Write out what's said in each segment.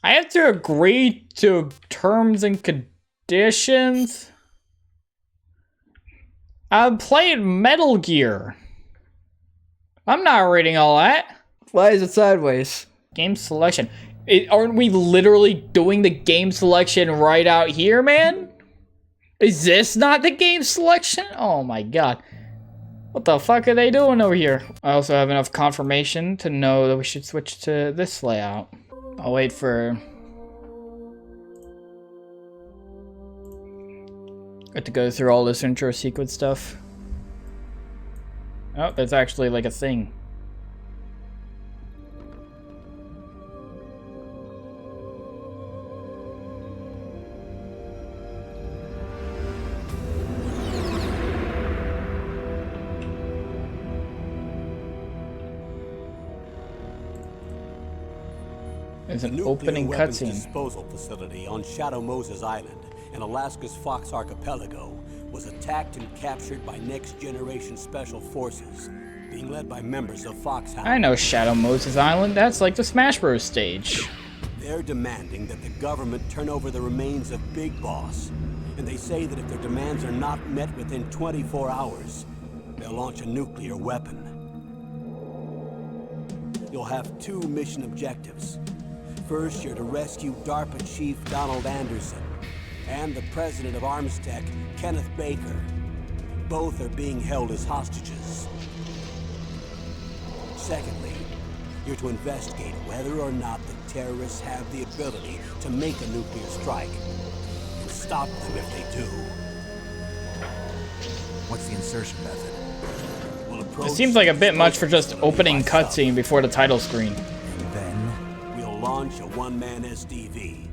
I have to agree to terms and conditions. I'm playing Metal Gear. I'm not reading all that. Why is it sideways? Game selection. Aren't we literally doing the game selection right out here, man? Is this not the game selection? Oh my god. What the fuck are they doing over here? I also have enough confirmation to know that we should switch to this layout. I'll wait for... I have to go through all this intro sequence stuff. Oh, that's actually like a thing. There's an opening cutscene. Disposal facility on Shadow Moses Island in Alaska's Fox Archipelago was attacked and captured by next-generation special forces, being led by members of Foxhound. I know Shadow Moses Island. That's like the Smash Bros. Stage. They're demanding that the government turn over the remains of Big Boss, and they say that if their demands are not met within 24 hours, they'll launch a nuclear weapon. You'll have two mission objectives. First, you're to rescue DARPA Chief Donald Anderson and the president of Armstech, Kenneth Baker. Both are being held as hostages. Secondly, you're to investigate whether or not the terrorists have the ability to make a nuclear strike and stop them if they do. What's the insertion method? It seems like a bit much for just opening cutscene before the title screen. And then we'll launch a one-man SDV.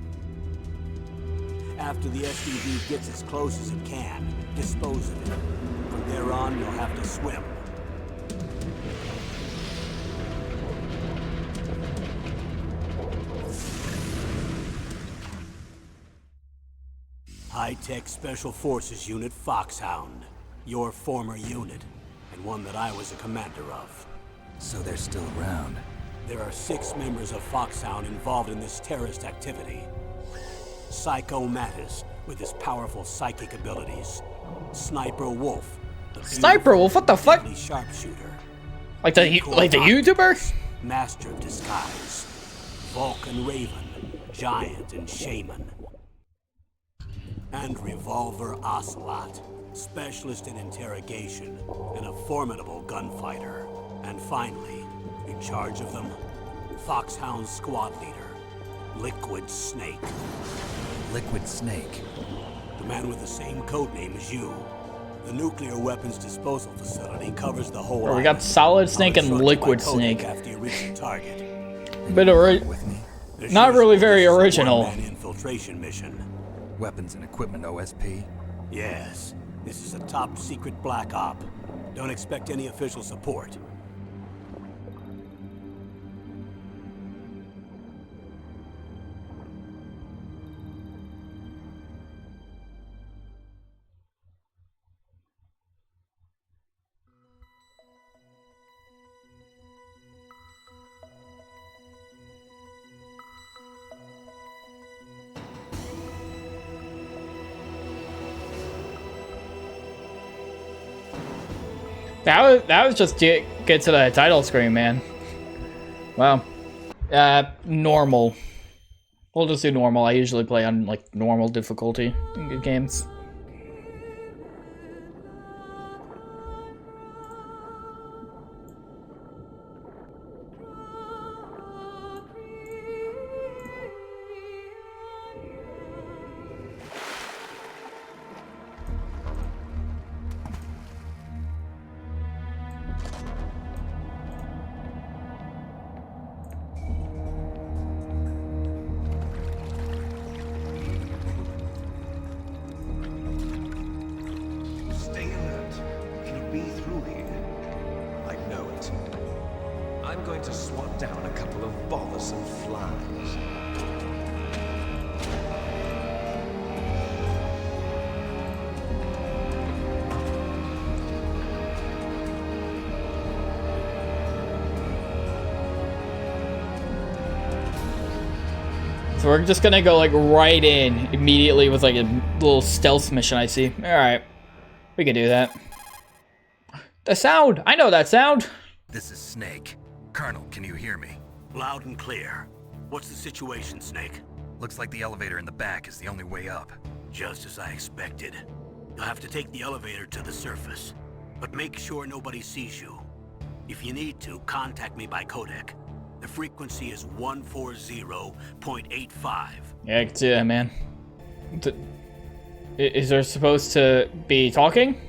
After the SDV gets as close as it can, dispose of it. From there on, you'll have to swim. High-Tech Special Forces Unit Foxhound. Your former unit, and one that I was a commander of. So they're still around. There are 6 members of Foxhound involved in this terrorist activity. Psycho Mattis, with his powerful psychic abilities. Sniper Wolf. Sniper Wolf? What the fuck? Sharpshooter. Like the YouTuber? Master of Disguise. Vulcan Raven. Giant and Shaman. And Revolver Ocelot. Specialist in interrogation and a formidable gunfighter. And finally, in charge of them, Foxhound squad leader, Liquid Snake. Liquid Snake? The man with the same codename as you. The nuclear weapons disposal facility covers the whole Bro, we got Solid Snake and Liquid Snake. After you reach the target. Not really very original. One-man infiltration mission. Weapons and equipment OSP? Yes. This is a top secret black op. Don't expect any official support. That was just to get to the title screen, man. Wow. Normal. We'll just do normal. I usually play on like normal difficulty in good games. I'm going to swat down a couple of bothersome flies. So we're just gonna go like right in immediately with like a little stealth mission I see. Alright. We can do that. The sound! I know that sound! This is Snake. Colonel, can you hear me? Loud and clear. What's the situation, Snake? Looks like the elevator in the back is the only way up. Just as I expected. You'll have to take the elevator to the surface. But make sure nobody sees you. If you need to, contact me by codec. The frequency is 140.85. Yeah, I can see that, man. Is there supposed to be talking?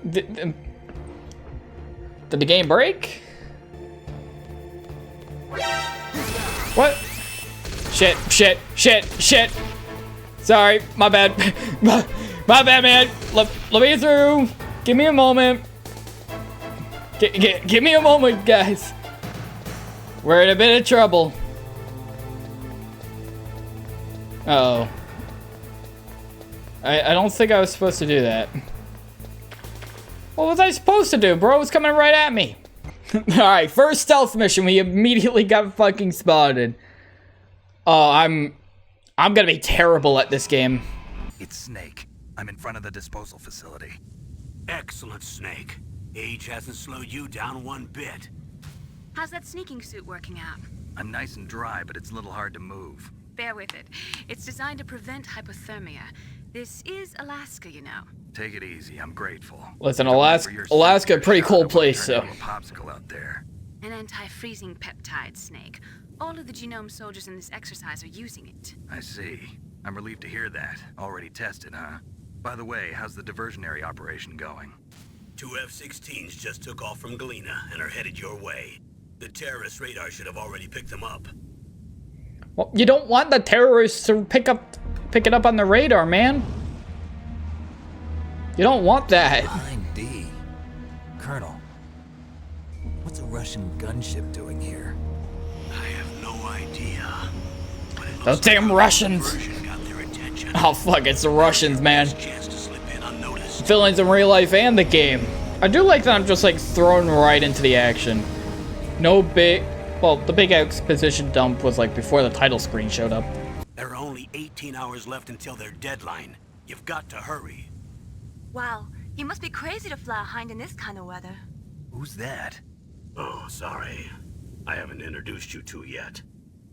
Did the game break? What? Shit, shit, shit, shit. Sorry, my bad. My bad, man. Let me through. Give me a moment. Give me a moment, guys. We're in a bit of trouble. Uh-oh. I don't think I was supposed to do that. What was I supposed to do, bro? It was coming right at me. Alright, first stealth mission. We immediately got fucking spotted. Oh, I'm gonna be terrible at this game. It's Snake. I'm in front of the disposal facility. Excellent, Snake. Age hasn't slowed you down one bit. How's that sneaking suit working out? I'm nice and dry, but it's a little hard to move. Bear with it. It's designed to prevent hypothermia. This is Alaska, you know. Take it easy, I'm grateful. Listen, Don't worry for your Alaska, safety, pretty shot, cold I would've place, turned so. into a popsicle out there. An anti-freezing peptide, Snake. All of the genome soldiers in this exercise are using it. I see. I'm relieved to hear that. Already tested, huh? By the way, how's the diversionary operation going? 2 F-16s just took off from Galena and are headed your way. The terrorist radar should have already picked them up. Well, you don't want the terrorists to pick it up on the radar, man. You don't want that. Line D. Colonel, what's a Russian gunship doing here? I have no idea. But it Those looks damn like our Russians. diversion got their attention. Oh, fuck, it's the Russians, man. Chance to slip in unnoticed. Villains in real life and the game. I do like that I'm just like thrown right into the action. No big, well, the big exposition dump was like before the title screen showed up. There are only 18 hours left until their deadline. You've got to hurry. Wow, you must be crazy to fly a hind in this kind of weather. Who's that? Oh, sorry. I haven't introduced you to yet.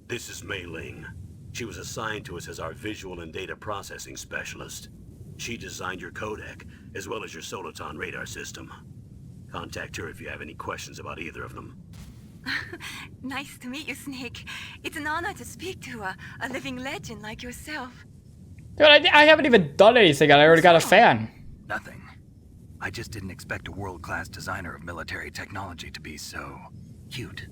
This is Mei Ling. She was assigned to us as our visual and data processing specialist. She designed your codec, as well as your Soliton radar system. Contact her if you have any questions about either of them. Nice to meet you, Snake. It's an honor to speak to a living legend like yourself. Dude, I haven't even done anything. I already got a fan. Nothing. I just didn't expect a world-class designer of military technology to be so cute.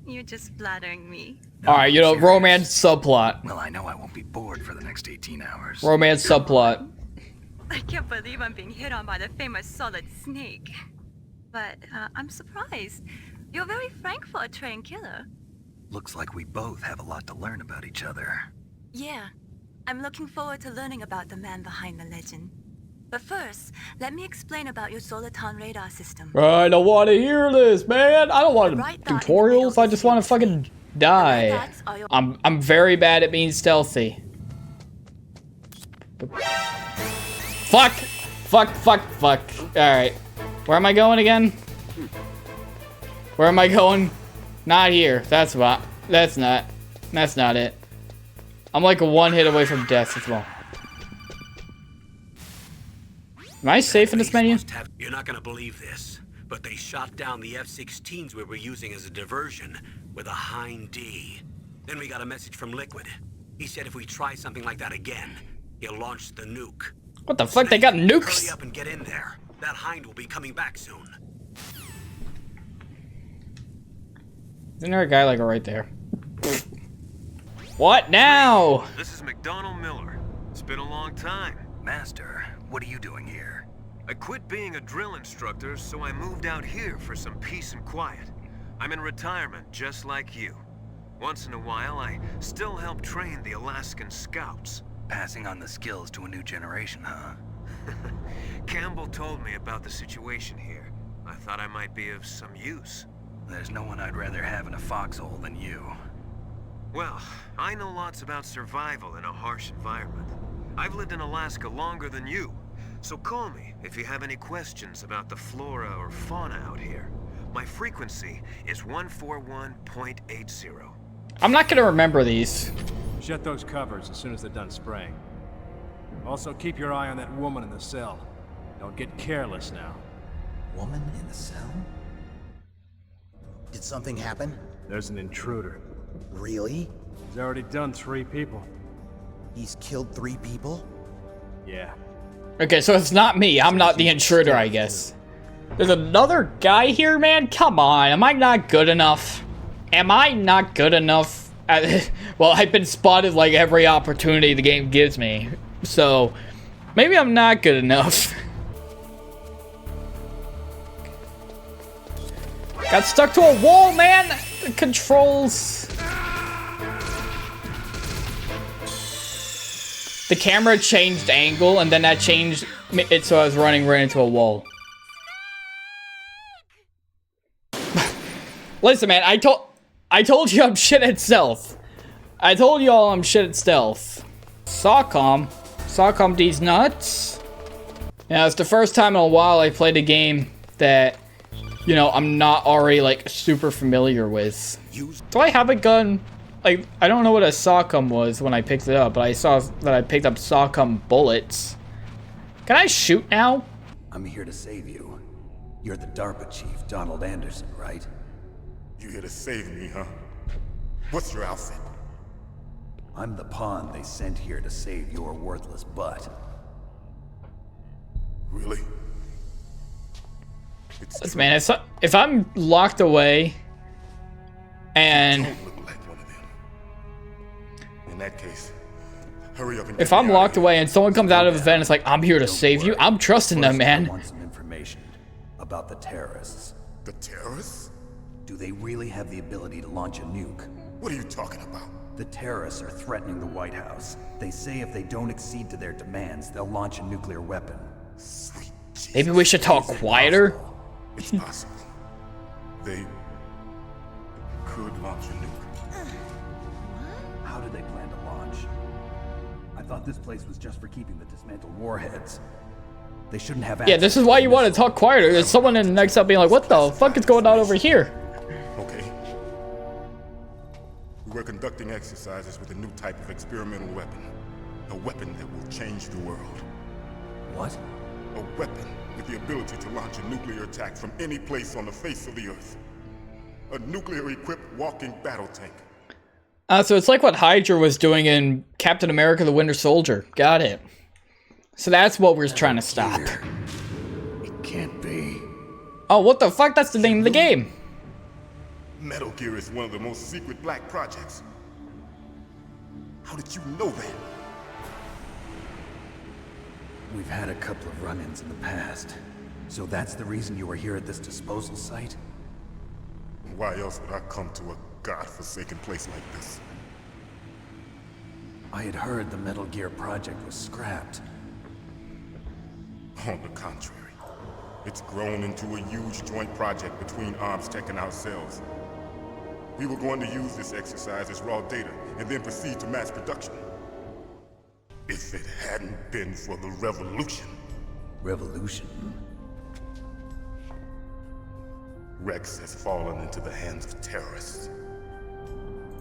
You're just flattering me. No, Alright, you know, serious. romance subplot. Well, I know I won't be bored for the next 18 hours. Romance subplot. I can't believe I'm being hit on by the famous Solid Snake. But I'm surprised. You're very frank for a trained killer. Looks like we both have a lot to learn about each other. Yeah, I'm looking forward to learning about the man behind the legend. But first, let me explain about your Soliton radar system. I don't want to hear this, man. I don't want Right dot in the tutorials. middle I just want to is fucking The die. red dots are your I'm very bad at being stealthy. Fuck! Fuck. Alright. Where am I going again? Where am I going? Not here. That's not it. I'm like one hit away from death as well. Am I safe in this menu? You're not gonna believe this, but they shot down the F-16s we were using as a diversion with a Hind D. Then we got a message from Liquid. He said if we try something like that again, he'll launch the nuke. What the fuck? They got Hurry nukes? up and get in there. That Hind will be coming back soon. Isn't there a guy like right there? What now? This is McDonald Miller. It's been a long time. Master, what are you doing here? I quit being a drill instructor, so I moved out here for some peace and quiet. I'm in retirement, just like you. Once in a while, I still help train the Alaskan Scouts. Passing on the skills to a new generation, huh? Campbell told me about the situation here. I thought I might be of some use. There's no one I'd rather have in a foxhole than you. Well, I know lots about survival in a harsh environment. I've lived in Alaska longer than you, so call me if you have any questions about the flora or fauna out here. My frequency is 141.80. I'm not gonna remember these. Shut those covers as soon as they're done spraying. Also, keep your eye on that woman in the cell. Don't get careless now. Woman in the cell? Did something happen? There's an intruder. Really? He's already done 3 people. He's killed 3 people? Yeah. Okay, so it's not me. I'm not the intruder, I guess. There's another guy here, man? Come on, am I not good enough? Am I not good enough? Well, I've been spotted like every opportunity the game gives me. So, maybe I'm not good enough. Got stuck to a wall, man! The controls... The camera changed angle, and then that changed it so I was running right into a wall. Listen, man, I told you I'm shit at stealth. I told you all I'm shit at stealth. Sawcom these nuts. Yeah, it's the first time in a while I played a game that, you know, I'm not already, like, super familiar with. Do I have a gun? Like, I don't know what a Sawcom was when I picked it up, but I saw that I picked up Sawcom bullets. Can I shoot now? I'm here to save you. You're the DARPA chief, Donald Anderson, right? You here to save me, huh? What's your outfit? I'm the pawn they sent here to save your worthless butt. Really? Listen, man, if I'm locked away and... Don't look like one of them. In that case, hurry up and if I'm locked away and someone comes out of the vent and it's like, I'm here to save you, I'm trusting them, First, I man. want some information about the terrorists. The terrorists? Do they really have the ability to launch a nuke? What are you talking about? The terrorists are threatening the White House. They say if they don't accede to their demands, they'll launch a nuclear weapon. Sweet Jesus. Maybe we should talk quieter. It's possible. They could launch a nuke. How do they plan to launch? I thought this place was just for keeping the dismantled warheads. They shouldn't have Yeah, this is why you want to talk quieter. There's someone in the next up being like, what the fuck is going on over here? Okay. We were conducting exercises with a new type of experimental weapon. A weapon that will change the world. What? A weapon with the ability to launch a nuclear attack from any place on the face of the Earth. A nuclear-equipped walking battle tank. So it's like what Hydra was doing in Captain America the Winter Soldier. Got it. So that's what we're trying to stop. It can't be. Oh, what the fuck? That's the name of the game. Metal Gear is one of the most secret black projects. How did you know that? We've had a couple of run-ins in the past. So that's the reason you were here at this disposal site? Why else would I come to a godforsaken place like this? I had heard the Metal Gear project was scrapped. On the contrary, it's grown into a huge joint project between ArmsTech and ourselves. We were going to use this exercise as raw data and then proceed to mass production. If it hadn't been for the revolution. Revolution? Rex has fallen into the hands of terrorists.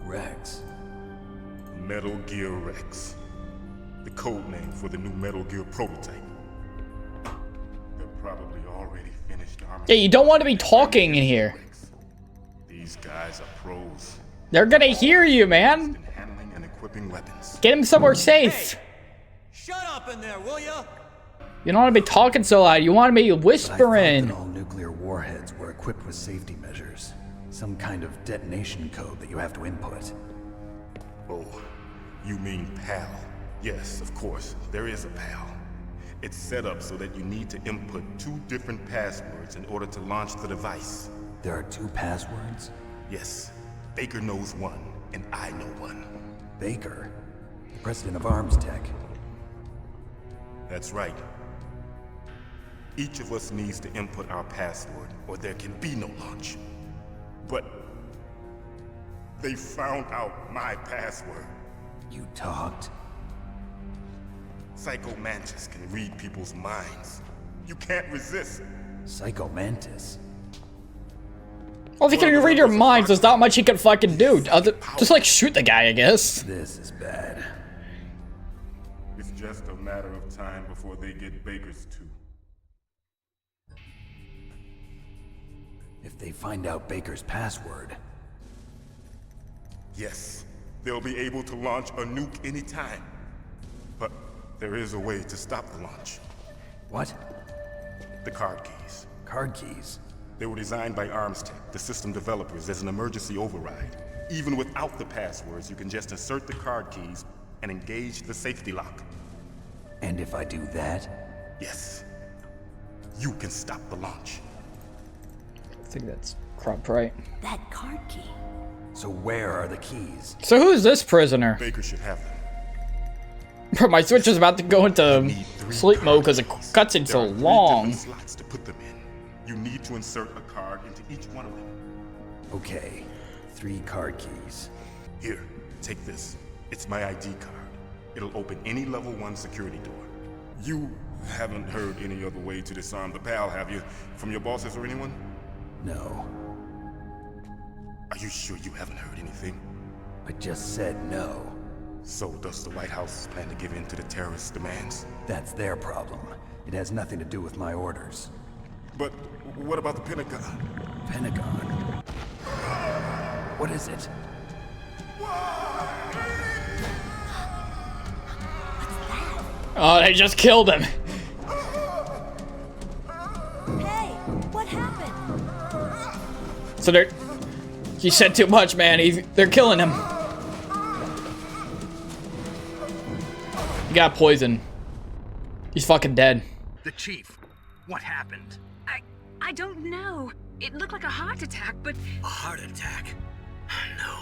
Rex? Metal Gear Rex. The code name for the new Metal Gear prototype. They're probably already finished arming. Yeah, you don't want to be talking in here. These guys are pros. They're gonna hear you, man. In handling and equipping weapons. Get him somewhere safe. Shut up in there, will ya? You don't want to be talking so loud. You want to be But I thought whispering. that all nuclear warheads were equipped with safety measures. Some kind of detonation code that you have to input. Oh, you mean PAL? Yes, of course, there is a PAL. It's set up so that you need to input 2 different passwords in order to launch the device. There are 2 passwords? Yes, Baker knows one, and I know one. Baker, the president of ArmsTech. That's right. Each of us needs to input our password, or there can be no launch. But they found out my password. You talked? Psycho Mantis can read people's minds. You can't resist. Psycho Mantis? Well, if he can read your minds, there's not much he can fucking do. Just like shoot the guy, I guess. This is bad. It's just a matter of time before they get Baker's too. If they find out Baker's password... Yes, they'll be able to launch a nuke anytime. But there is a way to stop the launch. What? The card keys. Card keys? They were designed by ArmsTech, the system developers, as an emergency override. Even without the passwords, you can just insert the card keys and engage the safety lock. And if I do that? Yes. You can stop the launch. I think that's cropped right. That card key. So where are the keys? So who's this prisoner? Baker should have them. Bro, my Switch is about to go into sleep mode because the cutscene's so There are 3 long. different slots to put them in. You need to insert a card into each one of them. Okay, 3 card keys. Here, take this. It's my ID card. It'll open any level 1 security door. You haven't heard any other way to disarm the PAL, have you? From your bosses or anyone? No. Are you sure you haven't heard anything? I just said no. So does the White House plan to give in to the terrorists' demands? That's their problem. It has nothing to do with my orders. But what about the Pentagon? Pentagon? What is it? Oh, they just killed him. Hey, what happened? So they're... He said too much, man. They're killing him. He got poisoned. He's fucking dead. The chief. What happened? I don't know. It looked like a heart attack, but... A heart attack? No.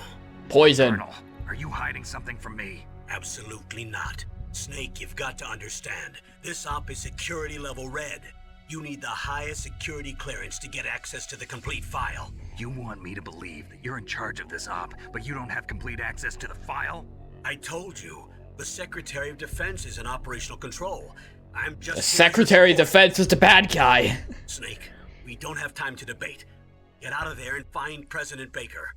Poison. Colonel, are you hiding something from me? Absolutely not. Snake, you've got to understand. This op is security level red. You need the highest security clearance to get access to the complete file. You want me to believe that you're in charge of this op, but you don't have complete access to the file? I told you, the Secretary of Defense is in operational control. I'm just... The Secretary of Defense is the bad guy. Snake, we don't have time to debate. Get out of there and find President Baker.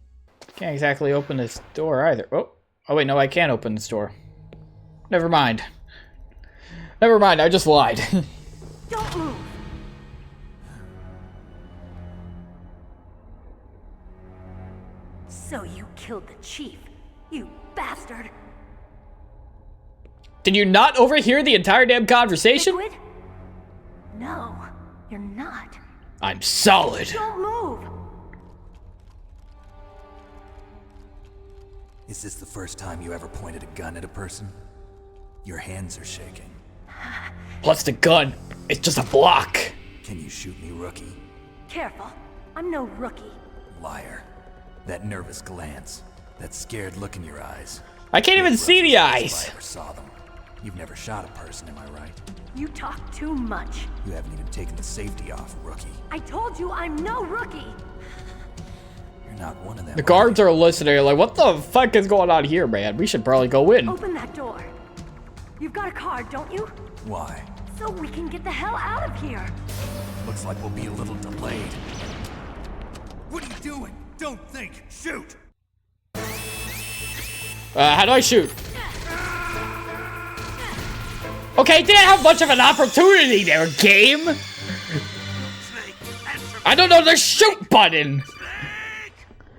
Can't exactly open this door either. Oh wait, no, I can't open this door. Never mind. Never mind, I just lied. Don't move! So you killed the chief, you bastard! Did you not overhear the entire damn conversation? Liquid? No, you're not. I'm solid. Don't move! Is this the first time you ever pointed a gun at a person? Your hands are shaking. Plus the gun, it's just a block. Can you shoot me, rookie? Careful, I'm no rookie. Liar. That nervous glance. That scared look in your eyes. I can't even see the If eyes. I ever saw them. You've never shot a person, am I right? You talk too much. You haven't even taken the safety off, rookie. I told you I'm no rookie! You're not one of them. The guards are listening, like, what the fuck is going on here, man? We should probably go in. Open that door. You've got a card, don't you? Why? So we can get the hell out of here. Looks like we'll be a little delayed. What are you doing? Don't think. Shoot! How do I shoot? Okay, didn't have much of an opportunity there, game. I don't know the shoot button.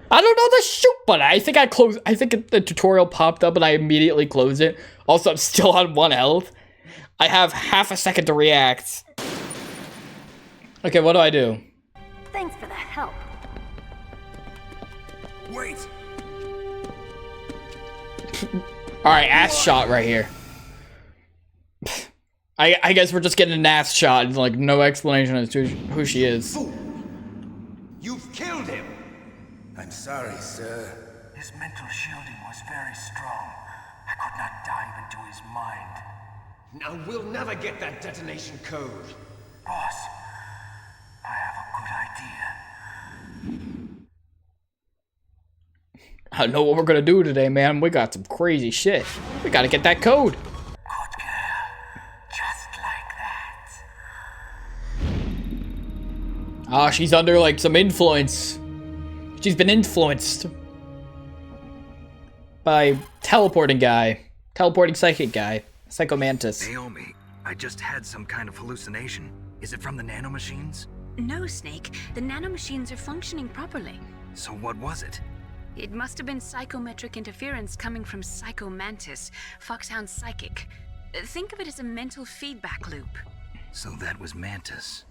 I don't know the shoot button. I think I closed. I think the tutorial popped up and I immediately closed it. Also, I'm still on 1 health. I have half a second to react. Okay, what do I do? Thanks for the help. Wait! Alright, ass shot right here. I guess we're just getting an ass shot. It's like no explanation as to who she is. You've killed him! I'm sorry, sir. His mental shielding was very strong. I could not dive into his mind. Now we'll never get that detonation code. Boss, I have a good idea. I know what we're gonna do today, man. We got some crazy shit. We gotta get that code. Ah, she's under like some influence. She's been influenced by teleporting psychic guy, Psychomantis. Naomi, I just had some kind of hallucination. Is it from the nanomachines? No, Snake. The nanomachines are functioning properly. So what was it? It must have been psychometric interference coming from Psychomantis, Foxhound's psychic. Think of it as a mental feedback loop. So that was Mantis.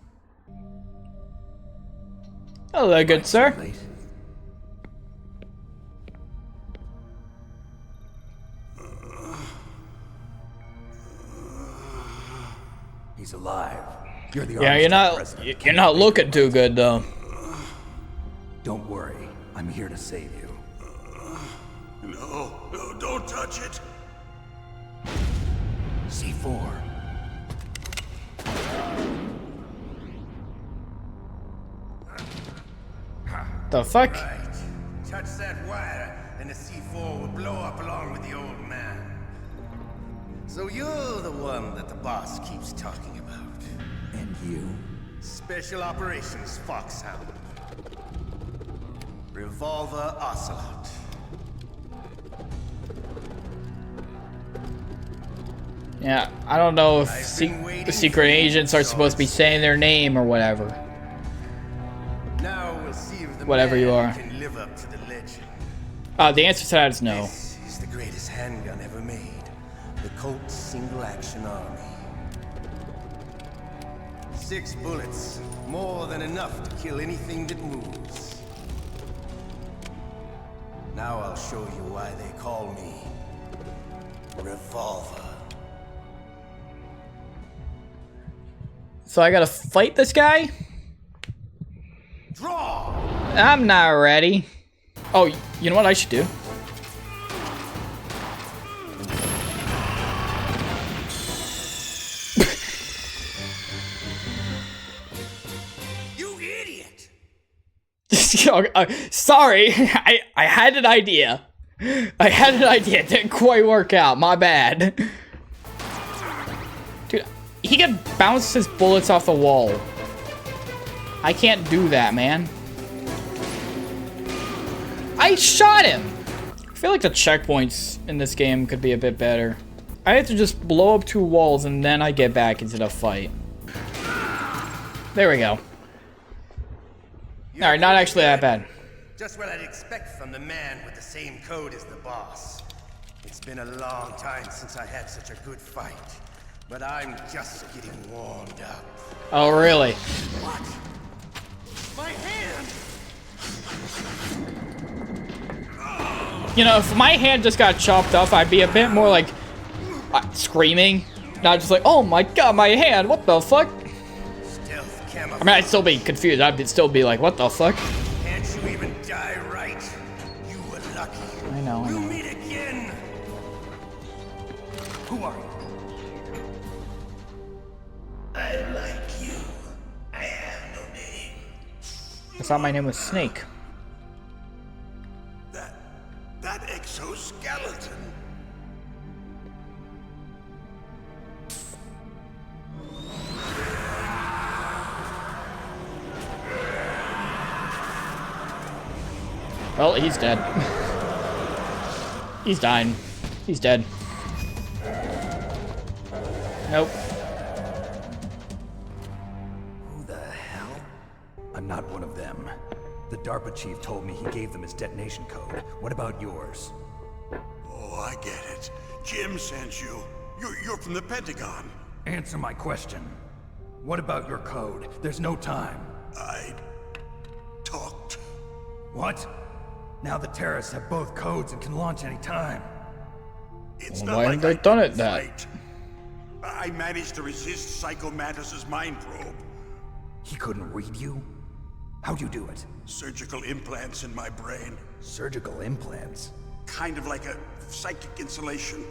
Hello, good sir. He's alive. You're the Yeah, you're not looking too good though. Don't worry, I'm here to save you. No, don't touch it. C4. The fuck? Right. Touch that wire, and the C4 will blow up along with the old man. So you're the one that the boss keeps talking about. And you? Special Operations Foxhound. Revolver Ocelot. Yeah, I don't know if the secret agents are supposed to be saying their name or whatever. Now we'll see if the Whatever you man are. can live up to the legend. The answer to that is no. This is the greatest handgun ever made. The Colt Single Action Army. 6 bullets, more than enough to kill anything that moves. Now I'll show you why they call me Revolver. So I gotta fight this guy? Draw! I'm not ready. Oh, you know what I should do? You idiot! Sorry, I had an idea. It didn't quite work out. My bad. Dude, he can bounce his bullets off the wall. I can't do that, man. I shot him! I feel like the checkpoints in this game could be a bit better. I have to just blow up 2 walls and then I get back into the fight. There we go. Alright, not actually that bad. Just what I'd expect from the man with the same code as the boss. It's been a long time since I had such a good fight, but I'm just getting warmed up. Oh, really? What? My hand! You know, if my hand just got chopped off, I'd be a bit more like screaming. Not just like, oh my god, my hand, what the fuck? Stealth I camouflage. mean, I'd still be confused. I'd still be like, what the fuck? Can't you even die right? You were lucky. I know. We'll meet again. Who are you? I like you. I have no name. I thought my name was Snake. That exoskeleton. Well, he's dead. He's dying. He's dead. Nope. Who the hell? I'm not one of them. The DARPA chief told me he gave them his detonation code. What about yours? Oh, I get it. Jim sent you. You're from the Pentagon. Answer my question. What about your code? There's no time. I talked. What? Now the terrorists have both codes and can launch any time. It's Well, not why like haven't they I done it didn't that? fight. I managed to resist Psychomantis' mind probe. He couldn't read you? How'd you do it? Surgical implants in my brain. Surgical implants? Kind of like a psychic insulation.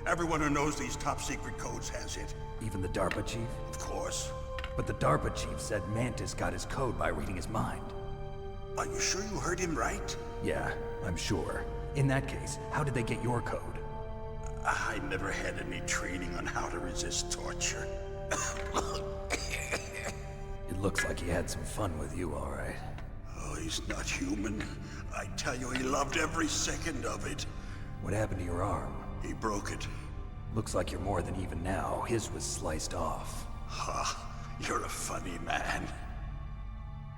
Everyone who knows these top secret codes has it. Even the DARPA chief? Of course. But the DARPA chief said Mantis got his code by reading his mind. Are you sure you heard him right? Yeah, I'm sure. In that case, how did they get your code? I never had any training on how to resist torture. It looks like he had some fun with you, all right. Oh, he's not human. I tell you, he loved every second of it. What happened to your arm? He broke it. Looks like you're more than even now. His was sliced off. Ha, you're a funny man.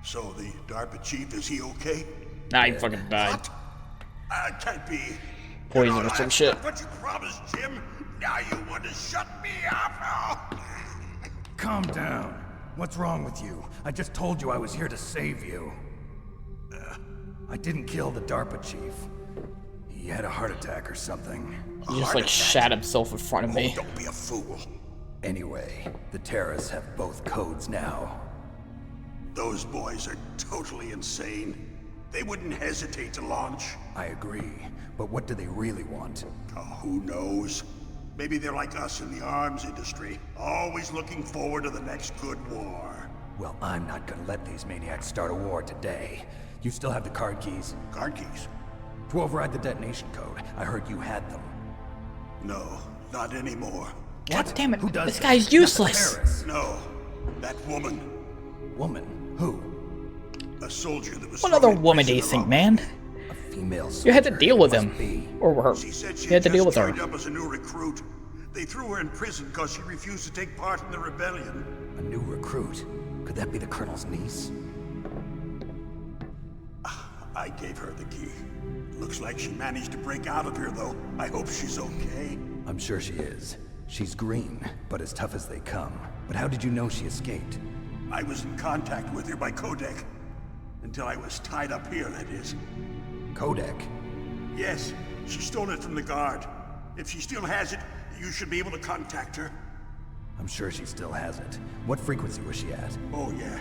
So the DARPA chief, is he okay? Nah, he fucking died. What? Can't be. Poison or some shit. What you promised, Jim? Now you want to shut me up? Calm down. What's wrong with you? I just told you I was here to save you. I didn't kill the DARPA chief. He had a heart attack or something. He just like shat himself in front of me. Oh, don't be a fool. Anyway, the terrorists have both codes now. Those boys are totally insane. They wouldn't hesitate to launch. I agree, but what do they really want? Oh, who knows? Maybe they're like us in the arms industry, always looking forward to the next good war. Well, I'm not gonna let these maniacs start a war today. You still have the card keys? Card keys? To override the detonation code. I heard you had them. No, not anymore. God damn it, Who does this guy's useless. No, that woman. Woman? Who? A soldier that was... What other woman do you think, man? A female soldier. You had to deal with Must him. be. Or her. She said she You had to deal with her. joined up as a new recruit. They threw her in prison because she refused to take part in the rebellion. A new recruit? Could that be the Colonel's niece? I gave her the key. Looks like she managed to break out of here, though. I hope she's okay. I'm sure she is. She's green, but as tough as they come. But how did you know she escaped? I was in contact with her by codec. Until I was tied up here, that is. Codec? Yes, she stole it from the guard. If she still has it, you should be able to contact her. I'm sure she still has it. What frequency was she at? Oh, yeah.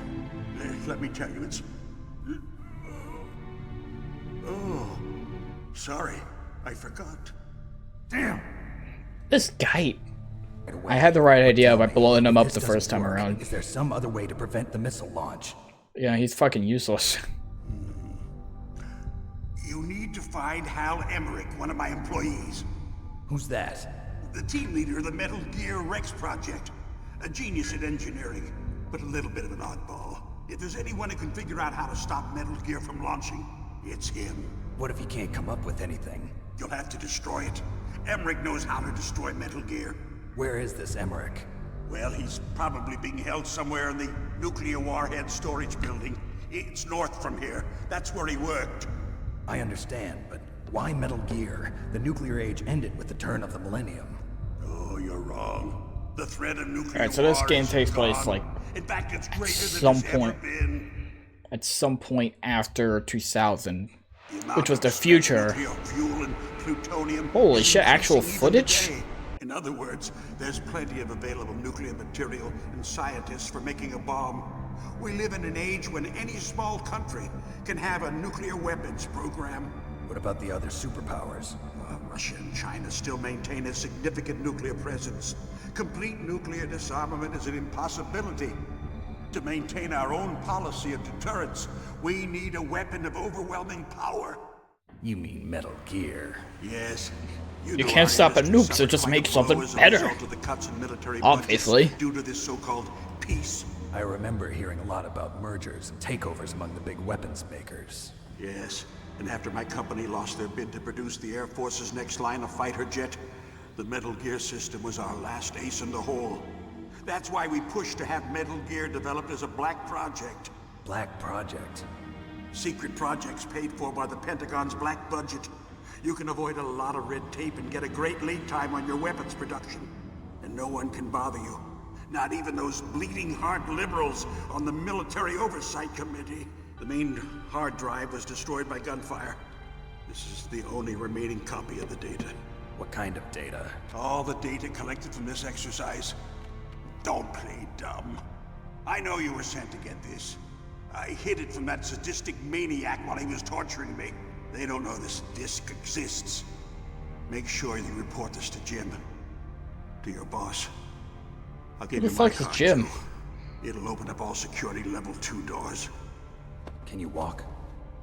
Let me tell you, it's... Oh, sorry. I forgot. Damn! This guy. I had the right idea by blowing him up the first time around. Is there some other way to prevent the missile launch? Yeah, he's fucking useless. You need to find Hal Emmerich, one of my employees. Who's that? The team leader of the Metal Gear Rex project. A genius at engineering, but a little bit of an oddball. If there's anyone who can figure out how to stop Metal Gear from launching, it's him. What if he can't come up with anything? You'll have to destroy it. Emmerich knows how to destroy Metal Gear. Where is this Emmerich? Well, he's probably being held somewhere in the nuclear warhead storage building. It's north from here. That's where he worked. I understand, but why Metal Gear? The nuclear age ended with the turn of the millennium. Oh, you're wrong. The threat of nuclear Alright, so this war game is takes place gone. like In fact, it's greater some than it's ever point. been. At some point after 2000. The amount Which was of the future. nuclear fuel and plutonium Holy is shit, actual increasing even footage? today. In other words, there's plenty of available nuclear material and scientists for making a bomb. We live in an age when any small country can have a nuclear weapons program. What about the other superpowers? Russia and China still maintain a significant nuclear presence. Complete nuclear disarmament is an impossibility. To maintain our own policy of deterrence, we need a weapon of overwhelming power. You mean Metal Gear? Yes. You can't stop a nuke, so just make something better. Obviously. Due to this so-called peace. I remember hearing a lot about mergers and takeovers among the big weapons makers. Yes, and after my company lost their bid to produce the Air Force's next line of fighter jet, the Metal Gear system was our last ace in the hole. That's why we pushed to have Metal Gear developed as a black project. Black project? Secret projects paid for by the Pentagon's black budget. You can avoid a lot of red tape and get a great lead time on your weapons production. And no one can bother you. Not even those bleeding heart liberals on the Military Oversight Committee. The main hard drive was destroyed by gunfire. This is the only remaining copy of the data. What kind of data? All the data collected from this exercise. Don't play dumb. I know you were sent to get this. I hid it from that sadistic maniac while he was torturing me. They don't know this disk exists. Make sure you report this to Jim. To your boss. I'll give Who you the my fuck is card, Jim? too. It'll open up all security level 2 doors. Can you walk?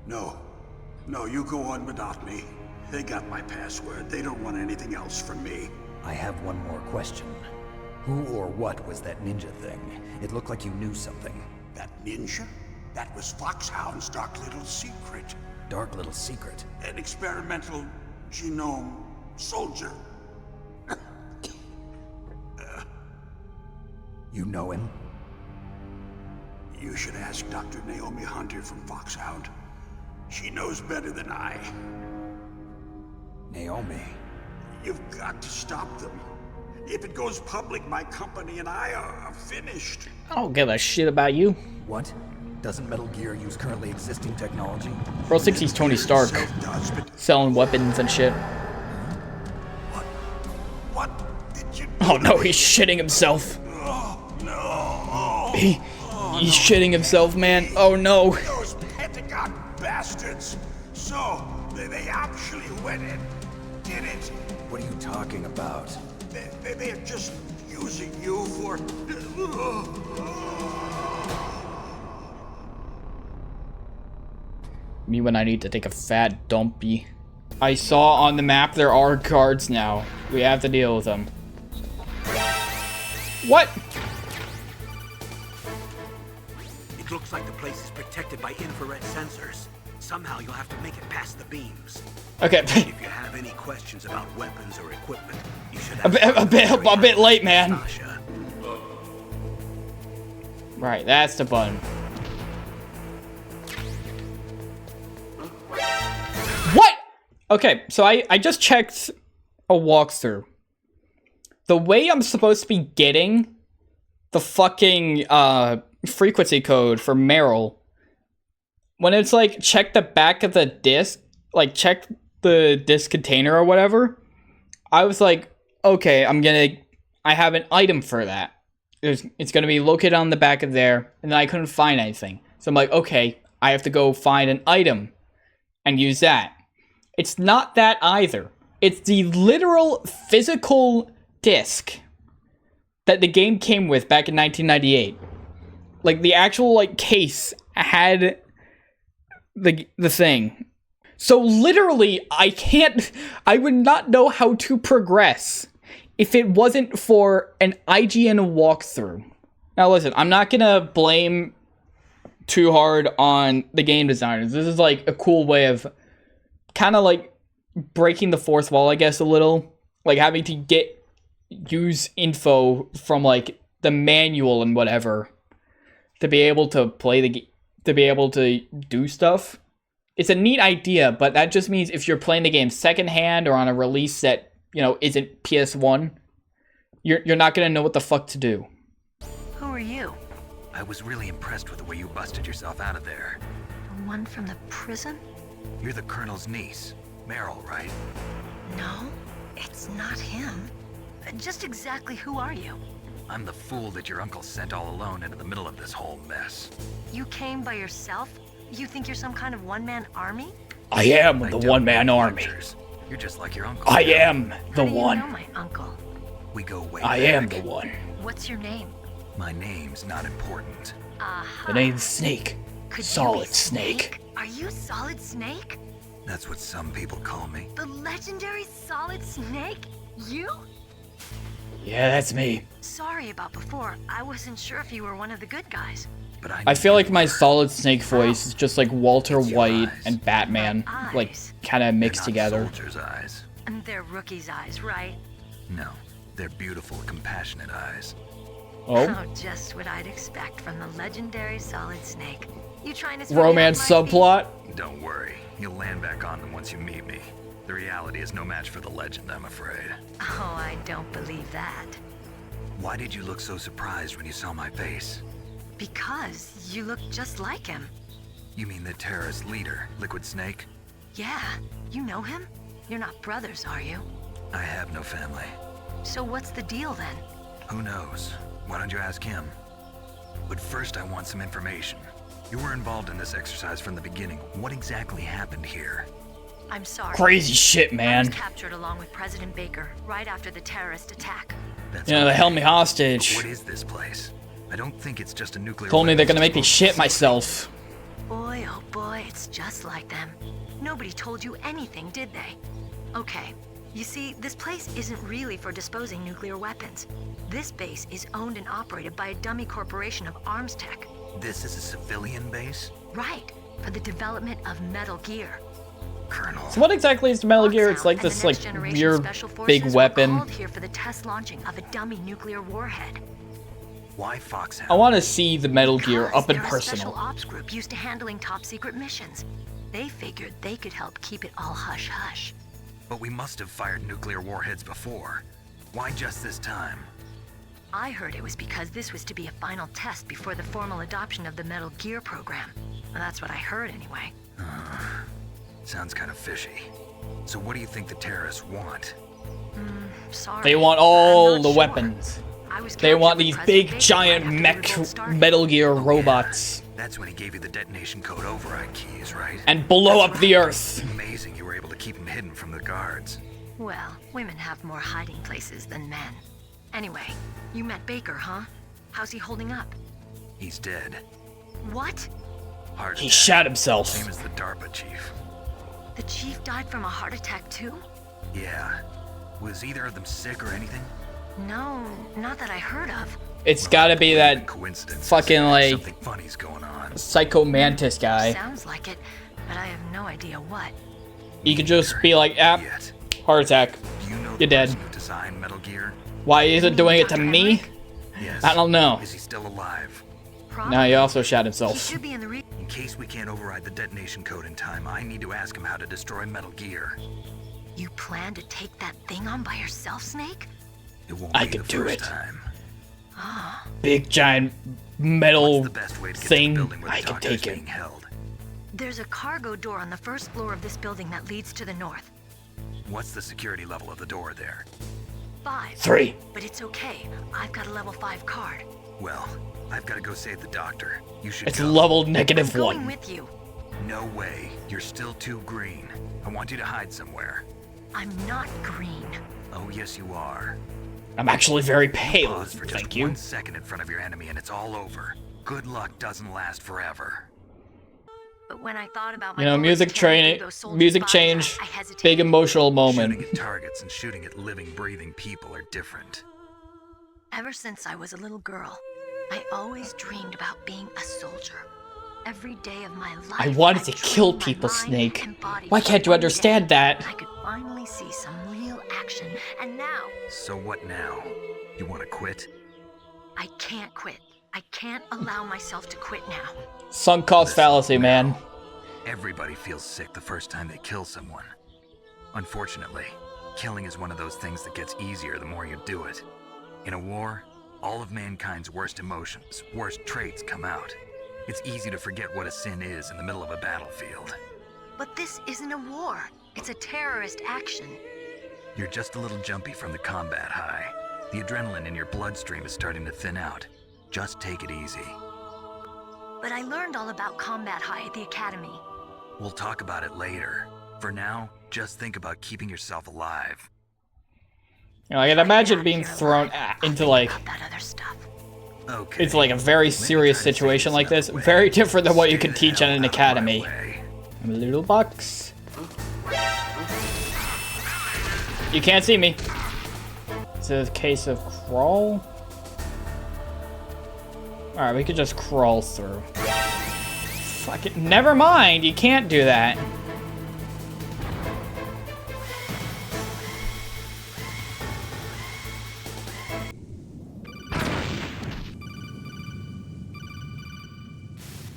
No. No, you go on without me. They got my password. They don't want anything else from me. I have one more question. Who or what was that ninja thing? It looked like you knew something. That ninja? That was Foxhound's dark little secret. Dark little secret? An experimental genome soldier. You know him? You should ask Dr. Naomi Hunter from Foxhound. She knows better than I. Naomi? You've got to stop them. If it goes public, my company and I are finished. I don't give a shit about you. What? Doesn't Metal Gear use currently existing technology? Bro thinks he's Tony Stark, selling weapons and shit. What did you do? Oh no, he's shitting himself. Oh, no. He's shitting himself, man. Oh no. Those Pentagon bastards. So, they actually went and did it. What are you talking about? They're just using you for... Me when I need to take a fat dumpy. I saw on the map there are guards now. We have to deal with them. What? It looks like the place is protected by infrared sensors. Somehow you'll have to make it past the beams. Okay. If you have any questions about weapons or equipment, you should a bit late, man. Right, that's the button. What? Okay, so I just checked a walkthrough. The way I'm supposed to be getting the fucking frequency code for Meryl, when it's like check the back of the disc, like check the disc container or whatever, I was like, okay, I have an item for that. It's gonna be located on the back of there, and then I couldn't find anything. So I'm like, okay, I have to go find an item and use that. It's not that either. It's the literal physical disc that the game came with back in 1998. Like the actual like case had the thing. So literally I would not know how to progress if it wasn't for an IGN walkthrough. Now listen, I'm not gonna blame too hard on the game designers. This is like a cool way of kind of like breaking the fourth wall, I guess, a little. Like having to use info from like the manual and whatever to be able to play the game, to be able to do stuff. It's a neat idea, but that just means if you're playing the game secondhand or on a release that, you know, isn't PS1, you're not gonna know what the fuck to do. Who are you? I was really impressed with the way you busted yourself out of there. The one from the prison? You're the Colonel's niece, Meryl, right? No, it's not him. Just exactly who are you? I'm the fool that your uncle sent all alone into the middle of this whole mess. You came by yourself? You think you're some kind of one-man army? I am the one-man army. You're just like your uncle. I am the one. How do you know my uncle? We go way I back. am the one. What's your name? My name's not important. The name's Snake. Could Solid you be Snake. Are you Solid Snake? That's what some people call me. The legendary Solid Snake? You? Yeah, that's me. Sorry about before. I wasn't sure if you were one of the good guys. But I feel like my Solid Snake voice is just like Walter White and Batman, like kind of mixed together. Soldiers' eyes. And they're rookies' eyes, right? No, they're beautiful, compassionate eyes. Oh? Just what I'd expect from the legendary Solid Snake. You trying to Romance subplot? Don't worry, you'll land back on them once you meet me. The reality is no match for the legend, I'm afraid. Oh, I don't believe that. Why did you look so surprised when you saw my face? Because you look just like him. You mean the terrorist leader, Liquid Snake? Yeah, you know him? You're not brothers, are you? I have no family. So what's the deal then? Who knows? Why don't you ask him? But first I want some information. You were involved in this exercise from the beginning. What exactly happened here? I'm sorry. Crazy shit, man. I was captured along with President Baker right after the terrorist attack. That's You know, they held me hostage. What is this place? I don't think it's just a nuclear Told me they're gonna make me weapons shit myself. Boy, oh boy, it's just like them. Nobody told you anything, did they? Okay. You see, this place isn't really for disposing nuclear weapons. This base is owned and operated by a dummy corporation of arms tech. This is a civilian base? Right, for the development of Metal Gear. Colonel. So what exactly is the Metal Gear? It's like this like weird big weapon. Called here for the test launching of a dummy nuclear warhead. Why Foxhound? I want to see the Metal Gear up and they're a personal. special ops group used to handling top secret missions. They figured they could help keep it all hush-hush. But we must have fired nuclear warheads before. Why just this time? I heard it was because this was to be a final test before the formal adoption of the Metal Gear program. Well, that's what I heard anyway. Sounds kind of fishy. So what do you think the terrorists want? Sorry. They want all the weapons. They want these big, giant Metal Gear robots. That's when he gave you the detonation code override keys, right? And blow up the Earth. Amazing you were able to keep him hidden from the guards. Well, women have more hiding places than men. Anyway, you met Baker, huh? How's he holding up? He's dead. What? Heart He attack. shot himself. Same as the DARPA chief. The chief died from a heart attack too? Yeah. Was either of them sick or anything? No, not that I heard of. It's gotta be that Coincidence. fucking like Something funny's going on. Psycho Mantis guy. Sounds like it, but I have no idea what. You could just be like, Yet. heart attack. Do you know You're the dead. person who designed Metal Gear? Why is it doing it to me? Yes. I don't know. Is he still alive? No, he also shot He himself. should be in the In case we can't override the detonation code in time, I need to ask him how to destroy Metal Gear. You plan to take that thing on by yourself, Snake? It won't I be could the do first it. time. Big giant metal What's the best way to get to the thing. building where the I can doctor is take it. being held? There's a cargo door on the first floor of this building that leads to the north. What's the security level of the door there? 5. 3. But it's okay. I've got a level 5 card. Well, I've got to go save the doctor. You should It's go. level I'm -1. going with you. No way. You're still too green. I want you to hide somewhere. I'm not green. Oh, yes, you are. I'm actually very pale. Pause for just Thank you. 1 second in front of your enemy and it's all over. Good luck doesn't last forever. But when I thought about my You know, bullets music tearing training, through those soldiers' music bodies, change, I hesitated. big emotional moment. Shooting at targets and shooting at living, breathing people are different. Ever since I was a little girl, I always dreamed about being a soldier. Every day of my life, I wanted to trained kill my people, mind Snake. and body Why for can't you one understand day that? I could finally see some real action, and now So what now? You want to quit? I can't quit. I can't allow myself to quit now. Sunk cost fallacy, man. Everybody feels sick the first time they kill someone. Unfortunately, killing is one of those things that gets easier the more you do it. In a war, all of mankind's worst emotions, worst traits come out. It's easy to forget what a sin is in the middle of a battlefield. But this isn't a war. It's a terrorist action. You're just a little jumpy from the combat high. The adrenaline in your bloodstream is starting to thin out. Just take it easy. But I learned all about combat high at the academy. We'll talk about it later. For now, just think about keeping yourself alive. You know, I can imagine being thrown into like About that other stuff. Okay. it's like a very serious try to say situation this like this. another way. Very different than what you Stay could the teach hell at an out of my academy. way. A little box. You can't see me. It's a case of crawl. Alright, we could just crawl through. Fuck it. Never mind, you can't do that.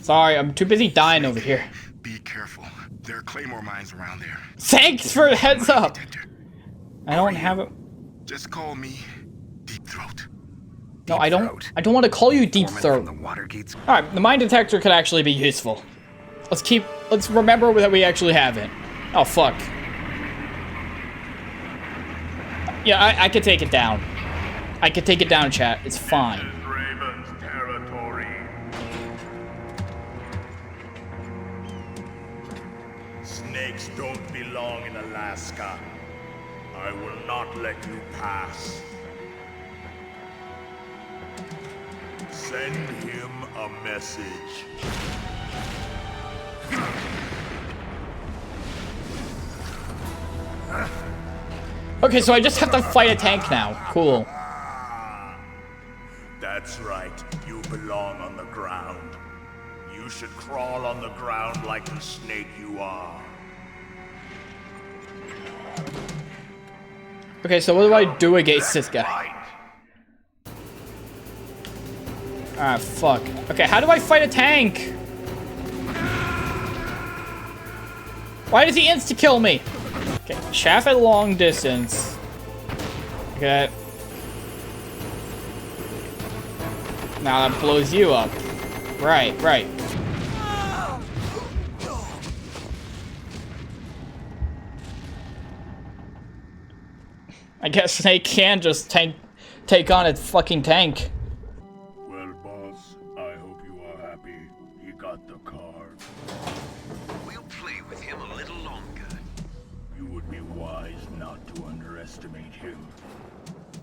Sorry, I'm too busy dying over here. Be careful. There are claymore mines around there. Thanks for the heads up. Detector. I don't have it. Just call me Deep Throat. No, I don't. Throat. I don't want to call you Deep Foreman Throat. from the Watergates. All right, the mine detector could actually be useful. Let's remember that we actually have it. Oh fuck. Yeah, I could take it down. I could take it down, chat. It's fine. Raven's territory. Snakes don't belong in Alaska. I will not let you pass. Send him a message. Okay, so I just have to fight a tank now. Cool. That's right. You belong on the ground. You should crawl on the ground like the snake you are. Okay, so what do I do against this guy? Ah, fuck. Okay, how do I fight a tank? Why does he insta-kill me? Okay, chaff at long distance. Okay. Now that blows you up. Right, right. I guess Snake can just take on its fucking tank. Well, boss, I hope you are happy. He got the card. We'll play with him a little longer. You would be wise not to underestimate him.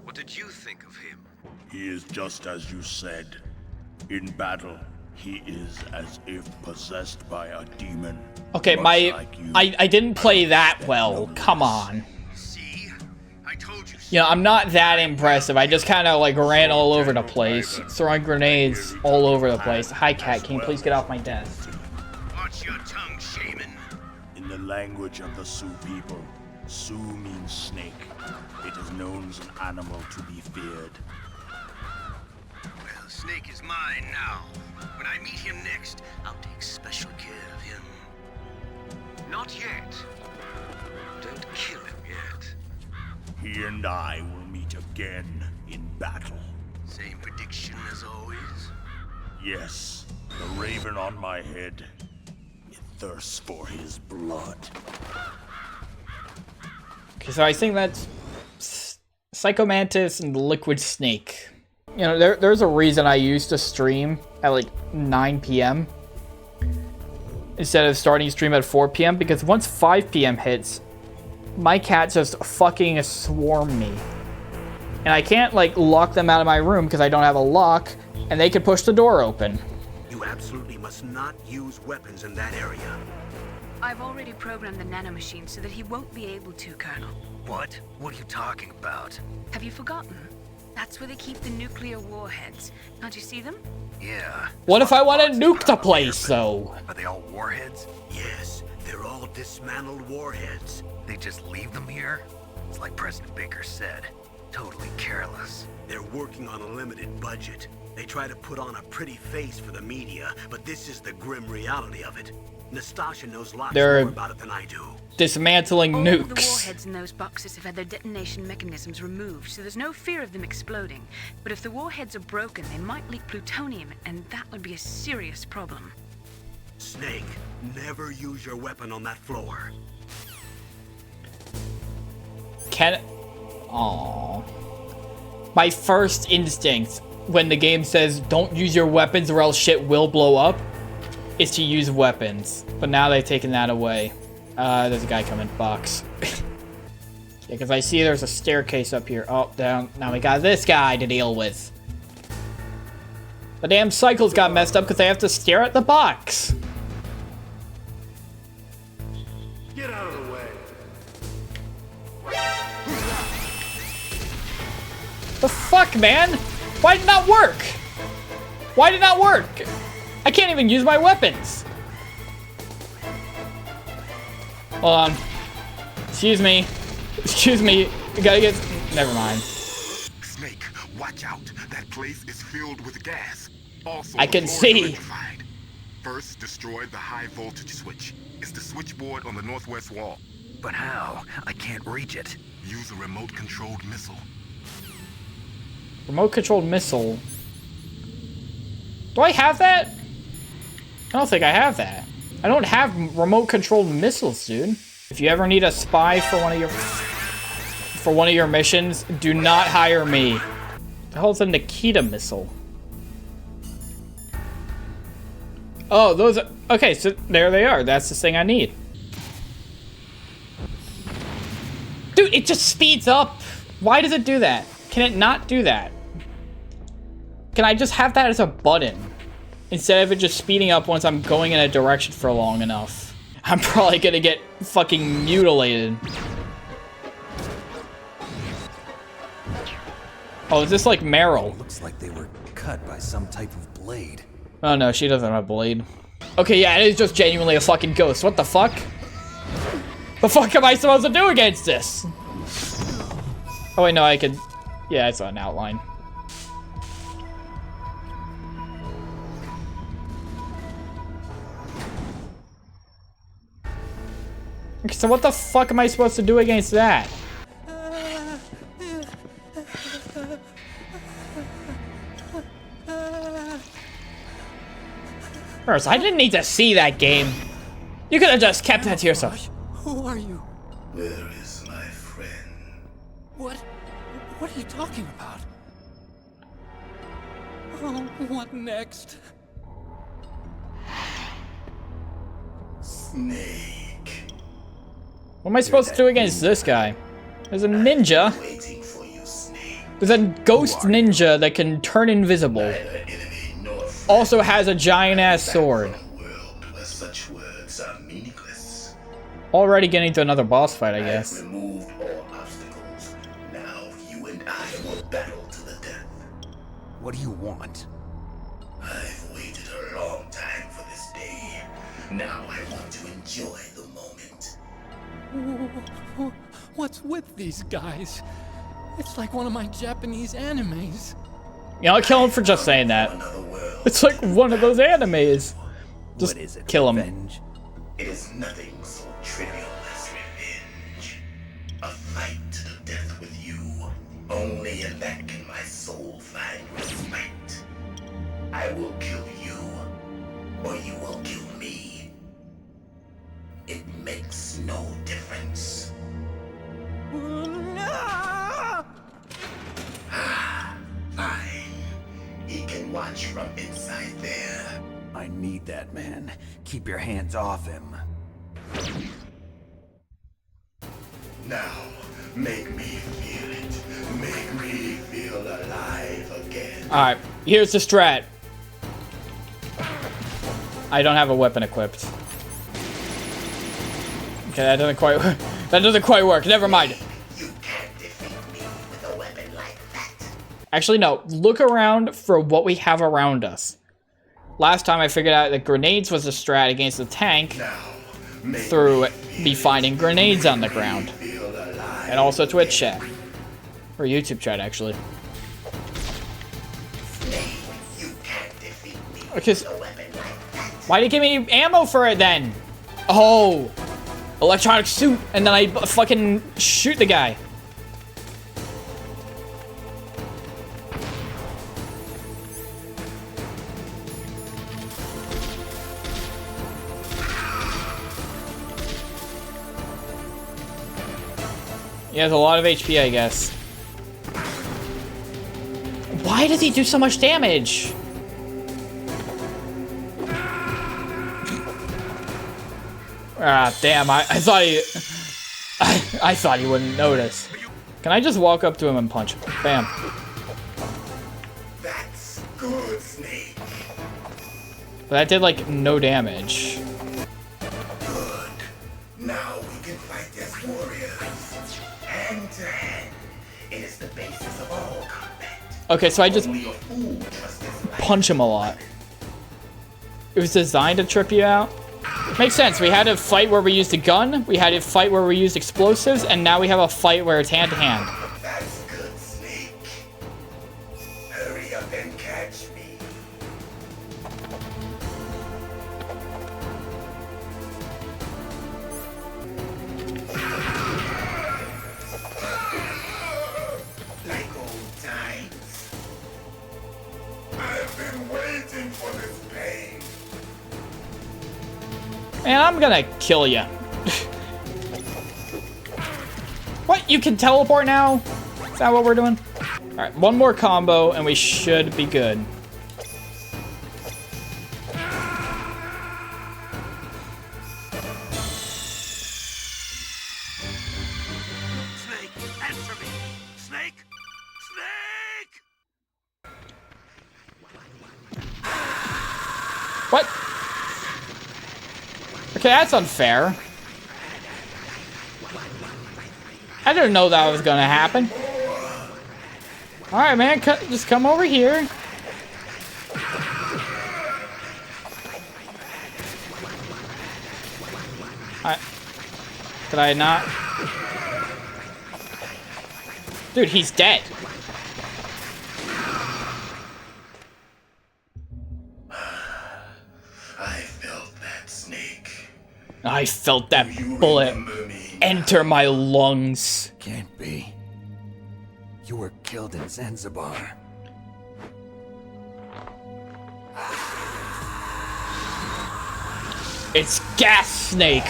What did you think of him? He is just as you said. In battle, he is as if possessed by a demon. Okay, I didn't play that well. Come on. You know, I'm not that impressive. I just kind of like ran all over the place, throwing grenades all over the place. Hi, cat. Can you please get off my desk? Watch your tongue, shaman. In the language of the Sioux people, Sioux means snake. It is known as an animal to be feared. Well, Snake is mine now. When I meet him next, I'll take special care of him. Not yet. Don't kill him yet. He and I will meet again in battle. Same prediction as always? Yes, the raven on my head. It thirsts for his blood. Okay, so I think that's Psycho Mantis and the Liquid Snake. You know, there's a reason I used to stream at like 9 p.m. instead of starting stream at 4 p.m. because once 5 p.m. hits, my cats just fucking swarm me. And I can't like lock them out of my room because I don't have a lock, and they could push the door open. You absolutely must not use weapons in that area. I've already programmed the nanomachine so that he won't be able to, Colonel. What? What are you talking about? Have you forgotten? That's where they keep the nuclear warheads. Can't you see them? Yeah. What if I want to nuke the place, though? Are they all warheads? Yes, they're all dismantled warheads. They just leave them here? It's like President Baker said. Totally careless. They're working on a limited budget. They try to put on a pretty face for the media, but this is the grim reality of it. Nastasha knows lots more about it than I do. Dismantling nukes. All of the warheads in those boxes have had their detonation mechanisms removed, so there's no fear of them exploding. But if the warheads are broken, they might leak plutonium, and that would be a serious problem. Snake, never use your weapon on that floor. Aww. My first instinct when the game says don't use your weapons or else shit will blow up is to use weapons. But now they've taken that away. There's a guy coming. Box. Yeah, because I see there's a staircase up here. Oh, down. Now we got this guy to deal with. The damn cycles got messed up because they have to stare at the box. Get out of the way. The fuck, man? Why did it not work? Why did it not work? I can't even use my weapons. Hold on. Excuse me. Excuse me. You gotta get... Never mind. Snake, watch out. That place is filled with gas. Also, I can see. First, destroy the high voltage switch. It's the switchboard on the northwest wall. But how? I can't reach it. Use a remote-controlled missile. Remote-controlled missile. Do I have that? I don't think I have that. I don't have remote-controlled missiles, dude. If you ever need a spy for one of your missions, do not hire me. The hell's a Nikita missile? Oh, those are... Okay, so there they are. That's the thing I need. Dude, it just speeds up. Why does it do that? Can it not do that? Can I just have that as a button? Instead of it just speeding up once I'm going in a direction for long enough. I'm probably gonna get fucking mutilated. Oh, is this like Meryl? Looks like they were cut by some type of blade. Oh no, she doesn't have a blade. Okay, yeah, it is just genuinely a fucking ghost. What the fuck? The fuck am I supposed to do against this? Oh wait, no, I could... Yeah, I saw an outline. Okay, so what the fuck am I supposed to do against that? First, I didn't need to see that game. You could have just kept that to yourself. Who are you? Where is my friend? What are you talking about? Oh, what next? Snake. What am I supposed to do against this guy? There's a ninja. Waiting for you, Snake. There's a ghost ninja that can turn invisible. Also has a giant-ass sword. Where such words are meaningless. Already getting to another boss fight, I guess. I've removed all obstacles. Now you and I will battle to the death. What do you want? I've waited a long time for this day. Now I want to enjoy the moment. What's with these guys? It's like one of my Japanese animes. You know, I'll kill him for just saying that. It's like one of those animes. Just What is it, kill him. revenge? It is nothing so trivial as revenge. A fight to the death with you. Only in that can my soul find respite. I will kill you, or you will kill me. It makes no difference. Fine. He can watch from inside there. I need that man. Keep your hands off him. Now, make me feel it. Make me feel alive again. Alright, here's the strat. I don't have a weapon equipped. Okay, that doesn't quite work. That doesn't quite work. Never mind. You can't defeat me with a weapon like that. Actually, no. Look around for what we have around us. Last time I figured out that grenades was a strat against the tank through me finding grenades on the ground. And also Twitch chat. Or YouTube chat, actually. Okay, why did you give me ammo for it then? Oh, electronic suit, and then I fucking shoot the guy. He has a lot of HP, I guess. Why does he do so much damage? Ah, damn, I thought he... I thought he wouldn't notice. Can I just walk up to him and punch him? Bam. That's good, Snake. But that did, like, no damage. Good. Now we can fight as warriors. Hand to hand. It is the basis of all combat. Okay, so I just Only a fool trusts his life. punch him a lot. It was designed to trip you out. Makes sense. We had a fight where we used a gun, we had a fight where we used explosives, and now we have a fight where it's hand-to-hand. That's good, Snake. Hurry up and catch me. Like old times. I've been waiting for this pain. Man, I'm gonna kill you. What? You can teleport now? Is that what we're doing? Alright, one more combo and we should be good. Snake, answer me! Snake! Snake! What? Okay, that's unfair. I didn't know that was gonna happen. Alright, man, just come over here. Did I not? Dude, he's dead. I felt that snake. I felt that bullet enter my lungs. Can't be. You were killed in Zanzibar. It's gas snake.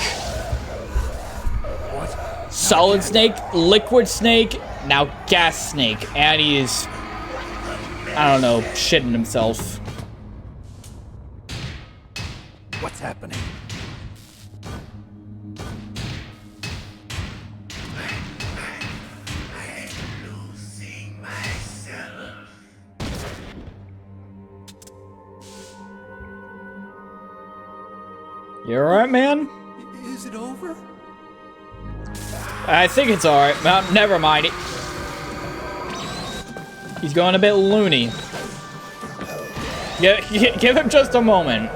What? Solid snake, liquid snake, now gas snake. And he is, I don't know, shitting himself. What's happening? I'm losing myself. You alright, man? Is it over? I think it's alright. Well, never mind it. He's going a bit loony. Give him just a moment.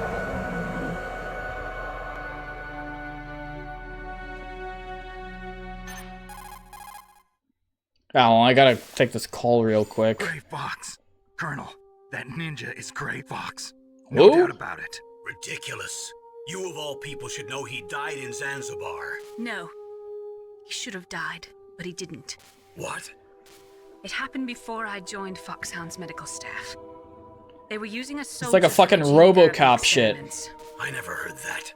Oh, I gotta take this call real quick. Gray Fox. Colonel, that ninja is Gray Fox. No doubt about it. Ridiculous. You of all people should know he died in Zanzibar. No. He should have died, but he didn't. What? It happened before I joined Foxhound's medical staff. They were using a soldier. It's like a fucking RoboCop shit. I never heard that.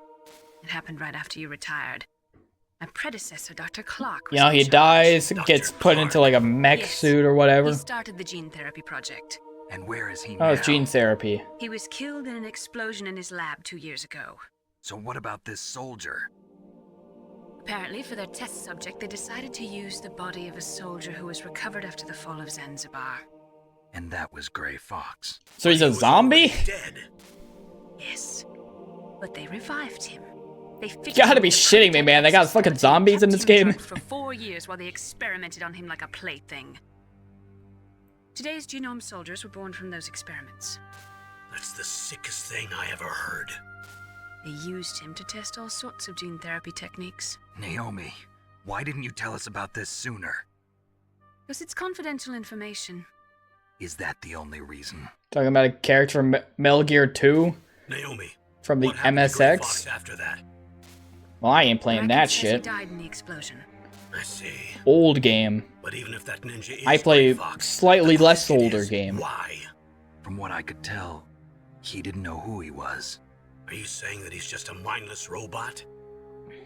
It happened right after you retired. My predecessor, Dr. Clark, You know, he dies, gets put into like a mech suit or whatever. He started the gene therapy project. And where is he Oh, now? it's gene therapy. He was killed in an explosion in his lab 2 years ago. So what about this soldier? Apparently, for their test subject, they decided to use the body of a soldier who was recovered after the fall of Zanzibar. And that was Gray Fox. So he's a zombie? Dead. Yes. But they revived him. They You gotta be shitting me, man. They got fucking zombies in this game. For 4 years while they experimented on him like a plaything. Today's genome soldiers were born from those experiments. That's the sickest thing I ever heard. They used him to test all sorts of gene therapy techniques. Naomi, why didn't you tell us about this sooner? Because it's confidential information. Is that the only reason? Talking about a character from Metal Gear 2? Naomi, from the what happened to Gray MSX? Fox after that? Well, I ain't playing that shit. He died in the explosion. I see. Old game. But even if that ninja is I play Gray Fox, slightly the less question older is, game. Why? From what I could tell, he didn't know who he was. Are you saying that he's just a mindless robot?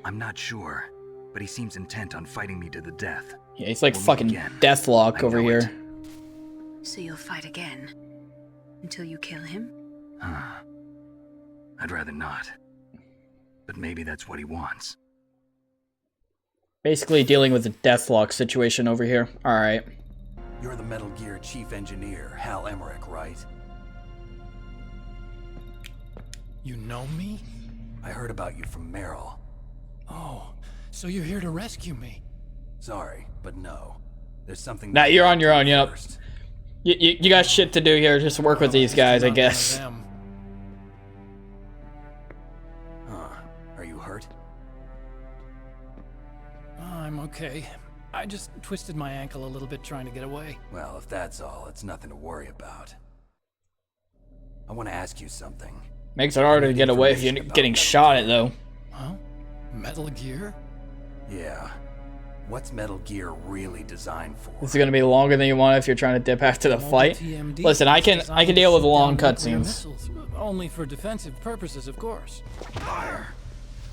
I'm not sure, but he seems intent on fighting me to the death. Yeah, he's like We'll meet fucking again. Deathlock I over know here. it. So you'll fight again? Until you kill him? I'd rather not. But maybe that's what he wants. Basically dealing with the Deathlock situation over here. Alright. You're the Metal Gear Chief Engineer, Hal Emmerich, right? You know me? I heard about you from Meryl. Oh, so you're here to rescue me? Sorry, but no. There's something... Now you're on your own, yep. You got shit to do here, just work with these guys, I guess. Huh. Are you hurt? I'm okay. I just twisted my ankle a little bit trying to get away. Well, if that's all, it's nothing to worry about. I want to ask you something. Makes it harder to get away if you're getting shot at, though. Huh? Metal Gear? Yeah. What's Metal Gear really designed for? This is gonna be longer than you want if you're trying to dip after the fight. Listen, I can deal with long cutscenes. Only for defensive purposes, of course. Liar.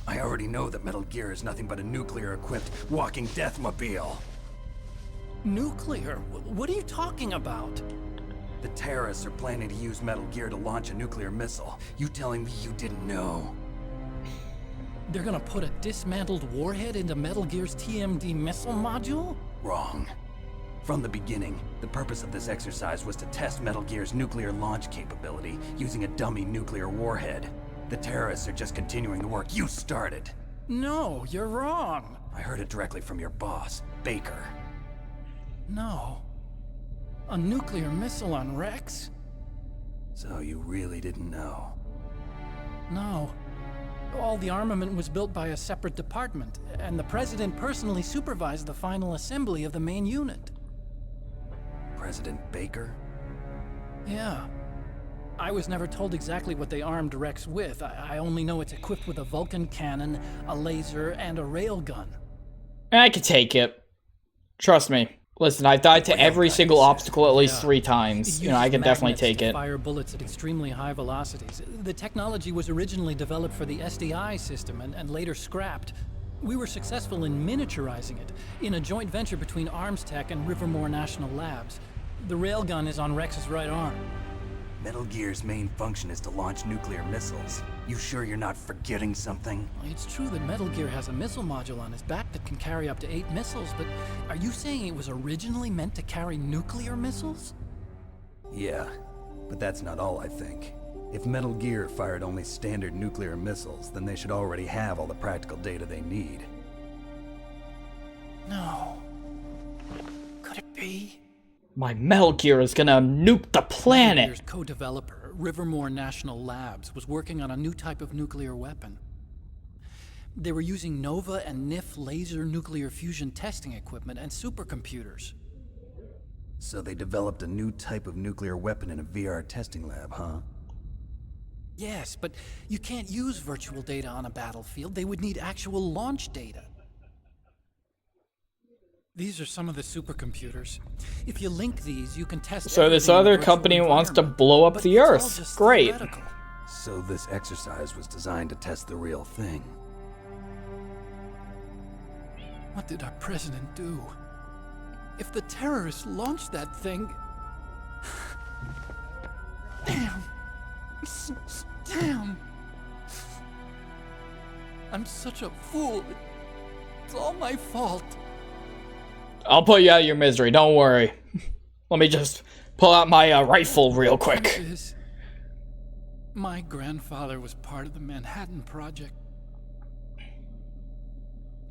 I already know that Metal Gear is nothing but a nuclear-equipped walking deathmobile. Nuclear? What are you talking about? The terrorists are planning to use Metal Gear to launch a nuclear missile. You telling me you didn't know? They're gonna put a dismantled warhead into Metal Gear's TMD missile module? Wrong. From the beginning, the purpose of this exercise was to test Metal Gear's nuclear launch capability using a dummy nuclear warhead. The terrorists are just continuing the work you started. No, you're wrong. I heard it directly from your boss, Baker. No. A nuclear missile on Rex? So you really didn't know? No. All the armament was built by a separate department, and the President personally supervised the final assembly of the main unit. President Baker? Yeah. I was never told exactly what they armed Rex with. I only know it's equipped with a Vulcan cannon, a laser, and a railgun. I could take it. Trust me. Listen, I've died to every single obstacle at least 3 times. You know, I can definitely take it. Fire bullets at extremely high velocities. The technology was originally developed for the SDI system and later scrapped. We were successful in miniaturizing it in a joint venture between ArmsTech and Rivermore National Labs. The railgun is on Rex's right arm. Metal Gear's main function is to launch nuclear missiles. You sure you're not forgetting something? It's true that Metal Gear has a missile module on his back that can carry up to 8 missiles, but are you saying it was originally meant to carry nuclear missiles? Yeah, but that's not all I think. If Metal Gear fired only standard nuclear missiles, then they should already have all the practical data they need. No. Could it be? My Metal Gear is gonna nuke the planet! Metal Gear's co-developer, Rivermore National Labs, was working on a new type of nuclear weapon. They were using NOVA and NIF laser nuclear fusion testing equipment and supercomputers. So they developed a new type of nuclear weapon in a VR testing lab, huh? Yes, but you can't use virtual data on a battlefield. They would need actual launch data. These are some of the supercomputers. If you link these, you can test. So this other company wants to blow up the Earth. Great. So this exercise was designed to test the real thing. What did our president do? If the terrorists launched that thing... Damn. Damn. I'm such a fool. It's all my fault. I'll put you out of your misery, don't worry. Let me just pull out my rifle real quick. My grandfather was part of the Manhattan Project.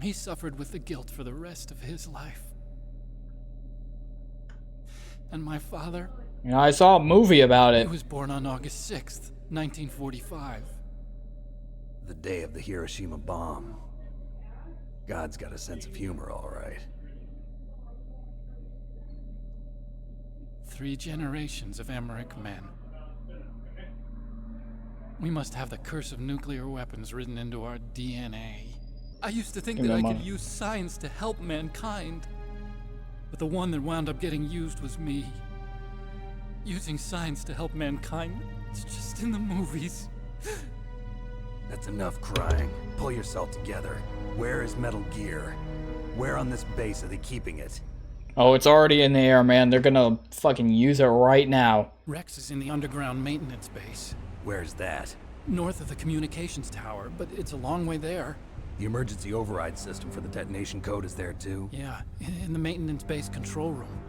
He suffered with the guilt for the rest of his life. And my father... You know, I saw a movie about it. He was born on August 6th, 1945. The day of the Hiroshima bomb. God's got a sense of humor, all right. 3 generations of Emmerich men. We must have the curse of nuclear weapons written into our DNA. I used to think that I could use science to help mankind. But the one that wound up getting used was me. Using science to help mankind, it's just in the movies. That's enough crying. Pull yourself together. Where is Metal Gear? Where on this base are they keeping it? Oh, it's already in the air, man. They're gonna fucking use it right now. Rex is in the underground maintenance base. Where's that? North of the communications tower, but it's a long way there. The emergency override system for the detonation code is there too? Yeah, in the maintenance base control room.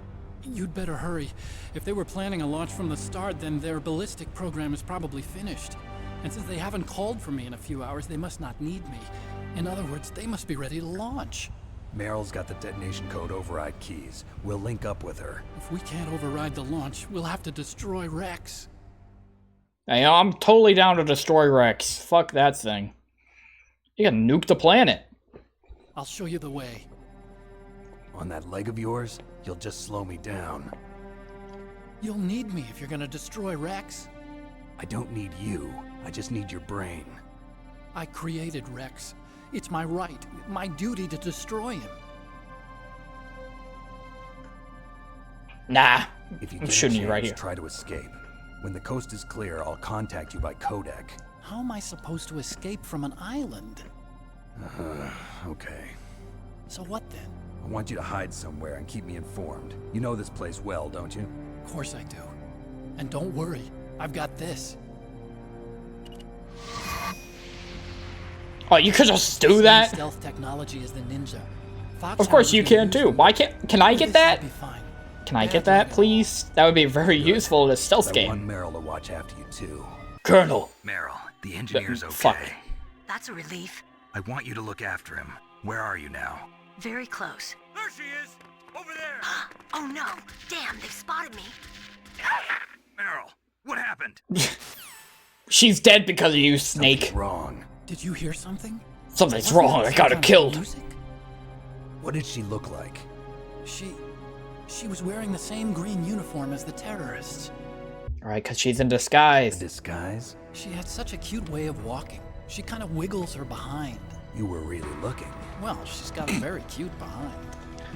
You'd better hurry. If they were planning a launch from the start, then their ballistic program is probably finished. And since they haven't called for me in a few hours, they must not need me. In other words, they must be ready to launch. Meryl's got the detonation code override keys. We'll link up with her. If we can't override the launch, we'll have to destroy Rex. Hey, I'm totally down to destroy Rex. Fuck that thing. You gotta nuke the planet. I'll show you the way. On that leg of yours, you'll just slow me down. You'll need me if you're gonna destroy Rex. I don't need you. I just need your brain. I created Rex. It's my right, my duty to destroy him. Nah, if you I'm shooting you right here. Try to escape. When the coast is clear, I'll contact you by codec. How am I supposed to escape from an island? Okay. So what then? I want you to hide somewhere and keep me informed. You know this place well, don't you? Of course I do. And don't worry, I've got this. Oh, you could just do that? Stealth technology is the ninja. Of course you can too. Why can't? Can I get that? Can I get that, please? That would be very useful in a stealth game. I want Meryl to watch after you too. Colonel. Meryl, the engineer's okay. Fuck. That's a relief. I want you to look after him. Where are you now? Very close. There she is! Over there! Oh Oh no! Damn, they've spotted me. Meryl, what happened? She's dead because of you, Snake. Something's wrong. Did you hear something? Something's wrong. I got her killed. Music? What did she look like? She was wearing the same green uniform as the terrorists. Right, because she's in disguise. A disguise? She had such a cute way of walking. She kind of wiggles her behind. You were really looking. Well, she's got a very cute behind.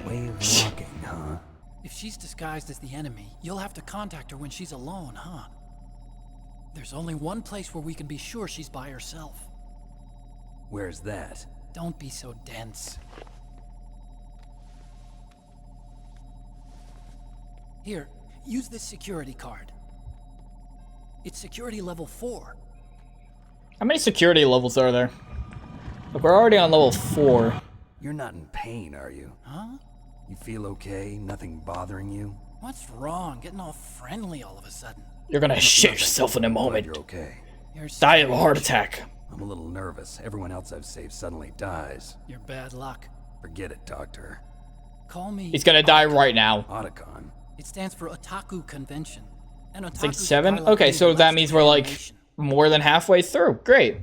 Way of walking, huh? If she's disguised as the enemy, you'll have to contact her when she's alone, huh? There's only one place where we can be sure she's by herself. Where's that? Don't be so dense. Here, use this security card. It's security level 4. How many security levels are there? Look, we're already on level 4. You're not in pain, are you? Huh? You feel okay? Nothing bothering you? What's wrong? Getting all friendly all of a sudden. You're gonna shit yourself in a moment. You're okay. Die of a heart attack. I'm a little nervous. Everyone else I've saved suddenly dies. You're bad luck. Forget it, Doctor. Call me... He's gonna die right now. Otacon. It stands for Otaku Convention. And It's like 7? Okay, so that means we're like more than halfway through. Great.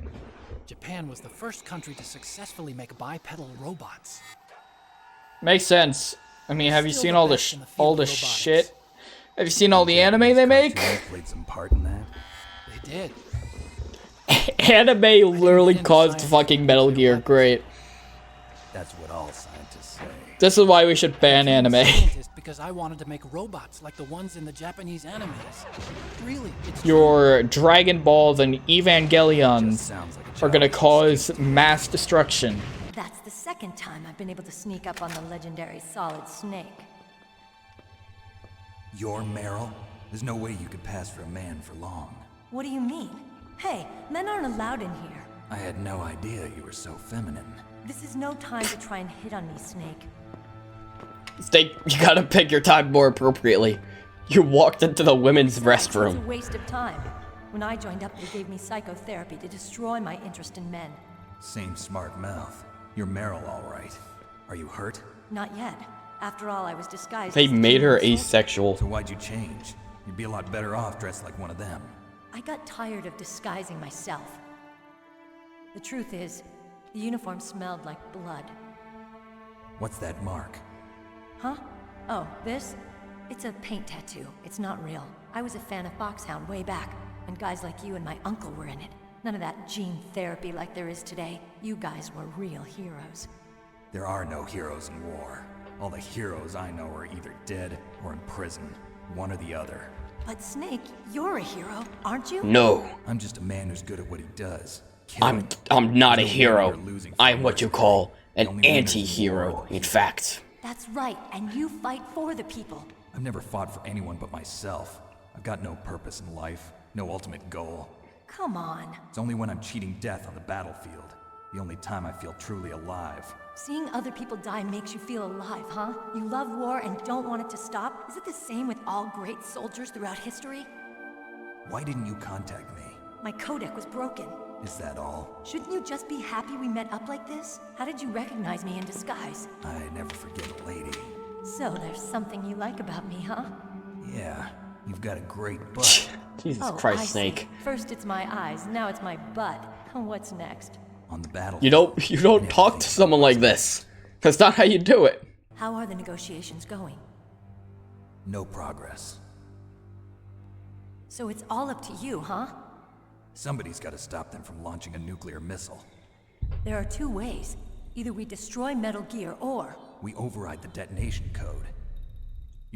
Japan was the first country to successfully make bipedal robots. Makes sense. I mean, have you seen all the shit? Have you seen all the anime they make? Played some part in that. They did. Anime literally caused fucking Metal Gear. Great. That's what all scientists say. This is why we should ban anime. Because I wanted to make robots like the ones in the Japanese animes. Really, it's Your Dragon Balls and Evangelions are gonna cause mass destruction. That's the second time I've been able to sneak up on the legendary Solid Snake. You're Meryl? There's no way you could pass for a man for long. What do you mean? Hey, men aren't allowed in here. I had no idea you were so feminine. This is no time to try and hit on me, Snake. Snake, you gotta pick your time more appropriately. You walked into the women's It's a restroom. waste of time. When I joined up, they gave me psychotherapy to destroy my interest in men. Same smart mouth. You're Meryl, all right. Are you hurt? Not yet. After all, I was disguised. They as made her King Soldier. asexual. So why'd you change? You'd be a lot better off dressed like one of them. I got tired of disguising myself. The truth is, the uniform smelled like blood. What's that mark? Huh? Oh, this? It's a paint tattoo. It's not real. I was a fan of Foxhound way back, and guys like you and my uncle were in it. None of that gene therapy like there is today. You guys were real heroes. There are no heroes in war. All the heroes I know are either dead or in prison. One or the other. But Snake, you're a hero, aren't you? No. I'm just a man who's good at what he does. I'm not a hero. I'm what you call an anti-hero, in fact. That's right, and you fight for the people. I've never fought for anyone but myself. I've got no purpose in life, no ultimate goal. Come on. It's only when I'm cheating death on the battlefield. The only time I feel truly alive. Seeing other people die makes you feel alive, huh? You love war and don't want it to stop? Is it the same with all great soldiers throughout history? Why didn't you contact me? My codec was broken. Is that all? Shouldn't you just be happy we met up like this? How did you recognize me in disguise? I never forget a lady. So there's something you like about me, huh? Yeah, you've got a great butt. Jesus Christ, I Snake. see. First it's my eyes, now it's my butt. What's next? On the battlefield. You don't talk to someone like this. That's not how you do it. How are the negotiations going? No progress. So it's all up to you, huh? Somebody's got to stop them from launching a nuclear missile. There are two ways. Either we destroy Metal Gear, or... we override the detonation code.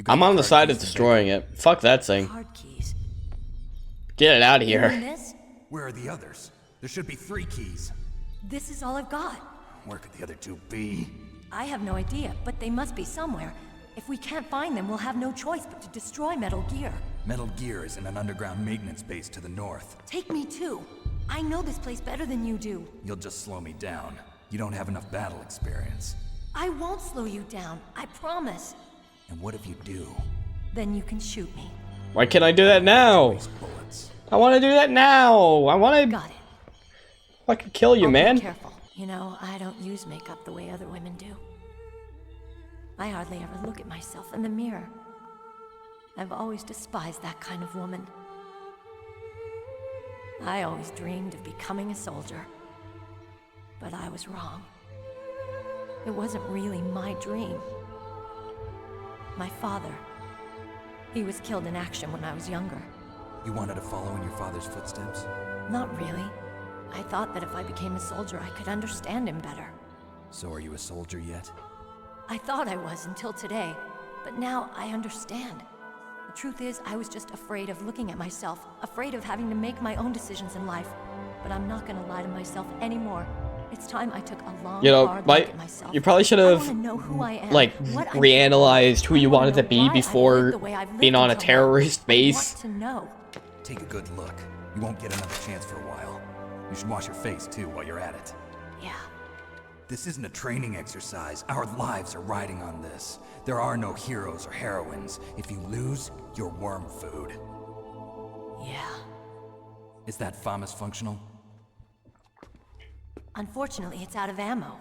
I'm on the side of destroying it. Fuck that thing. Card keys. Get it out of You here. mean this? Where are the others? There should be 3 keys. This is all I've got. Where could the other 2 be? I have no idea, but they must be somewhere. If we can't find them, we'll have no choice but to destroy Metal Gear. Metal Gear is in an underground maintenance base to the north. Take me too. I know this place better than you do. You'll just slow me down. You don't have enough battle experience. I won't slow you down, I promise. And what if you do? Then you can shoot me. Why can't I do that now? I want to do that now. I want to... Got it. I can kill you, I'll man. Be careful. You know, I don't use makeup the way other women do. I hardly ever look at myself in the mirror. I've always despised that kind of woman. I always dreamed of becoming a soldier. But I was wrong. It wasn't really my dream. My father, he was killed in action when I was younger. You wanted to follow in your father's footsteps? Not really. I thought that if I became a soldier, I could understand him better. So are you a soldier yet? I thought I was until today, but now I understand. The truth is, I was just afraid of looking at myself, afraid of having to make my own decisions in life. But I'm not gonna lie to myself anymore. It's time I took a long, hard look at myself. You probably should have, like, reanalyzed who you wanted to be before being on a terrorist base. Take a good look. You won't get another chance for a while. You should wash your face, too, while you're at it. Yeah. This isn't a training exercise. Our lives are riding on this. There are no heroes or heroines. If you lose, you're worm food. Yeah. Is that FAMAS functional? Unfortunately, it's out of ammo.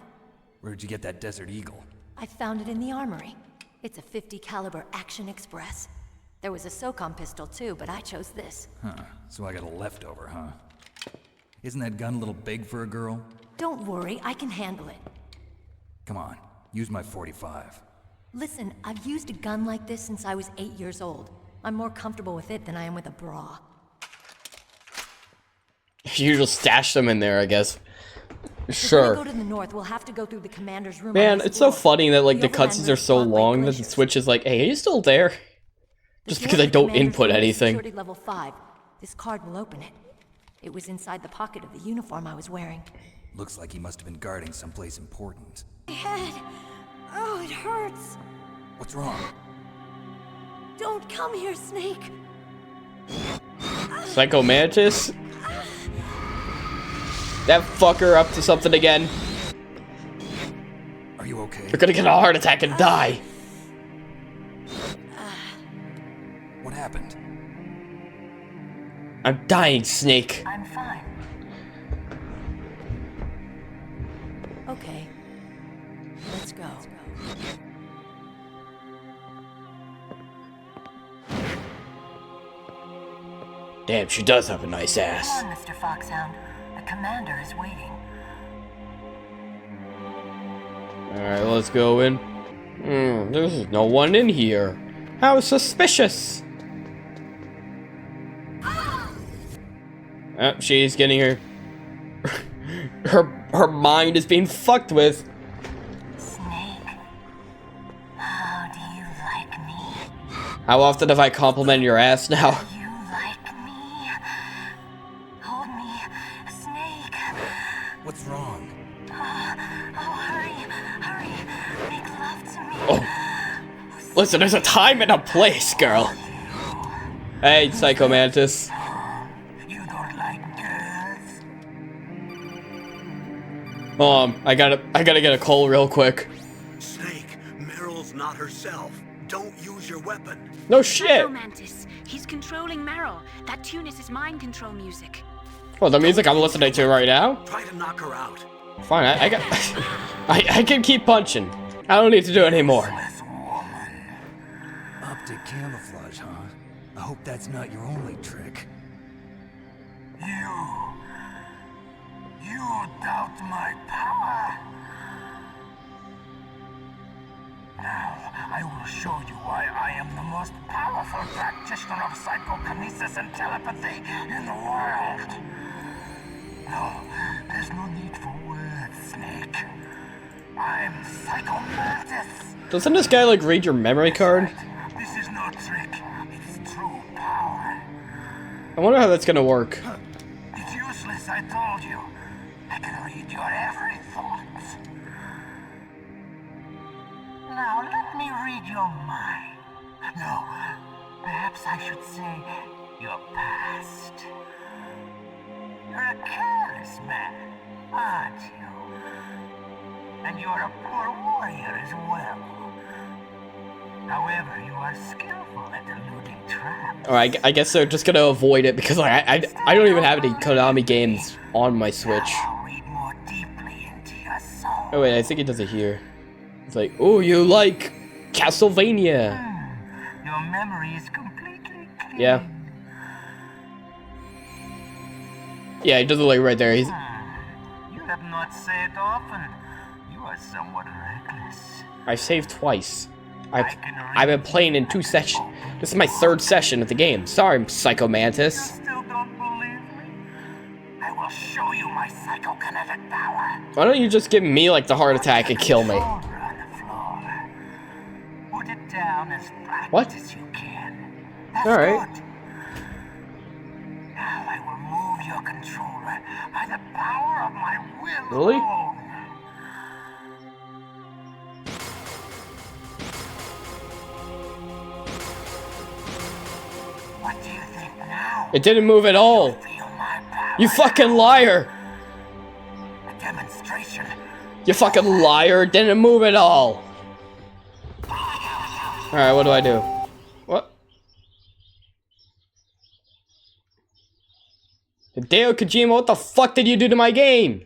Where'd you get that Desert Eagle? I found it in the armory. It's a .50 caliber Action Express. There was a SOCOM pistol too, but I chose this. Huh. So I got a leftover, huh? Isn't that gun a little big for a girl? Don't worry, I can handle it. Come on, use my .45. Listen, I've used a gun like this since I was 8 years old. I'm more comfortable with it than I am with a bra. You just stash them in there, I guess. Sure. If we go to the north, we'll have to go through the commander's room. Man, it's so funny that like the cutscenes are so long that the Switch is like, hey, are you still there? Just because I don't input anything. Security level 5. This card will open it. It was inside the pocket of the uniform I was wearing. Looks like he must have been guarding someplace important. My head. Oh, it hurts. What's wrong? Don't come here, Snake. Psycho Mantis? That fucker up to something again. Are you okay? You're gonna get a heart attack and die. What happened? I'm dying, Snake. I'm fine. Okay. Let's go. Damn, she does have a nice ass. Come on, Mr. Foxhound. The commander is waiting. Alright, let's go in. There's no one in here. How suspicious. She's getting her mind is being fucked with. Snake, how do you like me? How often have I complimented your ass now? You like me? Hold me, Snake. What's wrong? Hurry, make love to me. Oh, listen, there's a time and a place, girl. Hey, Psycho Mantis. I gotta get a call real quick. Snake, Meryl's not herself. Don't use your weapon. No shit. Mantis. He's controlling Meryl. That tune is his mind control music. Well, the music I'm listening to right now? Try to knock her out. Fine, I got I can keep punching. I don't need to do it anymore. Optic camouflage, huh? I hope that's not your only trick. You doubt my power? Now, I will show you why I am the most powerful practitioner of psychokinesis and telepathy in the world. No, there's no need for words, Snake. I'm Psycho Mantis. Doesn't this guy like read your memory card? This is no trick. It's true power. I wonder how that's gonna work. It's useless, I told you. I can read your every thought. Now let me read your mind. No, perhaps I should say your past. You're a careless man, aren't you? And you're a poor warrior as well. However, you are skillful at eluding traps. Alright, I guess they're just gonna avoid it because like I don't even have any Konami games on my Switch. Read more deeply into your soul. Oh wait, I think he does it here. It's like, oh, you like Castlevania. Your memory is completely clear. Yeah. Yeah, he does it like right there. He's. You have not saved often. You are somewhat reckless. I saved twice. I've been playing in 2 sessions. This is my 3rd session of the game. Sorry, Psycho Mantis. You still don't believe me? I will show you my psychokinetic power. Why don't you just give me like the heart attack and kill me? Put it down as flat What? as you can. That's Alright. good. Now I will move your controller by the power of my will Really? alone. What do you think now? It didn't move at all. You fucking liar. A demonstration. You fucking liar. It didn't move at all. Alright, what do I do? What? Hideo Kojima, what the fuck did you do to my game?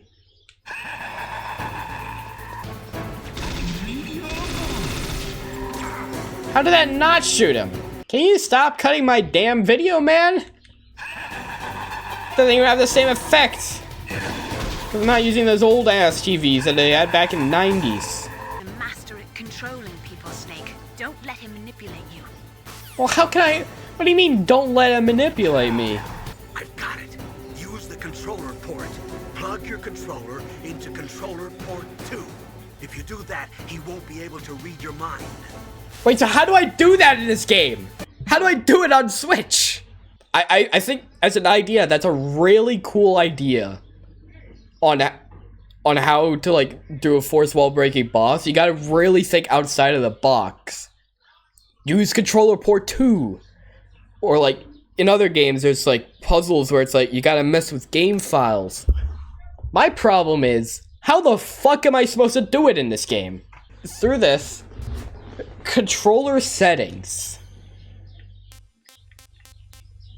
How did that not shoot him? Can you stop cutting my damn video, man? Doesn't even have the same effect. I'm not using those old ass TVs that they had back in the 90s. The master at controlling people, Snake. Don't let him manipulate you. Well, how can I? What do you mean, don't let him manipulate me? I've got it. Use the controller port. Plug your controller into controller port 2. If you do that, he won't be able to read your mind. Wait, so how do I do that in this game? How do I do it on Switch? I think as an idea, that's a really cool idea on how to like do a fourth wall breaking boss. You gotta really think outside of the box. Use controller port 2. Or like in other games, there's like puzzles where it's like you gotta mess with game files. My problem is, how the fuck am I supposed to do it in this game? Through this, controller settings.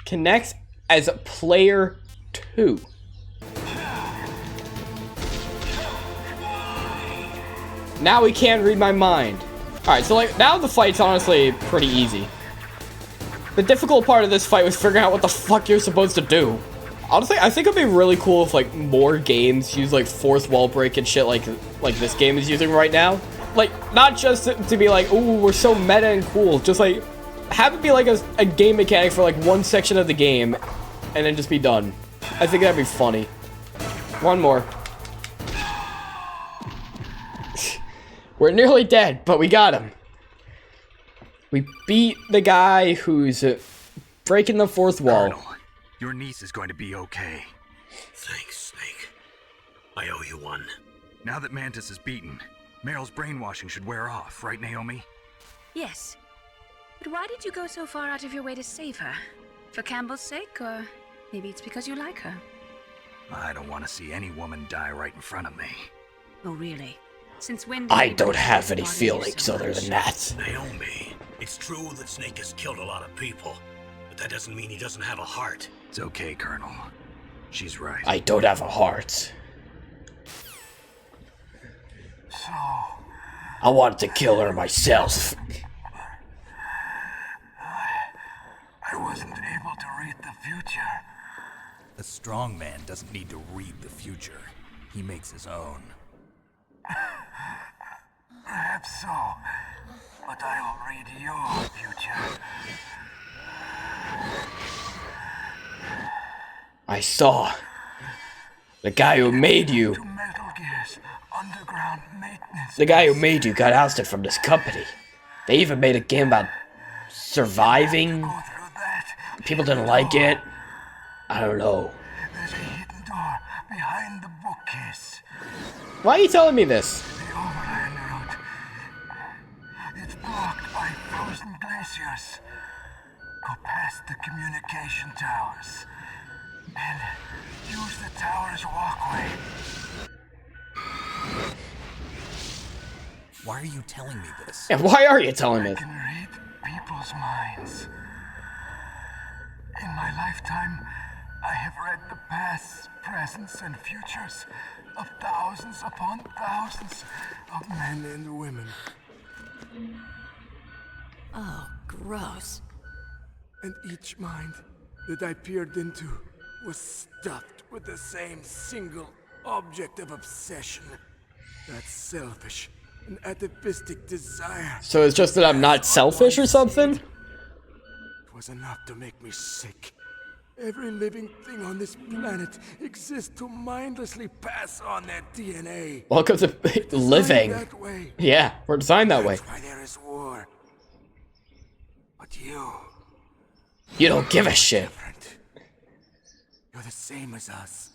Connect as player 2. Now he can't read my mind. Alright, so like now the fight's honestly pretty easy. The difficult part of this fight was figuring out what the fuck you're supposed to do. Honestly, I think it'd be really cool if like more games use like fourth wall break and shit like this game is using right now. Like, not just to be like, ooh, we're so meta and cool. Just like, have it be like a game mechanic for like one section of the game and then just be done. I think that'd be funny. One more. We're nearly dead, but we got him. We beat the guy who's breaking the fourth wall. Colonel, your niece is going to be okay. Thanks, Snake. I owe you one. Now that Mantis is beaten, Meryl's brainwashing should wear off, right, Naomi? Yes. But why did you go so far out of your way to save her? For Campbell's sake, or maybe it's because you like her? I don't want to see any woman die right in front of me. Oh, really? Since when? I don't have any feelings other than that. Naomi, it's true that Snake has killed a lot of people, but that doesn't mean he doesn't have a heart. It's okay, Colonel. She's right. I don't have a heart. So, I wanted to kill her myself. I wasn't able to read the future. A strong man doesn't need to read the future. He makes his own. Perhaps so, but I'll read your future. I saw the guy who made you. To Metal Gear's underground maintenance. The guy who made you got ousted from this company. They even made a game about surviving. Go through that. People didn't like it. I don't know. There's a hidden door behind the bookcase. Why are you telling me this? The overland route. It's blocked by frozen glaciers. Go past the communication towers. And use the tower's walkway. Why are you telling me this? And why are you telling me I this? can read people's minds. In my lifetime, I have read the pasts, presents, and futures of thousands upon thousands of men and women. Oh, gross. And each mind that I peered into was stuffed with the same single object of obsession. That selfish and atavistic desire. So it's just that I'm not selfish or something? It was enough to make me sick. Every living thing on this planet exists to mindlessly pass on their DNA. Welcome to living. That way. Yeah, we're designed that way. That's why there is war. But you don't give a shit. You're the same as us.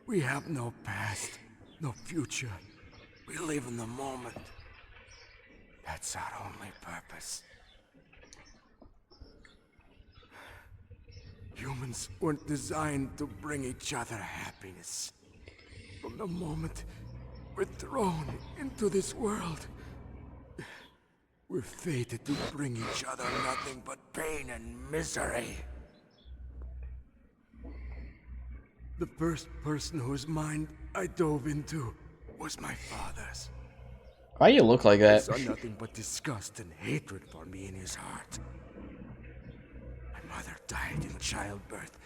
We have no past, no future. We live in the moment. That's our only purpose. Humans weren't designed to bring each other happiness. From the moment we're thrown into this world, we're fated to bring each other nothing but pain and misery. The first person whose mind I dove into was my father's. Why do you look like He that? saw nothing but disgust and hatred for me in his heart. My mother died in childbirth,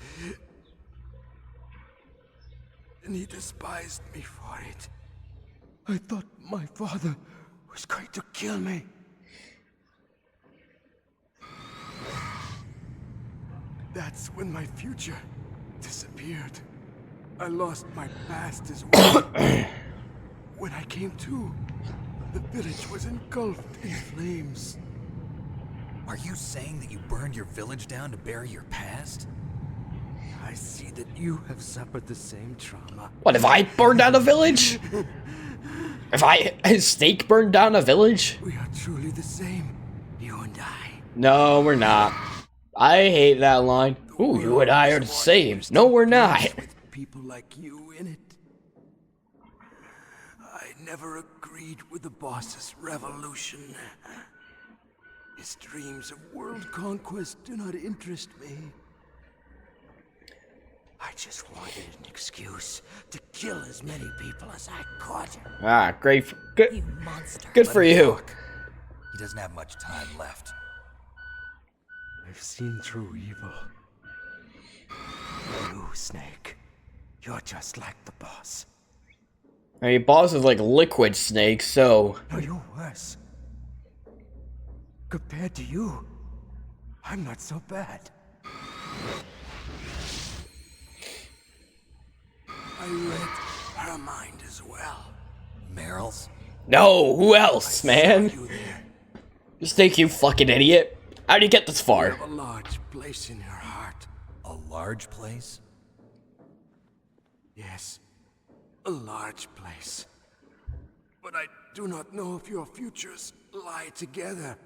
and he despised me for it. I thought my father was going to kill me. That's when my future disappeared. I lost my past as well. When I came to, the village was engulfed in flames. Are you saying that you burned your village down to bury your past? I see that you have suffered the same trauma. What, if I burned down a village? If Snake burned down a village? We are truly the same, you and I. No, we're not. I hate that line. Ooh, you and I are the same. No, we're not. With people like you in it. I never agreed with the boss's revolution. His dreams of world conquest do not interest me. I just wanted an excuse to kill as many people as I could. Ah, great. Good. You monster. Good for you. He doesn't have much time left. I've seen through evil. You, Snake. You're just like the boss. I mean, boss is like Liquid Snake, so... No, you're worse. Compared to you, I'm not so bad. I read her mind as well. Meryl's? No, who else, man? Snake, you fucking idiot. How'd you get this You far? have a large place in her heart. A large place? Yes, a large place. But I do not know if your futures lie together.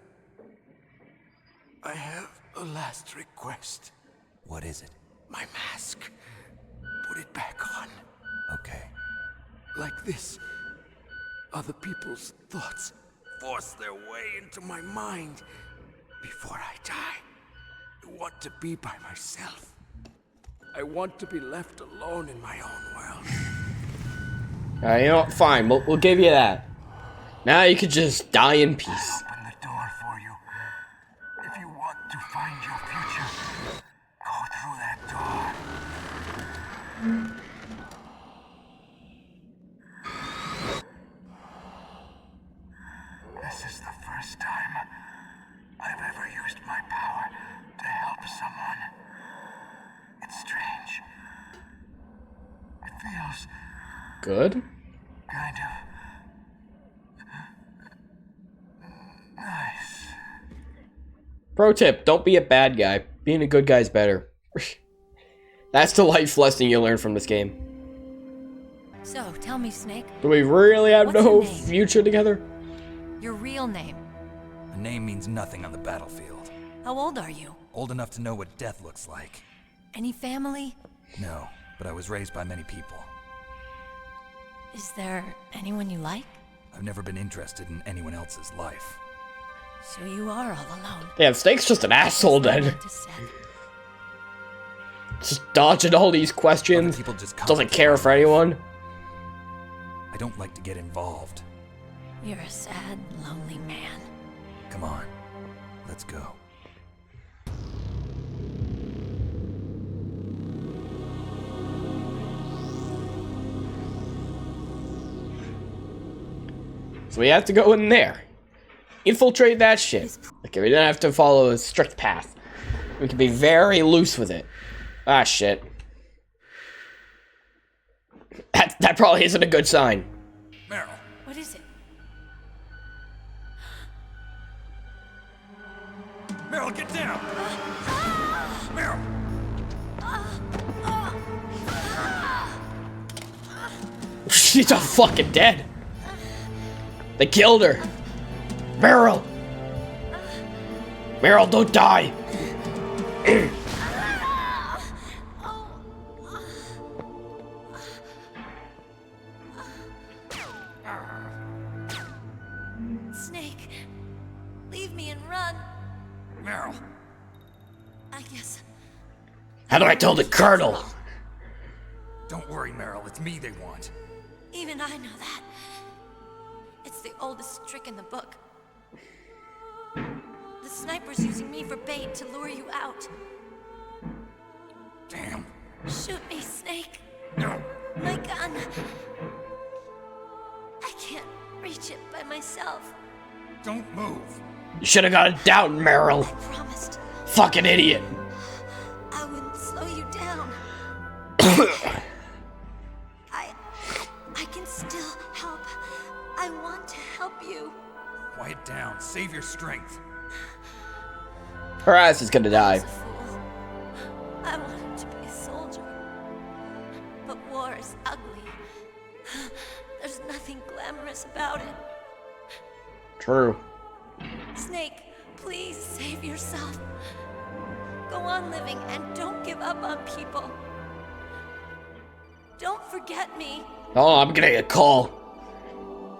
I have a last request. What is it? My mask. Put it back on. Okay. Like this, other people's thoughts force their way into my mind. Before I die, I want to be by myself. I want to be left alone in my own world. Alright, you know what? Fine, we'll give you that. Now you could just die in peace. Open the door for you. If you want to find your future, go through that door. This is the first time I've ever used my power to help someone. It's strange. It feels Good? kind of nice. Pro tip, don't be a bad guy. Being a good guy's better. That's the life lesson you learn from this game. So, tell me, Snake, Do we really have What's no your name? future together? your real name. A name means nothing on the battlefield. How old are you? Old enough to know what death looks like. Any family? No, but I was raised by many people. Is there anyone you like? I've never been interested in anyone else's life. So you are all alone. Damn, Snake's just an asshole then. Just dodging all these questions. People just Doesn't care for anyone. I don't like to get involved. You're a sad, lonely man. Come on. Let's go. So we have to go in there. Infiltrate that shit. Okay, we don't have to follow a strict path. We can be very loose with it. Ah, shit. That probably isn't a good sign. Meryl. What is it? Meryl, get down! Meryl! She's all fucking dead. They killed her. Meryl! Meryl, don't die! Snake, leave me and run. Meryl. I guess. How do I tell the Colonel? Don't worry, Meryl. It's me they want. Even I know that. It's the oldest trick in the book. The sniper's using me for bait to lure you out. Damn. Shoot me, Snake. No. My gun. I can't reach it by myself. Don't move. You should have got it down, Meryl. I promised. Fucking idiot. I wouldn't slow you down. I can still help. I want to help you. Quiet down. Save your strength. Her ass is gonna die. I was a fool. I wanted to be a soldier. But war is ugly. There's nothing glamorous about it. True. Snake, please save yourself. Go on living and don't give up on people. Don't forget me. Oh, I'm getting a call.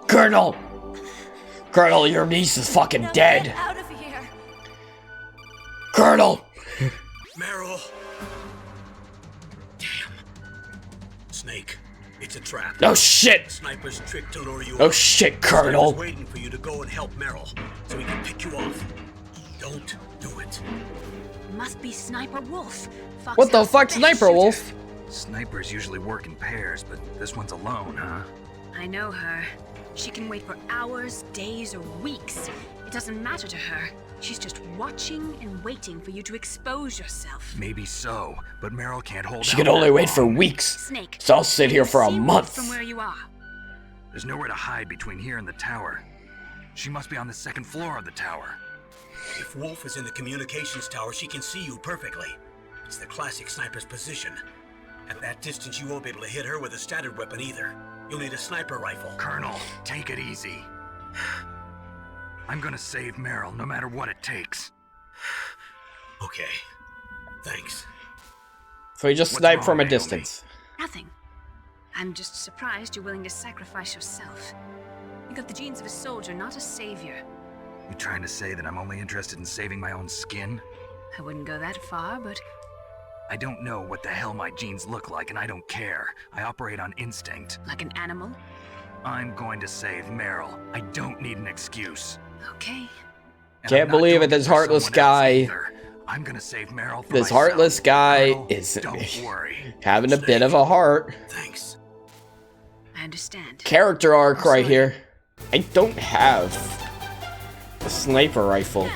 Colonel! Colonel, your niece is fucking Now dead. Get out of here. Colonel! Meryl. Damn. Snake, it's a trap. No shit! Sniper's trick to lure you Oh out. shit, Colonel. Sniper's waiting for you to go and help Meryl, so he can pick you off. Don't do it. Must be Sniper Wolf. What the Foxhound's fuck, best Sniper shooter. Wolf? Snipers usually work in pairs, but this one's alone, huh? I know her. She can wait for hours, days, or weeks. It doesn't matter to her. She's just watching and waiting for you to expose yourself. Maybe so, but Meryl can't hold She out can only that wait for long. weeks. Snake. So I'll sit here for a see Wolf month. From where you are. There's nowhere to hide between here and the tower. She must be on the second floor of the tower. If Wolf is in the communications tower, she can see you perfectly. It's the classic sniper's position. At that distance, you won't be able to hit her with a standard weapon either. You'll need a sniper rifle. Colonel, take it easy. I'm gonna save Meryl, no matter what it takes. Okay. Thanks. So he just What's sniped wrong, from a Naomi? distance. Nothing. I'm just surprised you're willing to sacrifice yourself. You got the genes of a soldier, not a savior. You trying to say that I'm only interested in saving my own skin? I wouldn't go that far, but I don't know what the hell my genes look like, and I don't care. I operate on instinct. like an animal? I'm going to save Meryl. I don't need an excuse. Okay. And Can't I'm not believe doing it, this for heartless someone else guy. either. I'm gonna save Meryl for This myself. heartless guy Colonel, is don't worry. having a bit of a heart. Thanks. I understand. Character arc I'm right sorry. here. I don't have a sniper rifle.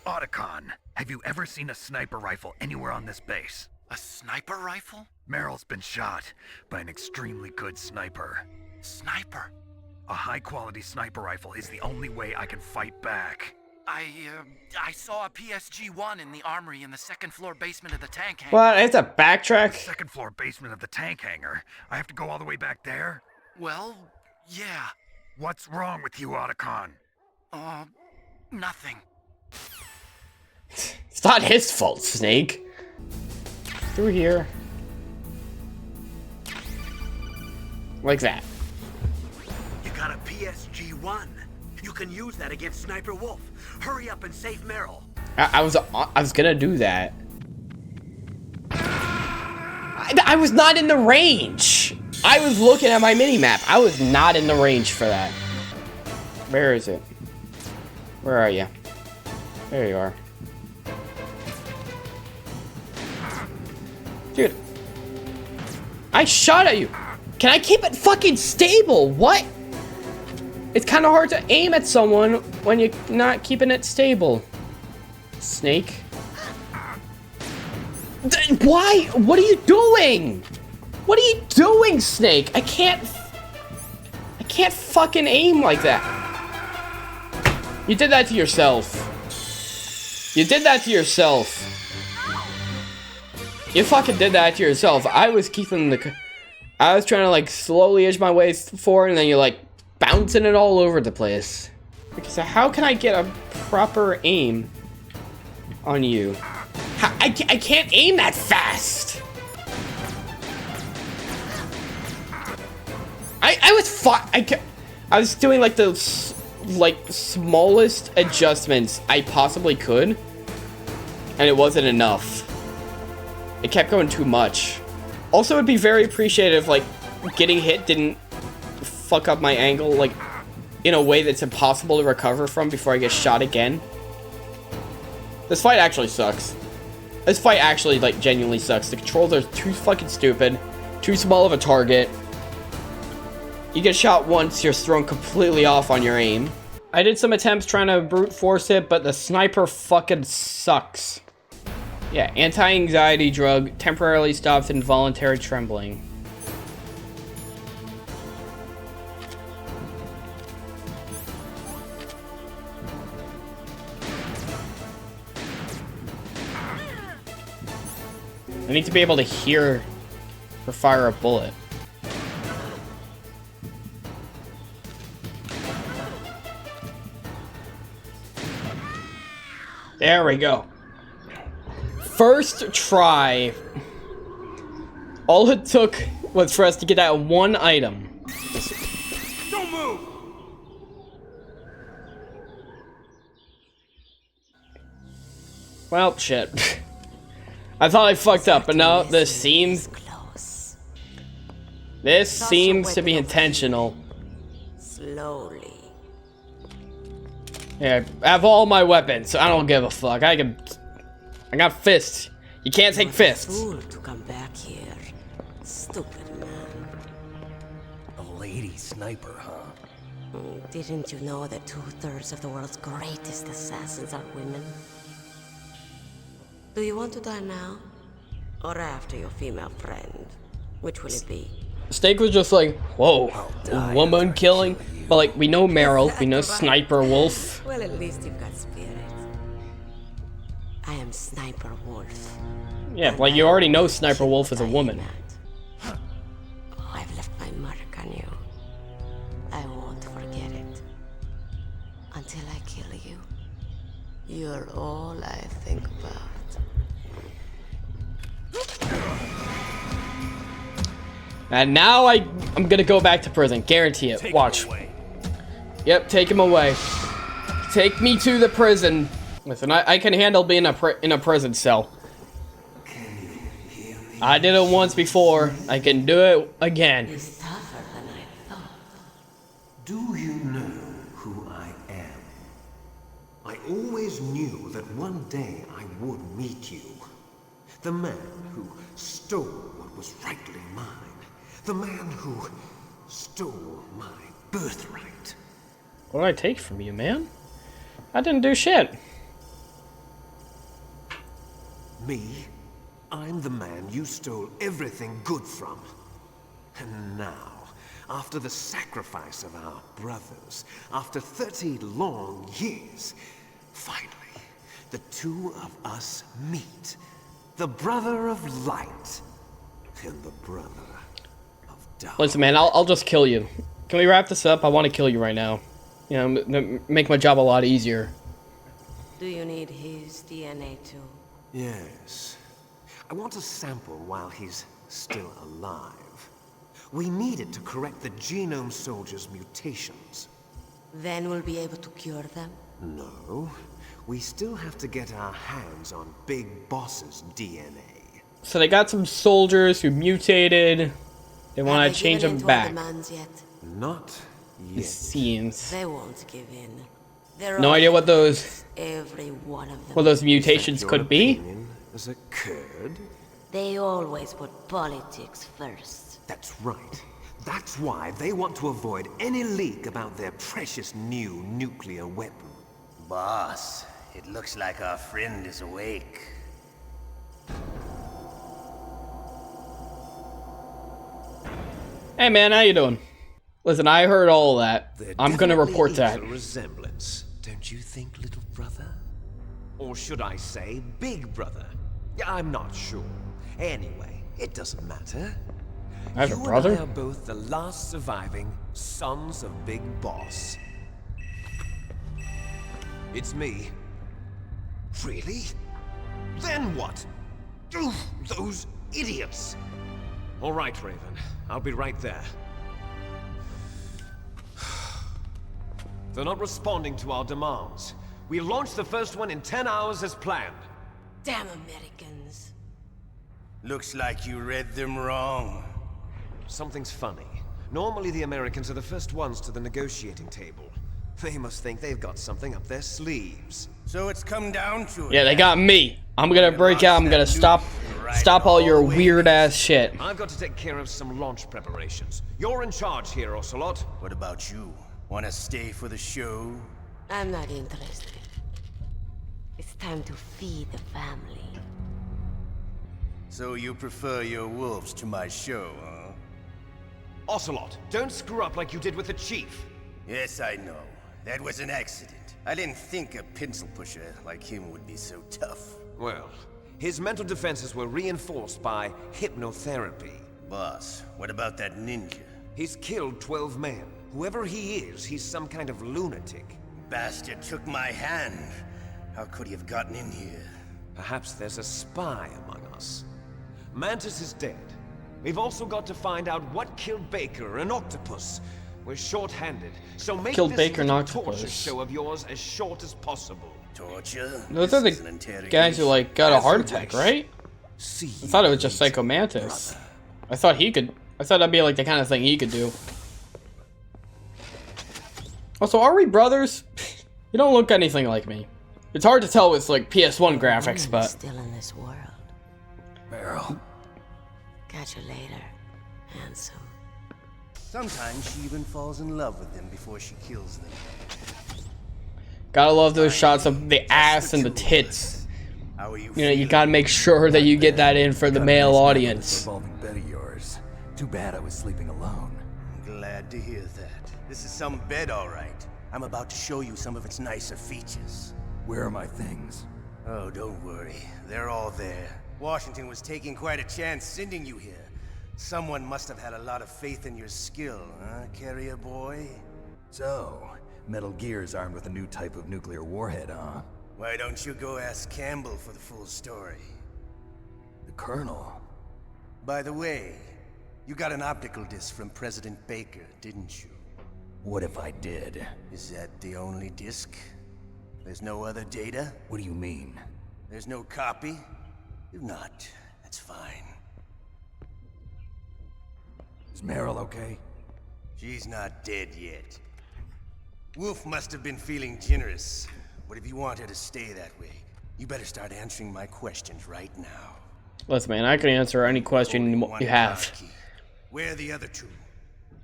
Otacon, have you ever seen a sniper rifle anywhere on this base? A sniper rifle? Meryl's been shot by an extremely good sniper. Sniper? A high-quality sniper rifle is the only way I can fight back. I saw a PSG-1 in the armory in the second floor basement of the tank hangar. What? I have to backtrack? Second floor basement of the tank hangar? I have to go all the way back there? Well, yeah. What's wrong with you, Otacon? Nothing. It's not his fault, Snake. Through here. Like that. You got a PSG-1. You can use that against Sniper Wolf. Hurry up and save Meryl. I was gonna do that. I was not in the range. I was looking at my mini-map. I was not in the range for that. Where is it? Where are you? There you are. Dude. I shot at you. Can I keep it fucking stable? What? It's kind of hard to aim at someone when you're not keeping it stable. Snake. Why? What are you doing? What are you doing, Snake? I can't fucking aim like that. You did that to yourself. You did that to yourself. You fucking did that to yourself. I was keeping the... I was trying to, like, slowly edge my way forward, and then you're, like, bouncing it all over the place. Okay, so how can I get a proper aim on you? I can't aim that fast! I was doing, like, the, smallest adjustments I possibly could, and it wasn't enough. It kept going too much. Also, it'd be very appreciative if, like, getting hit didn't fuck up my angle, like, in a way that's impossible to recover from before I get shot again. This fight actually sucks. This fight actually, like, genuinely sucks. The controls are too fucking stupid, too small of a target. You get shot once, you're thrown completely off on your aim. I did some attempts trying to brute force it, but the sniper fucking sucks. Yeah, anti-anxiety drug temporarily stops involuntary trembling. I need to be able to hear or fire a bullet. There we go. First try. All it took was for us to get that one item. Don't move! Well, shit. I thought I fucked up, but no, this seems to be intentional. Slowly. Yeah, I have all my weapons. I don't give a fuck. I got fists. You can't take fists. Fool to come back here. Stupid man. A lady sniper, huh? Didn't you know that 2/3 of the world's greatest assassins are women? Do you want to die now? Or after your female friend? Which will it be? Snake was just like, whoa, woman killing? But like, we know Meryl, we know Sniper Wolf. Well, at least you've got spirit. I am Sniper Wolf. Yeah, but like, you already know Sniper Wolf is a woman. I've left my mark on you. I won't forget it. Until I kill you. You're all I think about. And now I'm gonna go back to prison. Guarantee it. Watch. Yep, take him away. Take me to the prison. Listen, I can handle being in a prison cell. I did it once before. I can do it again. It's tougher than I thought. Do you know who I am? I always knew that one day I would meet you. The man who stole what was rightly mine. The man who stole my birthright. What did I take from you, man? I didn't do shit. Me? I'm the man you stole everything good from. And now, after the sacrifice of our brothers, after 30 long years, finally, the two of us meet. The brother of light and the brother of dark. Listen, man, I'll just kill you. Can we wrap this up? I want to kill you right now. You know, make my job a lot easier. Do you need his DNA too? Yes. I want a sample while he's still alive. We need it to correct the Genome Soldier's mutations. Then we'll be able to cure them? No. We still have to get our hands on Big Boss's DNA. So they got some soldiers who mutated. They want to change them back. Yet? Not yet. It seems. They won't give in. No idea what those Every one of them. what those mutations could be. As a kid? They always put politics first. That's right. That's why they want to avoid any leak about their precious new nuclear weapon. Boss, it looks like our friend is awake. Hey man, how you doing? Listen, I heard all of that. I'm gonna report that. Resemblance, don't you think, little brother? Or should I say, big brother? I'm not sure. Anyway, it doesn't matter. I have a You brother? and I are both the last surviving sons of Big Boss. It's me. Really? Then what? Oof, those idiots! All right, Raven. I'll be right there. They're not responding to our demands. We launched the first one in 10 hours as planned. Damn Americans. Looks like you read them wrong. Something's funny. Normally the Americans are the first ones to the negotiating table. They must think they've got something up their sleeves. So it's come down to it. Yeah, they got me. I'm gonna break out. I'm gonna stop all your weird ass shit. I've got to take care of some launch preparations. You're in charge here, Ocelot. What about you? Wanna stay for the show? I'm not interested. It's time to feed the family. So you prefer your wolves to my show, huh? Ocelot, don't screw up like you did with the chief. Yes, I know. That was an accident. I didn't think a pencil pusher like him would be so tough. Well, his mental defenses were reinforced by hypnotherapy. Boss, what about that ninja? He's killed 12 men. Whoever he is, he's some kind of lunatic. Bastard took my hand. How could he have gotten in here? Perhaps there's a spy among us. Mantis is dead. We've also got to find out what killed Baker, an octopus. We're short-handed, so make Killed this Baker, an little torture octopus. show of yours as short as possible. Torture? Those are the guys who like got a heart attack, right? I thought it was just Psycho Mantis. I thought that'd be like the kind of thing he could do. Also, are we brothers? You don't look anything like me. It's hard to tell with like PS1 graphics, but Still in this world. Meryl. Catch you later, handsome. Sometimes she even falls in love with them before she kills them. gotta love those shots of the ass and the tits. How are you know, you gotta make sure that you get that in for the male audience. Revolving bed of yours. Too bad I was sleeping alone. I'm glad to hear that. This is some bed, all right. I'm about to show you some of its nicer features. Where are my things? Oh, don't worry. They're all there. Washington was taking quite a chance sending you here. Someone must have had a lot of faith in your skill, huh, carrier boy? So, Metal Gear's armed with a new type of nuclear warhead, huh? Why don't you go ask Campbell for the full story? The Colonel? By the way, you got an optical disc from President Baker, didn't you? What if I did? Is that the only disc? There's no other data? What do you mean? There's no copy? If not, that's fine. Is Meryl okay? She's not dead yet. Wolf must have been feeling generous. But if you want her to stay that way, you better start answering my questions right now. Listen, man, I can answer any question you have. Where are the other two?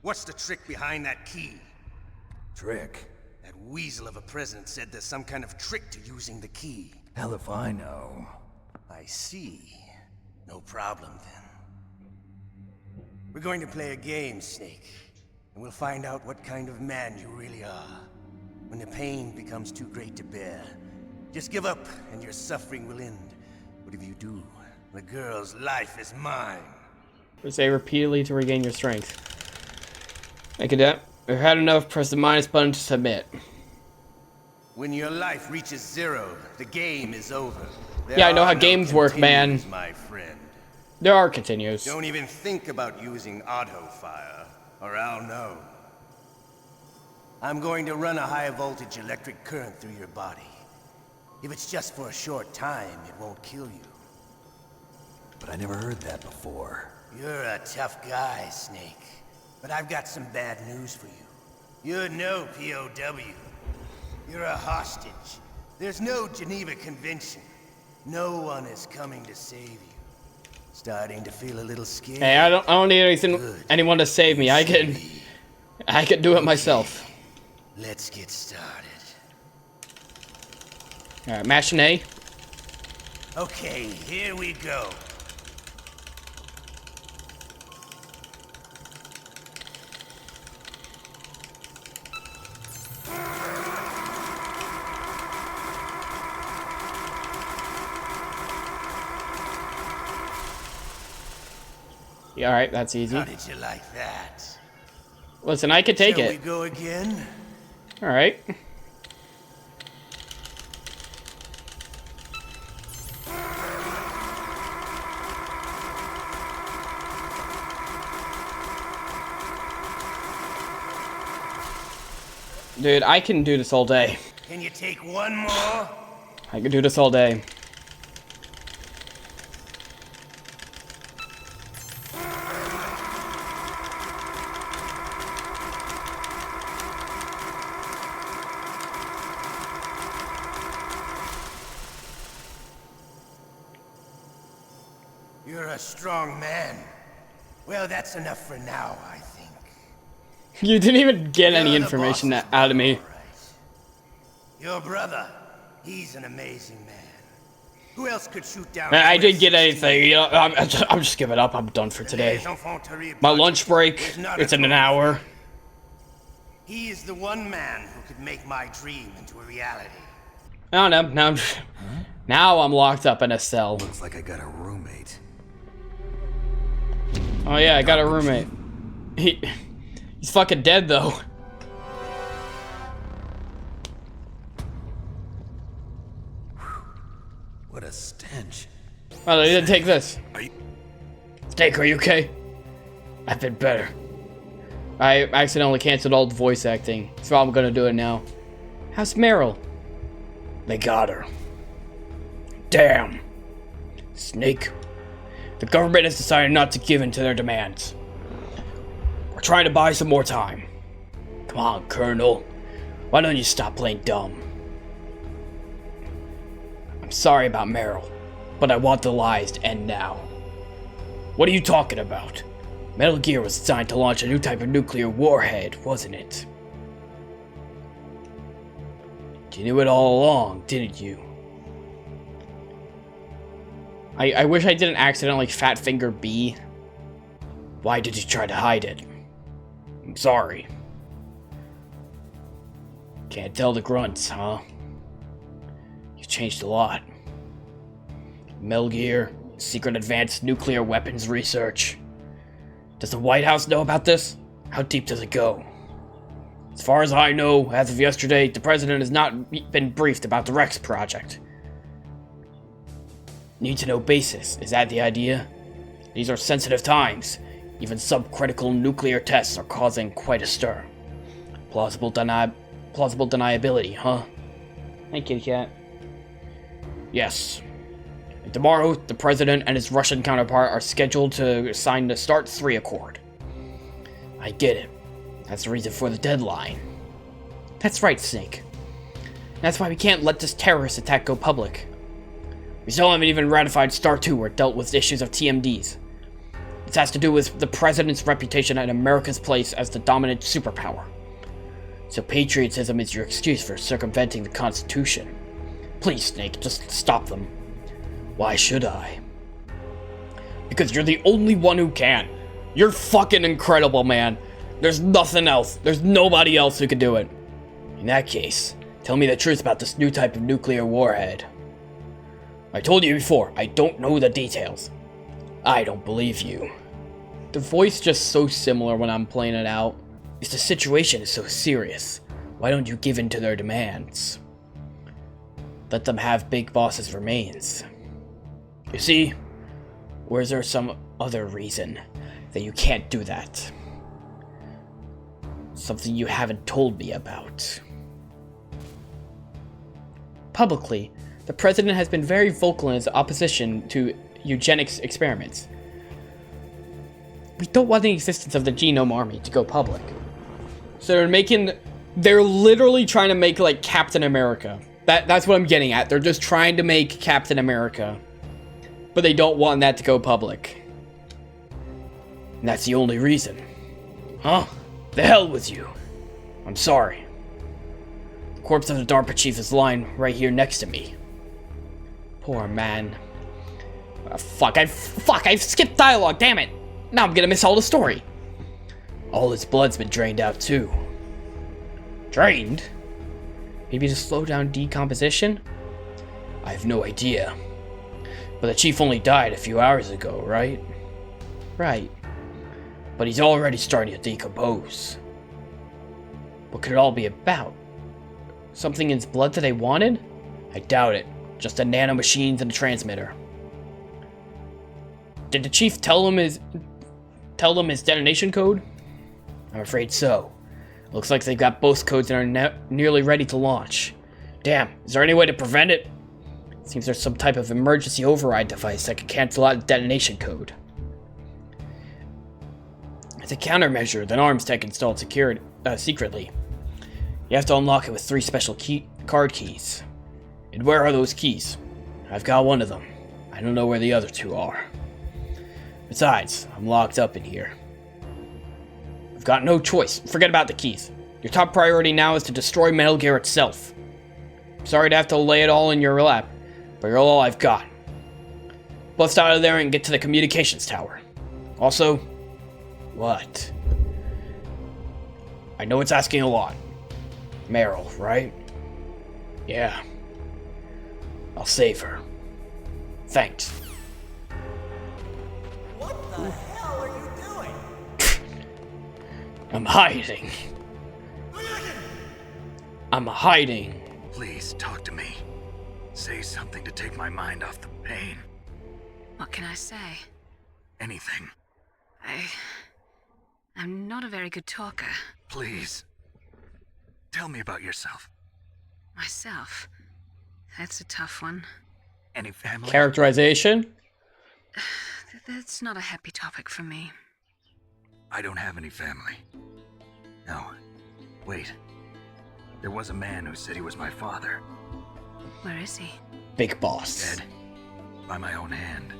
What's the trick behind that key? Trick? That weasel of a president said there's some kind of trick to using the key. Hell if I know. I see. No problem then. We're going to play a game, Snake. And we'll find out what kind of man you really are. When the pain becomes too great to bear, just give up and your suffering will end. But if you do, the girl's life is mine. Say repeatedly to regain your strength. Hey, Cadet. We've had enough. Press the minus button to submit. When your life reaches zero, the game is over. Yeah, I know how games work, man. My friend. There are continues. Don't even think about using auto fire, or I'll know. I'm going to run a high voltage electric current through your body. If it's just for a short time, it won't kill you. But I never heard that before. You're a tough guy, Snake. But I've got some bad news for you. You're no POW. You're a hostage. There's no Geneva Convention. No one is coming to save you. Starting to feel a little scared. Hey, I don't need anyone to save me. I can do it myself. Let's get started. All right, mash an A. Okay, here we go. Yeah, all right, that's easy. How did you like that? Listen, I could take Shall it. we go again? All right. Dude, I can do this all day. Can you take one more? I can do this all day. You're a strong man. Well, that's enough for now, I think. You didn't even get any information out of me. Your brother, he's an amazing man. Who else could shoot down? I didn't get anything. You know, I'm just giving up. I'm done for today. My lunch break, it's in an hour. He is the one man who could make my dream into a reality. I don't know. Now I'm locked up in a cell. Looks like I got a roommate. Oh yeah, I got a roommate. He's fucking dead though. What a stench. Oh, they didn't take this. Snake, are you okay? I've been better. I accidentally canceled all the voice acting, so I'm gonna do it now. How's Meryl? They got her. Damn. Snake. The government has decided not to give in to their demands. We're trying to buy some more time. Come on, Colonel. Why don't you stop playing dumb? I'm sorry about Meryl, but I want the lies to end now. What are you talking about? Metal Gear was designed to launch a new type of nuclear warhead, wasn't it? You knew it all along, didn't you? I wish I didn't accidentally fat finger B. Why did you try to hide it? I'm sorry. Can't tell the grunts, huh? You've changed a lot. Metal Gear, secret advanced nuclear weapons research. Does the White House know about this? How deep does it go? As far as I know, as of yesterday, the president has not been briefed about the Rex project. Need to know basis, is that the idea? These are sensitive times. Even subcritical nuclear tests are causing quite a stir. Plausible deniability, huh? Hey, kitty cat. Yes. And tomorrow, the president and his Russian counterpart are scheduled to sign the START 3 Accord. I get it. That's the reason for the deadline. That's right, Snake. That's why we can't let this terrorist attack go public. We still haven't even ratified START 2 or dealt with issues of TMDs. This has to do with the president's reputation and America's place as the dominant superpower. So patriotism is your excuse for circumventing the Constitution. Please, Snake, just stop them. Why should I? Because you're the only one who can. You're fucking incredible, man. There's nothing else. There's nobody else who can do it. In that case, tell me the truth about this new type of nuclear warhead. I told you before, I don't know the details. I don't believe you. The voice just so similar when I'm playing it out. If the situation is so serious, why don't you give in to their demands? Let them have Big Boss's remains. You see? Or is there some other reason that you can't do that? Something you haven't told me about. Publicly, the president has been very vocal in his opposition to eugenics experiments. We don't want the existence of the Genome Army to go public. So they're making They're literally trying to make, like, Captain America. That's what I'm getting at. They're just trying to make Captain America. But they don't want that to go public. And that's the only reason. Huh? The hell with you. I'm sorry. The corpse of the DARPA chief is lying right here next to me. Poor man. Fuck, I've skipped dialogue, damn it! Now I'm gonna miss all the story. All his blood's been drained out too. Drained? Maybe to slow down decomposition? I have no idea. But the chief only died a few hours ago, right? Right. But he's already starting to decompose. What could it all be about? Something in his blood that they wanted? I doubt it. Just a nanomachines and a transmitter. Did the chief tell them his detonation code? I'm afraid so. Looks like they've got both codes and are nearly ready to launch. Damn, is there any way to prevent it? Seems there's some type of emergency override device that can cancel out the detonation code. It's a countermeasure that ArmsTech installed secretly. You have to unlock it with 3 special card keys. And where are those keys? I've got one of them. I don't know where the other 2 are. Besides, I'm locked up in here. I've got no choice. Forget about the keys. Your top priority now is to destroy Metal Gear itself. Sorry to have to lay it all in your lap, but you're all I've got. Bust out of there and get to the communications tower. Also, what? I know it's asking a lot. Meryl, right? Yeah. I'll save her. Thanks. What the hell are you doing? I'm hiding. I'm hiding. Please, talk to me. Say something to take my mind off the pain. What can I say? Anything. I'm not a very good talker. Please. Tell me about yourself. Myself? That's a tough one. Any family? Characterization? That's not a happy topic for me. I don't have any family. No. Wait. There was a man who said he was my father. Where is he? Big Boss. Dead. By my own hand.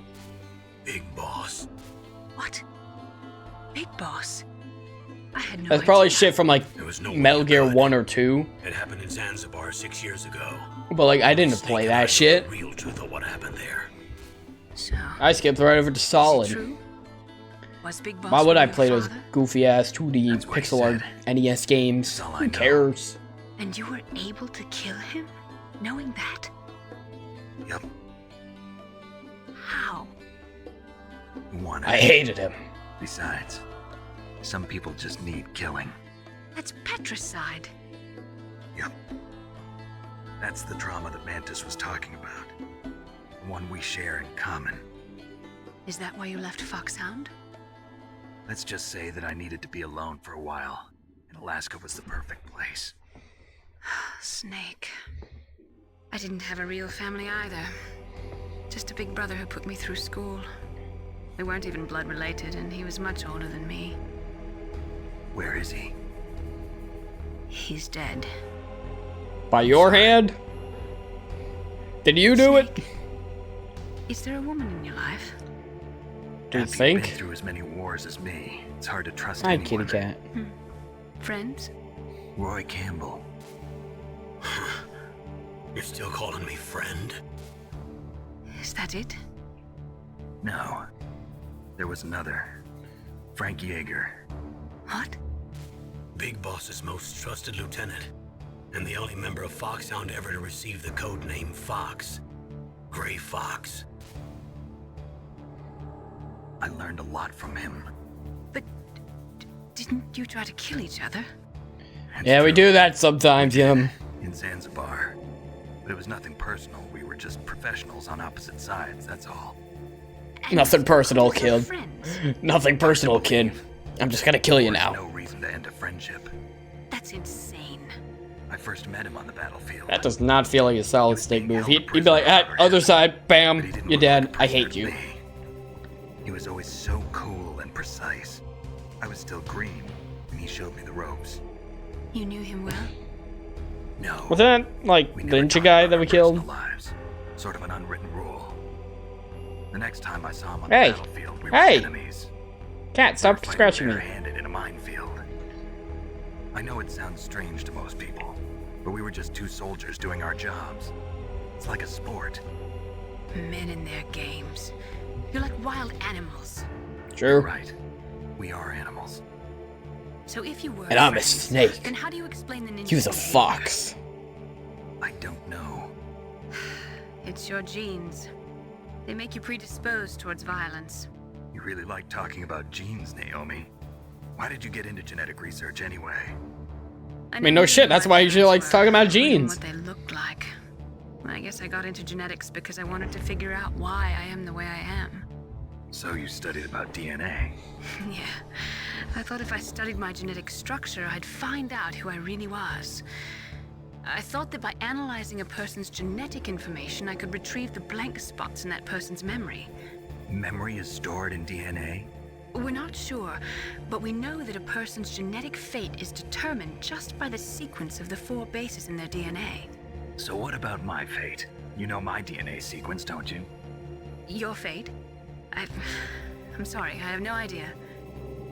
Big Boss. What? Big Boss? I had no That's idea. probably shit from like no Metal Gear 1 or 2. It happened in Zanzibar 6 years ago. But like I didn't play that shit. Real truth of what happened there. So, I skipped right over to Solid. true? Was Big Boss Why would I really play your those father? goofy ass 2D pixel art NES games? Who cares? And you were able to kill him? Knowing that? Yep. How? Wanted. I hated him. Besides, some people just need killing. That's patricide. Yep. That's the trauma that Mantis was talking about. The one we share in common. Is that why you left Foxhound? Let's just say that I needed to be alone for a while, and Alaska was the perfect place. Snake. I didn't have a real family either. Just a big brother who put me through school. We weren't even blood related, and he was much older than me. Where is he? He's dead. By your hand? Did you do it? Is there a woman in your life? Do you After you've think? been through as many wars as me, it's hard to trust Hi, anyone. kitty cat. Friends? Roy Campbell. You're still calling me friend? Is that it? No. There was another. Frank Yeager. What? Big Boss's most trusted lieutenant, and the only member of Foxhound ever to receive the code name Fox. Gray Fox. I learned a lot from him. Didn't you try to kill each other? Yeah, we do that sometimes, In Zanzibar. But it was nothing personal. We were just professionals on opposite sides, that's all. Nothing personal, kid. Nothing personal, kid. I'm just gonna kill you now. No reason to end a friendship. That's insane. I first met him on the battlefield. That does not feel like a Solid Snake move. He'd be like, ah, other side, bam, you're dead. I hate you. He was always so cool and precise. I was still green, and he showed me the ropes. You knew him well? No. Wasn't that, like, the ninja guy that we killed? Lives. Sort of an unwritten rule. The next time I saw him on Hey. the battlefield, we were Hey. enemies. Cat, stop scratching me. Barehanded in a minefield. I know it sounds strange to most people, but we were just two soldiers doing our jobs. It's like a sport. Men in their games. You're like wild animals. True. You're right. We are animals. So if you were And I'm a friends, snake. then how do you explain the ninja? He was a fox. I don't know. It's your genes. They make you predisposed towards violence. You really like talking about genes, Naomi. Why did you get into genetic research anyway? I mean, no shit. That's why he usually likes talking about genes. What they looked like. I guess I got into genetics because I wanted to figure out why I am the way I am. So you studied about DNA. Yeah. I thought if I studied my genetic structure, I'd find out who I really was. I thought that by analyzing a person's genetic information, I could retrieve the blank spots in that person's memory. Memory is stored in DNA? We're not sure, but we know that a person's genetic fate is determined just by the sequence of the 4 bases in their DNA. So what about my fate? You know my DNA sequence, don't you? Your fate? I'm sorry, I have no idea.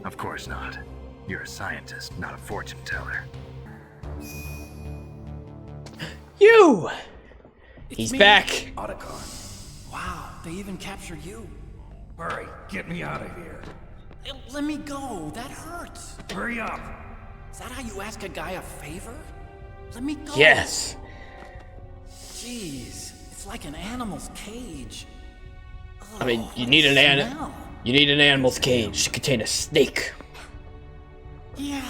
Of course not. You're a scientist, not a fortune teller. You! It's He's me. back. Otacon. Wow, they even captured you. Hurry, get me out of here. Let me go. That hurts. Hurry up. Is that how you ask a guy a favor? Let me go. Yes. Jeez, it's like an animal's cage. I mean, you need an animal's cage to contain a snake. Yeah,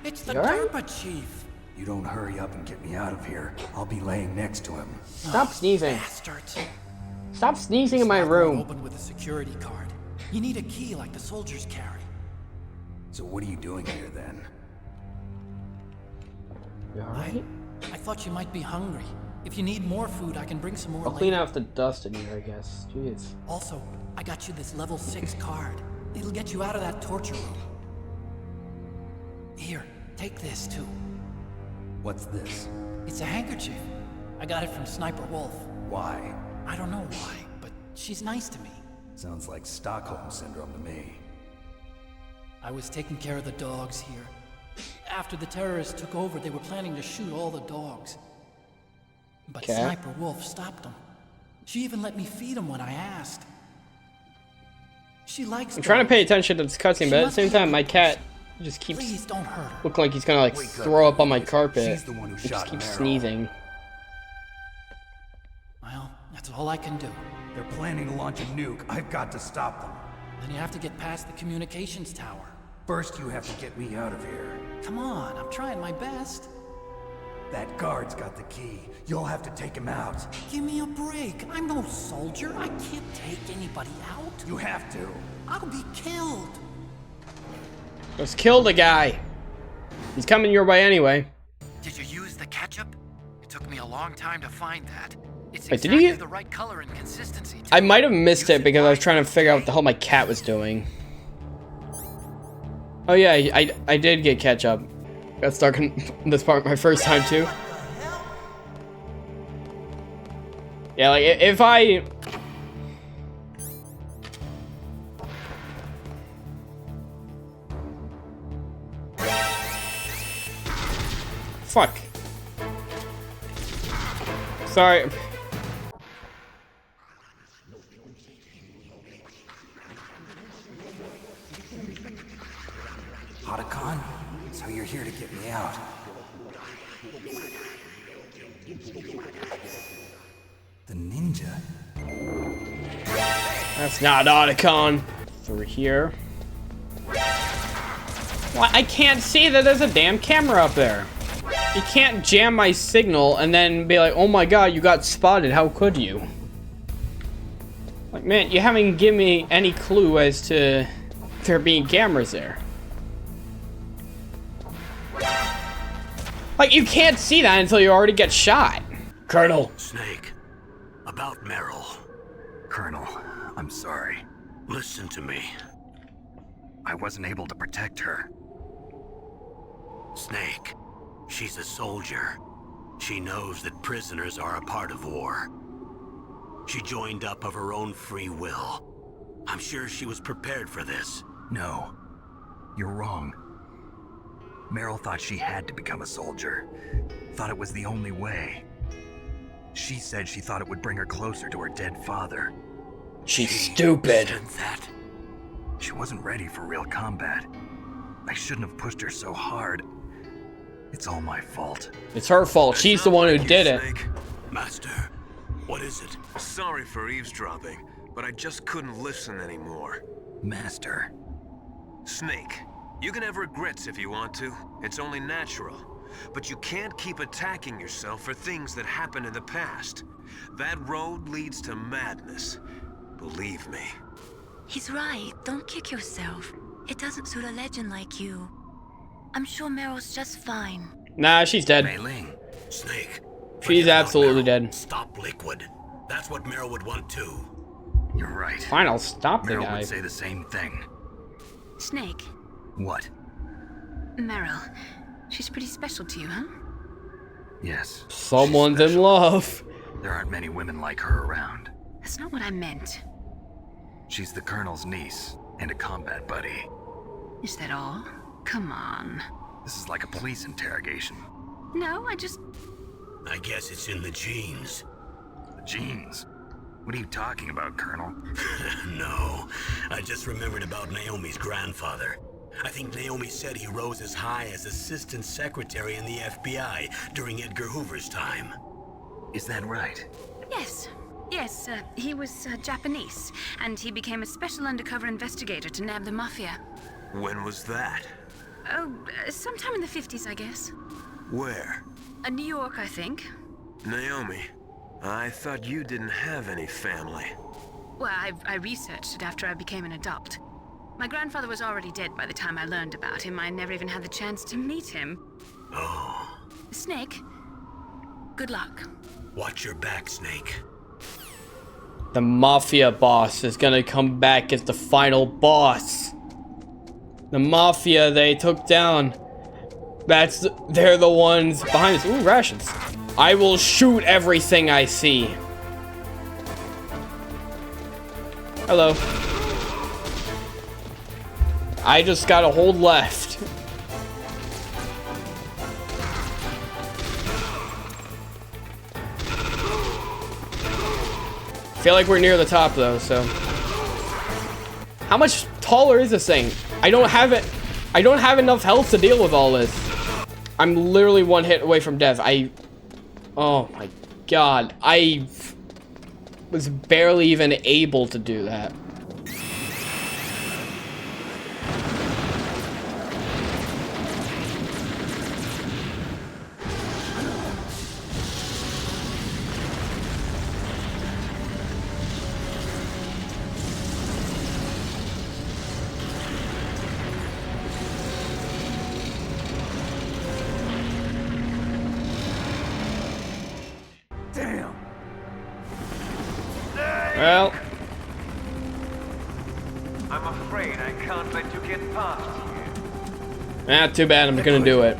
it's the You all right? DARPA chief. You don't hurry up and get me out of here, I'll be laying next to him. Stop sneezing. Bastards. Stop sneezing in my This locker room. Opened with a security card. You need a key like the soldiers carry. So what are you doing here then? You alright? I thought you might be hungry. If you need more food, I can bring some more I'll clean later. off the dust in here, I guess. Jeez. Also, I got you this level 6 card. It'll get you out of that torture room. Here, take this too. What's this? It's a handkerchief. I got it from Sniper Wolf. Why? I don't know why, but she's nice to me. Sounds like Stockholm Syndrome to me. I was taking care of the dogs here. After the terrorists took over, they were planning to shoot all the dogs. But Okay. Sniper Wolf stopped them. She even let me feed them when I asked. She likes I'm trying to dogs. pay attention to this cutscene, but at the same time, my cat just keeps Please don't hurt her. looking like he's gonna like throw up on my carpet. She's the one who He just shot keeps Merrill. sneezing. Well, that's all I can do. They're planning to launch a nuke. I've got to stop them. Then you have to get past the communications tower. First, you have to get me out of here. Come on, I'm trying my best. That guard's got the key. You'll have to take him out. Give me a break. I'm no soldier. I can't take anybody out. You have to. I'll be killed. Let's kill the guy. He's coming your way anyway. Did you use the ketchup? It took me a long time to find that. It's Wait, did exactly he- the right color and consistency. I might have missed it because I was trying to figure out what the hell my cat was doing. Oh yeah, I did get ketchup. Got stuck in this part my first time too. Yeah, like if I... Fuck. Sorry. Otacon? So you're here to get me out. The ninja? That's not Otacon. Through here. Well, I can't see that there's a damn camera up there. You can't jam my signal and then be like, oh my god, you got spotted. How could you? Like, man, you haven't given me any clue as to there being cameras there. Like, you can't see that until you already get shot. Colonel. Snake, about Merrill. Colonel, I'm sorry. Listen to me. I wasn't able to protect her. Snake, She's a soldier. She knows that prisoners are a part of war. She joined up of her own free will. I'm sure she was prepared for this. No. You're wrong. Meryl thought she had to become a soldier. Thought it was the only way. She said she thought it would bring her closer to her dead father. She's stupid. Said that. She wasn't ready for real combat. I shouldn't have pushed her so hard. It's all my fault. It's her fault. She's the one who did it. Master, what is it? Sorry for eavesdropping, but I just couldn't listen anymore. Master. Snake, you can have regrets if you want to. It's only natural. But you can't keep attacking yourself for things that happened in the past. That road leads to madness. Believe me. He's right. Don't kick yourself. It doesn't suit a legend like you. I'm sure Meryl's just fine. Nah, she's dead. Mei-Ling. Snake. She's absolutely dead. Stop Liquid. That's what Meryl would want too. You're right. Fine, I'll stop the Meryl guy. would say the same thing. Snake. What? Meryl. She's pretty special to you, huh? Yes. Someone's in love. There aren't many women like her around. That's not what I meant. She's the Colonel's niece and a combat buddy. Is that all? Come on. This is like a police interrogation. No, I guess it's in the genes. The genes? What are you talking about, Colonel? No, I just remembered about Naomi's grandfather. I think Naomi said he rose as high as assistant secretary in the FBI during Edgar Hoover's time. Is that right? Yes. Yes, he was Japanese, and he became a special undercover investigator to nab the mafia. When was that? Oh, sometime in the 50s, I guess. Where? New York, I think. Naomi, I thought you didn't have any family. Well, I researched it after I became an adult. My grandfather was already dead by the time I learned about him. I never even had the chance to meet him. Oh. Snake, good luck. Watch your back, Snake. The Mafia boss is gonna come back as the final boss. The Mafia they took down. They're the ones behind this. Ooh, rations. I will shoot everything I see. Hello. I just gotta hold left. Feel like we're near the top though, so. How much taller is this thing? I don't have it. I don't have enough health to deal with all this. I'm literally one hit away from death. Oh my god. I was barely even able to do that. Well, I'm afraid I can't let you get past here. too bad. I'm gonna do it.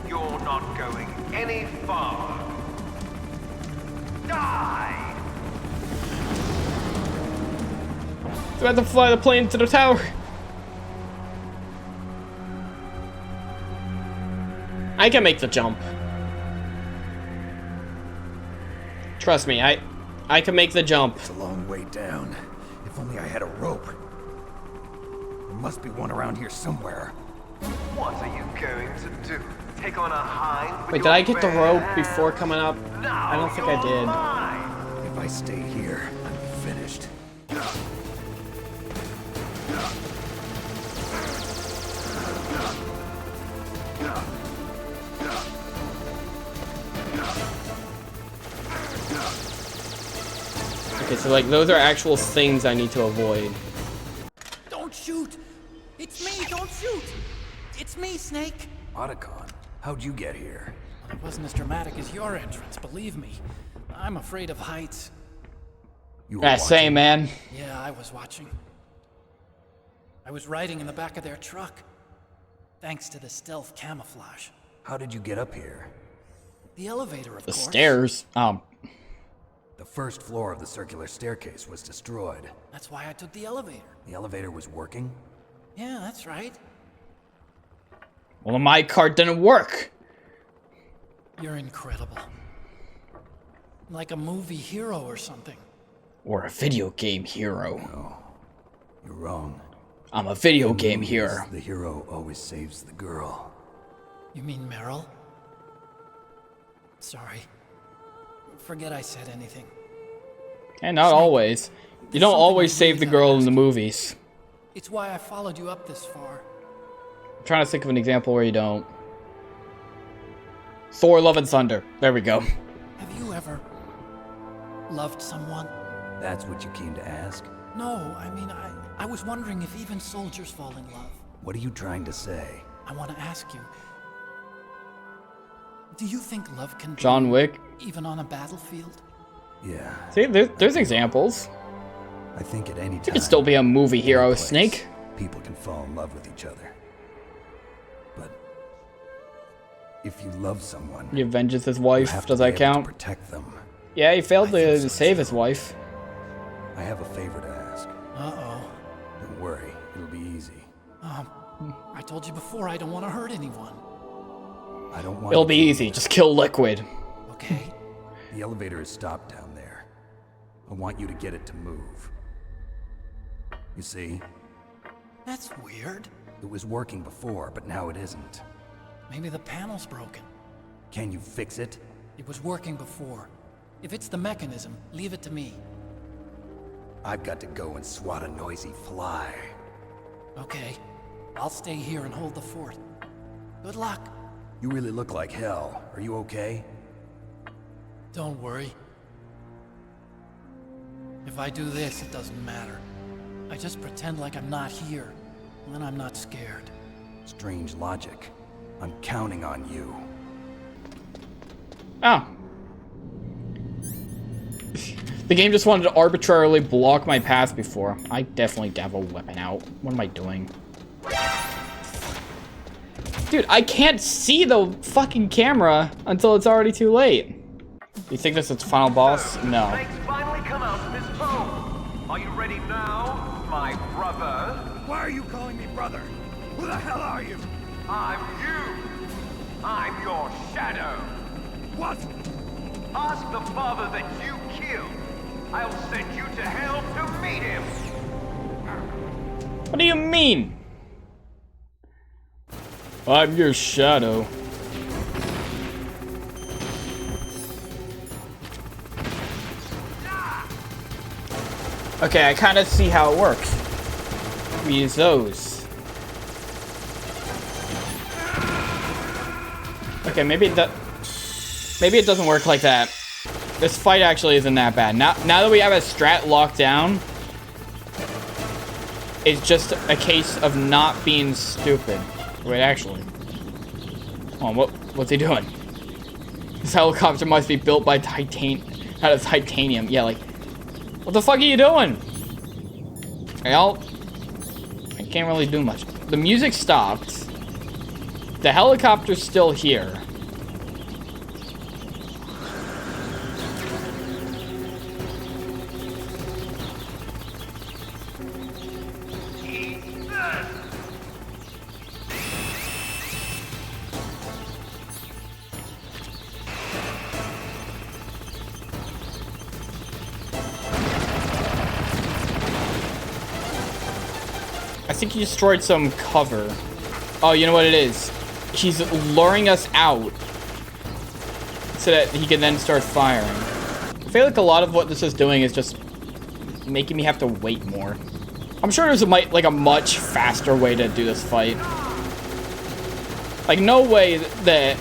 You're not going any farther. Die! Do I have to fly the plane to the tower? I can make the jump. Trust me, I can make the jump. It's a long way down. If only I had a rope. There must be one around here somewhere. What are you going to do? Take on a hind? Wait, did I get the rope before coming up? I don't think I did. If I stay here, I'm finished. Okay, so like those are actual things I need to avoid. Don't shoot! It's me, don't shoot! It's me, Snake! Otacon, how'd you get here? It wasn't as dramatic as your entrance, believe me. I'm afraid of heights. Yeah, same, man. Yeah, I was watching. I was riding in the back of their truck. Thanks to the stealth camouflage. How did you get up here? The elevator, of The course. stairs. The first floor of the circular staircase was destroyed. That's why I took the elevator. The elevator was working? Yeah, that's right. Well, my card didn't work. You're incredible. Like a movie hero or something. Or a video game hero. No, you're wrong. I'm a video game hero. The hero always saves the girl. You mean Meryl? Sorry. Forget I said anything. And not always. You don't always save the girl in the movies. It's why I followed you up this far. I'm trying to think of an example where you don't. Thor: Love and Thunder. There we go. Have you ever loved someone? That's what you came to ask? No, I mean, I was wondering if even soldiers fall in love. What are you trying to say? I want to ask you. Do you think love can John Wick? Even on a battlefield? Yeah. See, there's examples. I think at any time... You could still be a movie hero, place, Snake. People can fall in love with each other. But... if you love someone... He avenges his wife. Does that count? Protect them. Yeah, he failed to save his wife. I have a favor to ask. Uh-oh. Don't worry, it'll be easy. I told you before I don't want to hurt anyone. I don't want... It'll be easy. Just kill Liquid. Okay. The elevator is stopped down there. I want you to get it to move. You see? That's weird. It was working before, but now it isn't. Maybe the panel's broken. Can you fix it? It was working before. If it's the mechanism, leave it to me. I've got to go and swat a noisy fly. Okay. I'll stay here and hold the fort. Good luck. You really look like hell. Are you okay? Don't worry. If I do this, it doesn't matter. I just pretend like I'm not here, and then I'm not scared. Strange logic. I'm counting on you. Oh. The game just wanted to arbitrarily block my path before. I definitely have a weapon out. What am I doing? Dude, I can't see the fucking camera until it's already too late. You think this is the final boss? No. Snake's finally come out of his phone. Are you ready now, my brother? Why are you calling me brother? Who the hell are you? I'm you. I'm your shadow. What? Ask the father that you killed. I'll send you to hell to meet him. What do you mean? I'm your shadow. Okay, I kind of see how it works. We use those. Okay, maybe it doesn't work like that. This fight actually isn't that bad. Now that we have a strat locked down, it's just a case of not being stupid. Wait, actually. Oh, what's he doing? This helicopter must be built by out of titanium. Yeah, like, what the fuck are you doing? Well, I can't really do much. The music stopped. The helicopter's still here. I think he destroyed some cover. Oh, you know what it is? He's luring us out so that he can then start firing. I feel like a lot of what this is doing is just making me have to wait more. I'm sure there's like a much faster way to do this fight. Like, no way that...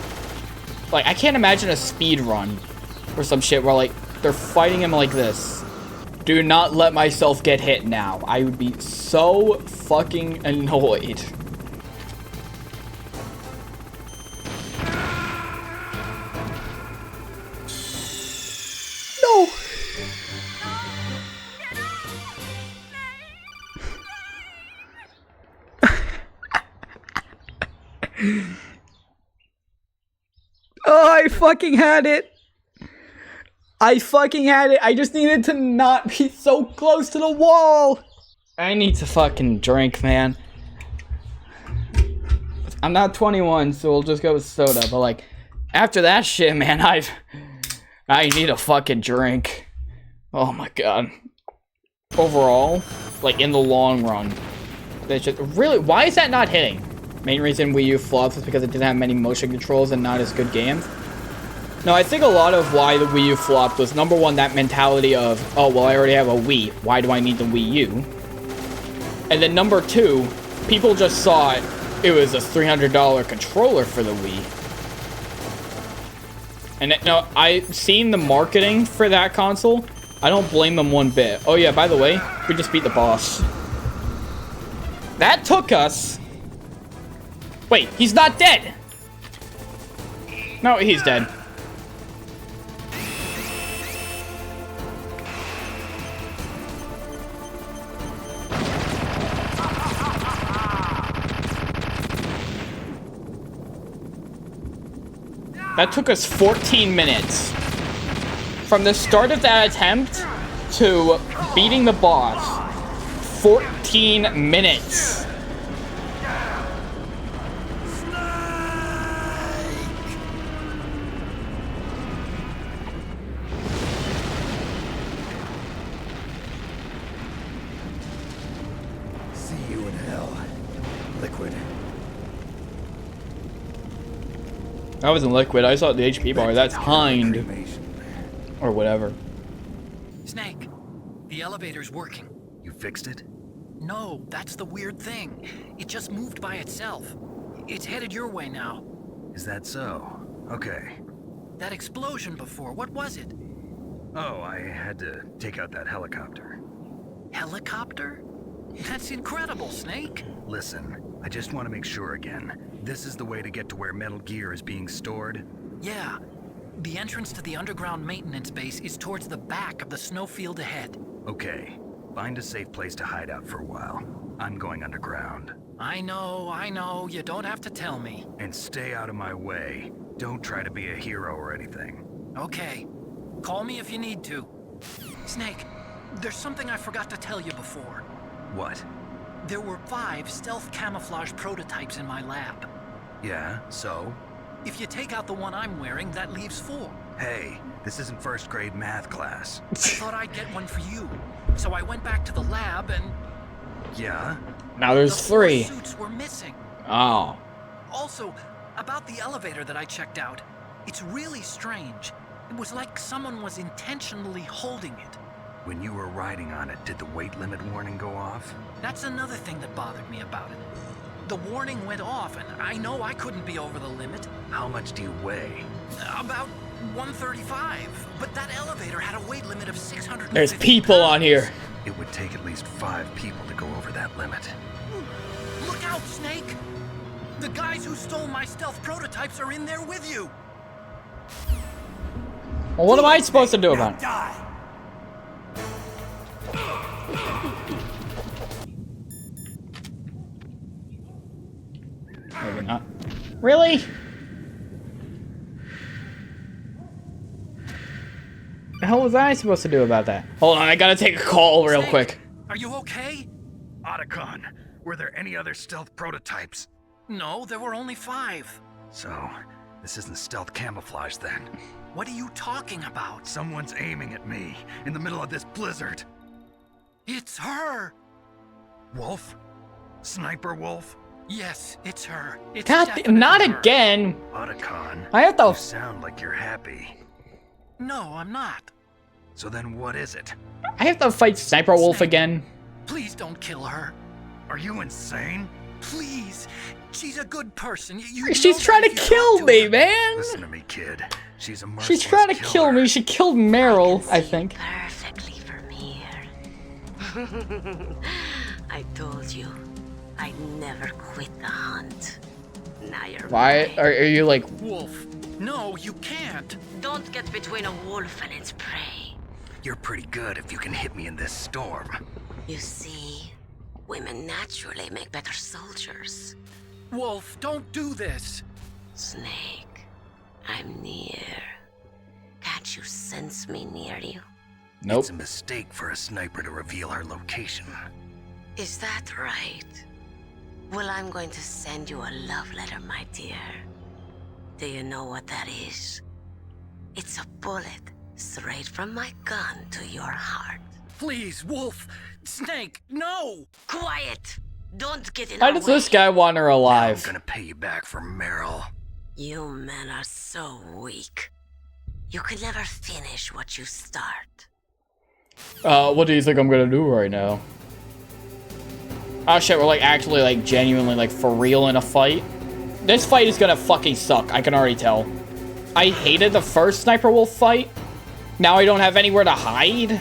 Like, I can't imagine a speed run or some shit where, like, they're fighting him like this. Do not let myself get hit now. I would be so fucking annoyed. No. fucking had it. I fucking had it. I just needed to not be so close to the wall. I need to fucking drink, man. I'm not 21, so we'll just go with soda. But like, after that shit, man, I need a fucking drink. Oh my god. Overall, like in the long run, they should really. Why is that not hitting? Main reason Wii U flops is because it didn't have many motion controls and not as good games. No, I think a lot of why the Wii U flopped was number one, that mentality of, oh well, I already have a Wii. Why do I need the Wii U? And then number two, people just saw it was a $300 controller for the Wii. And no, I've seen the marketing for that console. I don't blame them one bit. Oh yeah, by the way, we just beat the boss. That took us... Wait, he's not dead! No, he's dead. That took us 14 minutes. From the start of that attempt to beating the boss, 14 minutes. See you in hell, Liquid. That wasn't Liquid. I saw the HP bar. That's Hind. Or whatever. Snake, the elevator's working. You fixed it? No, that's the weird thing. It just moved by itself. It's headed your way now. Is that so? Okay. That explosion before, what was it? Oh, I had to take out that helicopter. Helicopter? That's incredible, Snake. Listen, I just want to make sure again. This is the way to get to where Metal Gear is being stored? Yeah. The entrance to the underground maintenance base is towards the back of the snowfield ahead. Okay. Find a safe place to hide out for a while. I'm going underground. I know. You don't have to tell me. And stay out of my way. Don't try to be a hero or anything. Okay. Call me if you need to. Snake, there's something I forgot to tell you before. What? There were 5 stealth camouflage prototypes in my lab. Yeah, so? If you take out the one I'm wearing, that leaves 4. Hey, this isn't first grade math class. I thought I'd get one for you. So I went back to the lab and... Yeah? Now there's the 3. 4 suits were missing. Oh. Also, about the elevator that I checked out, it's really strange. It was like someone was intentionally holding it. When you were riding on it, did the weight limit warning go off? That's another thing that bothered me about it. The warning went off, and I know I couldn't be over the limit. How much do you weigh? About 135, but that elevator had a weight limit of 650 There's people pounds. on here. It would take at least 5 people to go over that limit. Look out, Snake! The guys who stole my stealth prototypes are in there with you! Well, what am I supposed to do about it? Die! Maybe not. Really? The hell was I supposed to do about that? Hold on, I gotta take a call real quick. Are you okay? Otacon, were there any other stealth prototypes? No, there were only 5. So, this isn't stealth camouflage then. What are you talking about? Someone's aiming at me in the middle of this blizzard. It's her! Wolf? Sniper Wolf? Yes, it's her. It's God, definitely not her. again. Otacon, I have to. you sound like you're happy. No, I'm not. So then what is it? I have to fight Sniper Wolf again. Please don't kill her. Are you insane? Please. She's a good person. You She's trying to kill me, man. Listen to me, kid. She's a merciless She's trying to kill me. She killed Meryl, I think. Perfectly from here. I told you, I'd never quit the hunt. Now you're Why mine. are you like... Wolf, no, you can't. Don't get between a wolf and its prey. You're pretty good if you can hit me in this storm. You see, women naturally make better soldiers. Wolf, don't do this. Snake, I'm near. Can't you sense me near you? Nope. It's a mistake for a sniper to reveal our location. Is that right? Well, I'm going to send you a love letter, my dear. Do you know what that is? It's a bullet straight from my gun to your heart. Please, Wolf! Snake, no! Quiet! Don't get in How our does way. this guy want her alive? I'm gonna pay you back for Meryl. You men are so weak. You can never finish what you start. What do you think I'm gonna do right now? Oh shit, we're like actually like genuinely like for real in a fight. This fight is gonna fucking suck, I can already tell. I hated the first Sniper Wolf fight. Now I don't have anywhere to hide.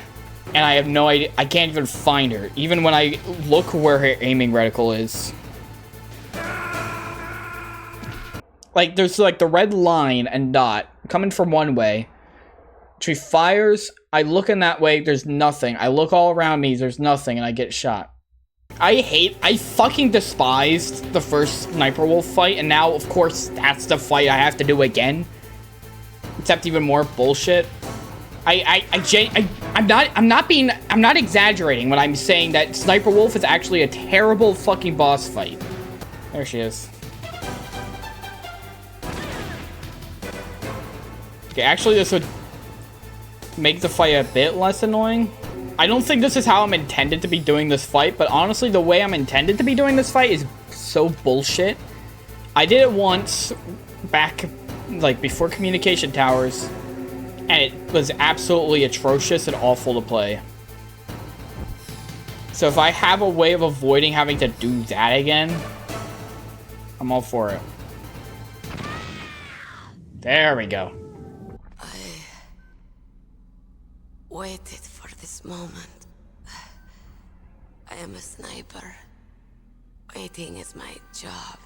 And I have no idea, I can't even find her. Even when I look where her aiming reticle is. Like, there's like the red line and dot coming from one way. She fires, I look in that way, there's nothing. I look all around me, there's nothing, and I get shot. I fucking despised the first Sniper Wolf fight, and now, of course, that's the fight I have to do again. Except even more bullshit. I'm not exaggerating when I'm saying that Sniper Wolf is actually a terrible fucking boss fight. There she is. Okay, actually this would make the fight a bit less annoying. I don't think this is how I'm intended to be doing this fight, but honestly, the way I'm intended to be doing this fight is so bullshit. I did it once, back, like, before Communication Towers, and it was absolutely atrocious and awful to play. So if I have a way of avoiding having to do that again, I'm all for it. There we go. I waited for this moment. I am a sniper. Waiting is my job.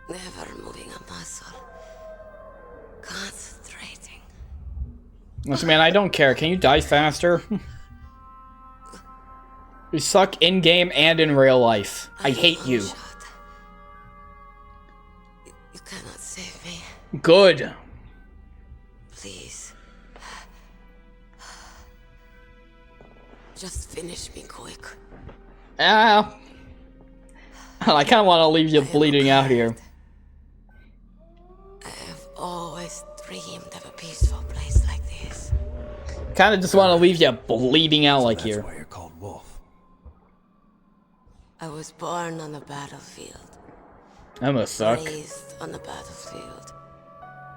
Never moving a muscle. Concentrating. Listen, man, I don't care. Can you die faster? You suck in-game and in real life. I hate you. You cannot save me. Good. Please. Just finish me quick. Ah. I kind of want to leave you bleeding out here. I've always dreamed of a peaceful place like this. Kind of just want to leave you bleeding out like here. That's why you're called Wolf. I was born on the battlefield. That must suck. Raised on the battlefield.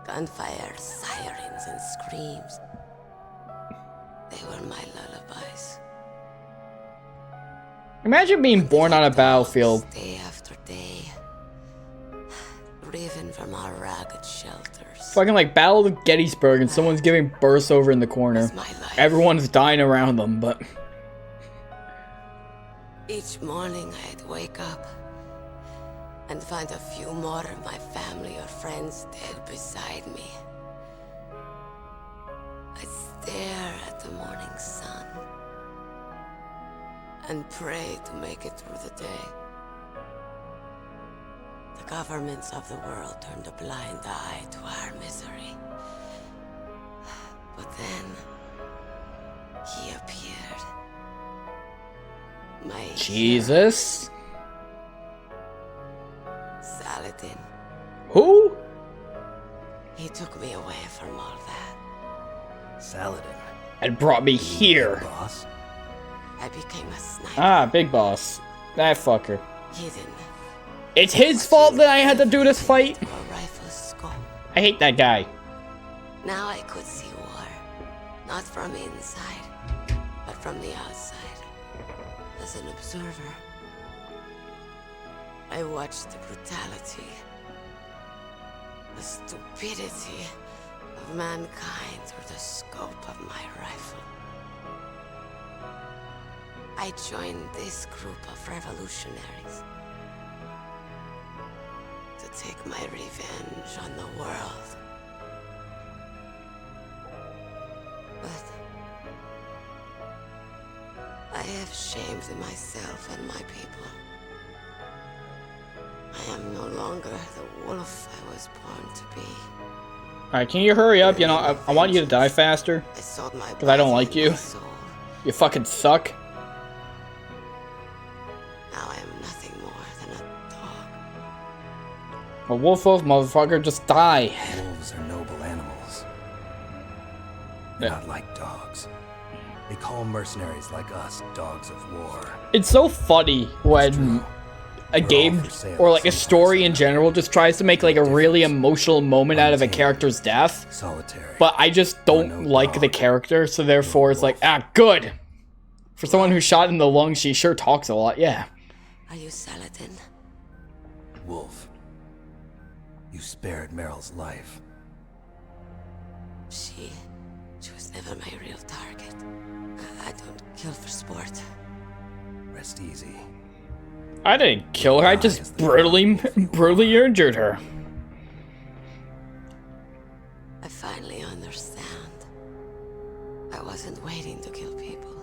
Gunfire, sirens, and screams. They were my lullabies. Imagine being born on a battlefield. Day after day. Driven from our ragged shelters. Fucking like Battle of Gettysburg and someone's giving birth over in the corner. Everyone's dying around them, but... Each morning I'd wake up and find a few more of my family or friends dead beside me. I'd stare at the morning sun and pray to make it through the day. The governments of the world turned a blind eye to our misery. But then, he appeared. My Jesus. Saladin. Who? He took me away from all that. Saladin. And brought me here. Boss? I became a sniper. Ah, big boss. That fucker. Hidden. It's his fault that I had to do this fight. A rifle's scope. I hate that guy. Now I could see war. Not from inside, but from the outside. As an observer. I watched the brutality, the stupidity of mankind through the scope of my rifle. I joined this group of revolutionaries to take my revenge on the world. But I have shamed myself and my people. I am no longer the wolf I was born to be. Alright, can you hurry up? You know, I want you to die faster. Because I don't like you. You fucking suck. Now I am nothing more than a dog. A wolf, motherfucker, just die. Wolves are noble animals. They're not like dogs. They call mercenaries like us dogs of war. It's so funny when a game or like a story in general just tries to make like a really emotional moment out of a character's death. Solitary. But I just don't like the character, so therefore it's like, good. For someone who's shot in the lung, she sure talks a lot, yeah. Are you Saladin? Wolf, you spared Meryl's life. She was never my real target. I don't kill for sport. Rest easy. I didn't kill her, I just brutally injured her. I finally understand. I wasn't waiting to kill people.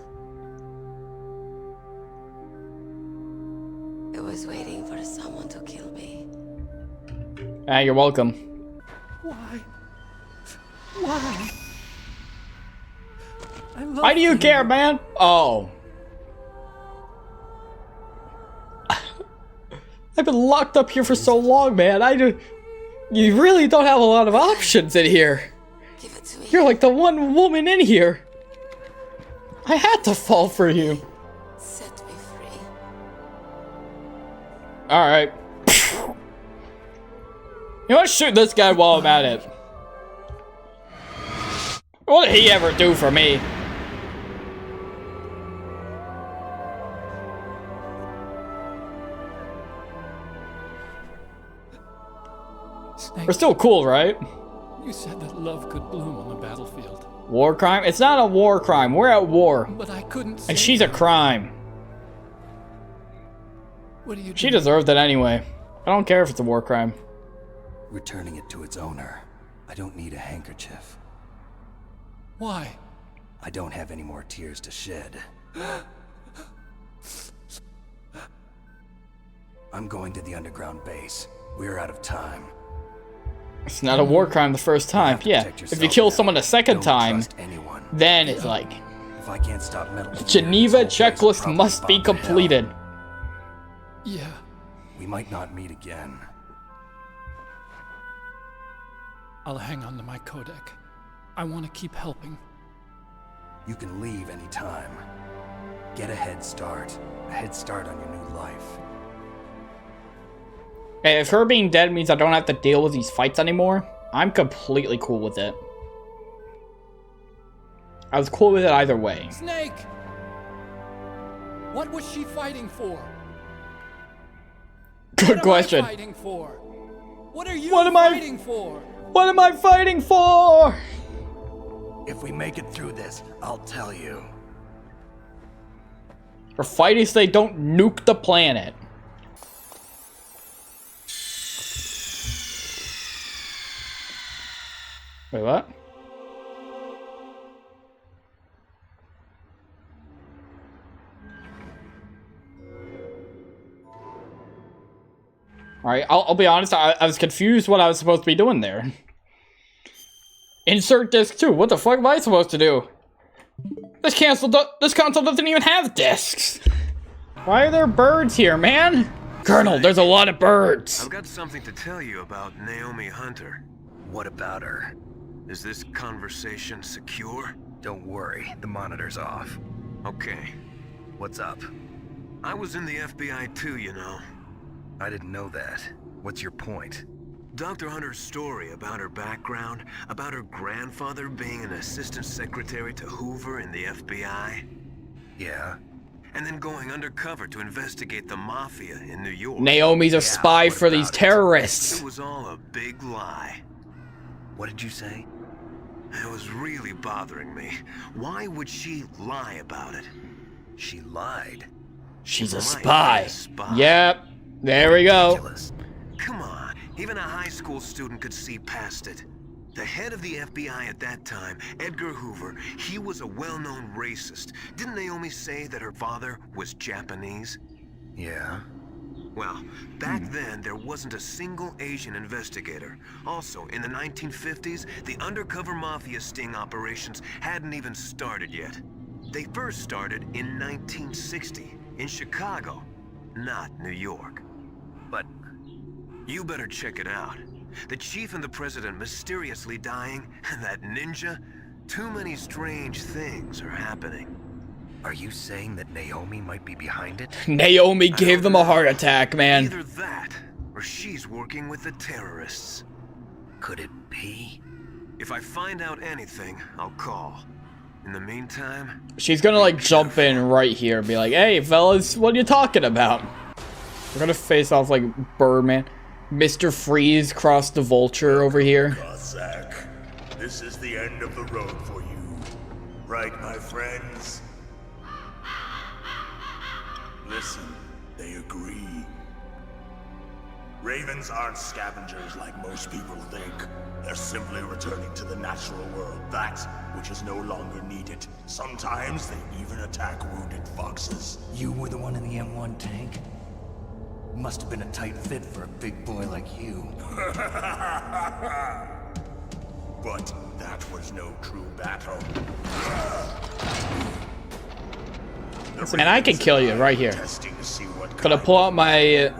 I was waiting for someone to kill me. Ah, you're welcome. Why? Why? Why do you care, man? Oh. I've been locked up here for so long, man. You really don't have a lot of options in here. Give it to me. You're like the one woman in here. I had to fall for you. Set me free. Alright. You know what? Shoot this guy while I'm at it. What did he ever do for me? Snake, We're still cool, right? you said that love could bloom on the battlefield. War crime? It's not a war crime. We're at war. But I couldn't. And she's a crime. What do you do? She deserved it anyway. I don't care if it's a war crime. Returning it to its owner. I don't need a handkerchief. Why? I don't have any more tears to shed. I'm going to the underground base. We're out of time. It's not a war crime the first time. Yeah. If you kill someone a second time, then it's like If I can't stop metal, Geneva checklist must be completed. Yeah. We might not meet again. I'll hang on to my codec. I want to keep helping. You can leave anytime. Get a head start. A head start on your new life. Hey, if her being dead means I don't have to deal with these fights anymore, I'm completely cool with it. I was cool with it either way. Snake! What was she fighting for? Good question. What am I fighting for? What are you fighting for? What am I fighting for? If we make it through this, I'll tell you. We're fighting so they don't nuke the planet. Wait, what? Alright, I'll be honest, I was confused what I was supposed to be doing there. Insert disc 2, what the fuck am I supposed to do? This console doesn't even have discs! Why are there birds here, man? Colonel, there's a lot of birds! I've got something to tell you about Naomi Hunter. What about her? Is this conversation secure? Don't worry, the monitor's off. Okay. What's up? I was in the FBI too, you know. I didn't know that. What's your point? Dr. Hunter's story about her background, about her grandfather being an assistant secretary to Hoover in the FBI. Yeah? And then going undercover to investigate the mafia in New York. Naomi's a spy for these terrorists. It was all a big lie. What did you say? It was really bothering me. Why would she lie about it? She lied. She's a spy. Yep. There we go. Come on. Even a high school student could see past it. The head of the FBI at that time, Edgar Hoover, he was a well-known racist. Didn't Naomi say that her father was Japanese? Yeah. Well, back then, there wasn't a single Asian investigator. Also, in the 1950s, the undercover mafia sting operations hadn't even started yet. They first started in 1960, in Chicago, not New York. But you better check it out. The chief and the president mysteriously dying, and that ninja, too many strange things are happening. Are you saying that Naomi might be behind it? Naomi gave them a heart attack, man. Either that, or she's working with the terrorists. Could it be? If I find out anything, I'll call. In the meantime... She's gonna, like, jump in right here and be like, hey, fellas, what are you talking about? We're gonna face off, like, Birdman. Mr. Freeze crossed the Vulture over here. Cossack, this is the end of the road for you. Right, my friends? Listen, they agree. Ravens aren't scavengers like most people think. They're simply returning to the natural world, that which is no longer needed. Sometimes they even attack wounded foxes. You were the one in the M1 tank? Must have been a tight fit for a big boy like you. But that was no true battle. And I can kill you right here. Gonna pull out my...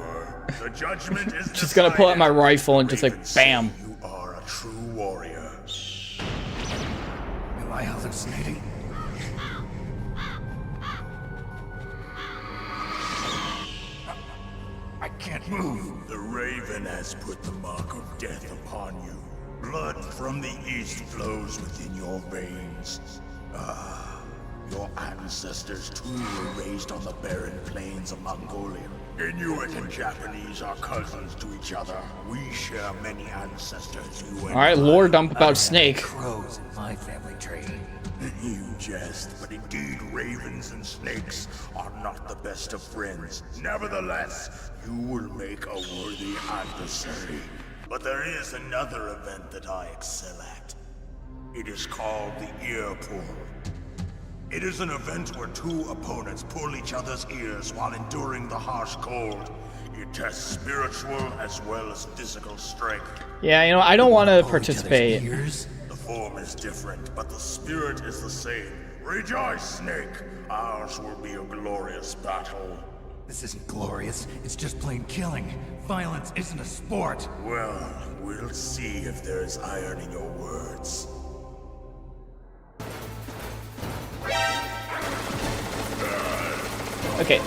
just gonna pull out my rifle and just like, bam. You are a true warrior. Am I hallucinating? I can't move. The Raven has put the mark of death upon you. Blood from the east flows within your veins. Your ancestors too were raised on the barren plains of Mongolia. Inuit and Japanese are cousins to each other. We share many ancestors. Alright, lore dump about Snake. Crows in my family tree. You jest, but indeed ravens and snakes are not the best of friends. Nevertheless, you will make a worthy adversary. But there is another event that I excel at. It is called the ear pull. It is an event where two opponents pull each other's ears while enduring the harsh cold. It tests spiritual as well as physical strength. Yeah, you know, I don't want to participate. The form is different, but the spirit is the same. Rejoice, Snake. Ours will be a glorious battle. This isn't glorious. It's just plain killing. Violence isn't a sport. Well, we'll see if there's iron in your words. Okay,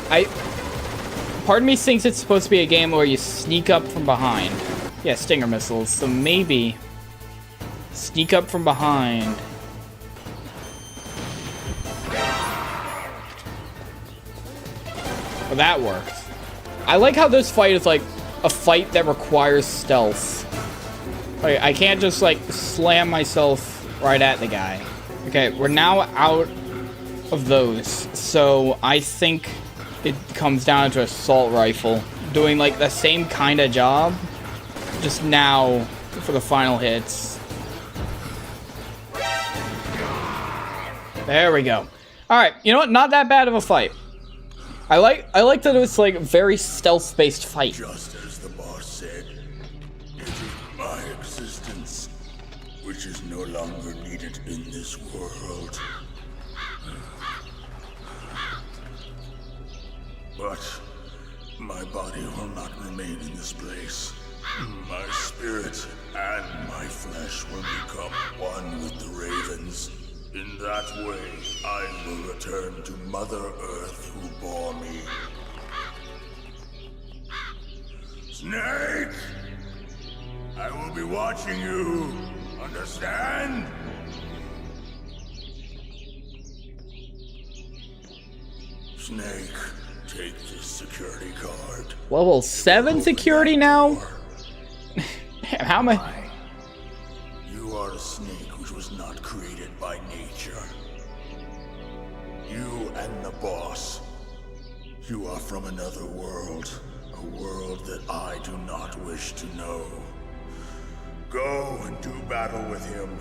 part of me thinks it's supposed to be a game where you sneak up from behind. Yeah, stinger missiles, so maybe sneak up from behind. Well, that works. I like how this fight is like a fight that requires stealth. Like, I can't just like slam myself right at the guy. Okay, we're now out of those, so I think it comes down to assault rifle doing like the same kind of job, just now for the final hits. There we go. All right, you know what? Not that bad of a fight. I like that it's like a very stealth-based fight. Just as the boss said, it is my existence which is no longer needed in this world. But my body will not remain in this place. My spirit and my flesh will become one with the ravens. In that way, I will return to Mother Earth who bore me. Snake! I will be watching you. Understand? Snake, take this security card. Level 7 security now? How am I? You are a snake which was not created by nature. You and the boss. You are from another world. A world that I do not wish to know. Go and do battle with him.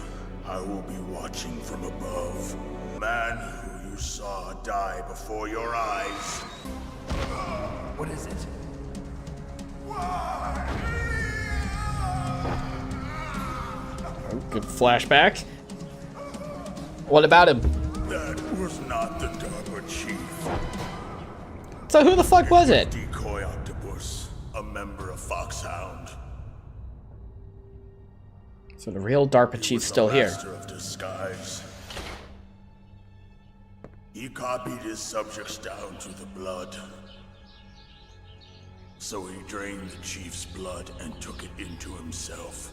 I will be watching from above. Man who you saw die before your eyes. What is it? Good flashbacks. What about him? That was not the DARPA chief. So who the fuck was it? Decoy octopus, a member of Foxhound. So the real DARPA chief's still here. Master of disguise. He copied his subjects down to the blood. So he drained the chief's blood and took it into himself.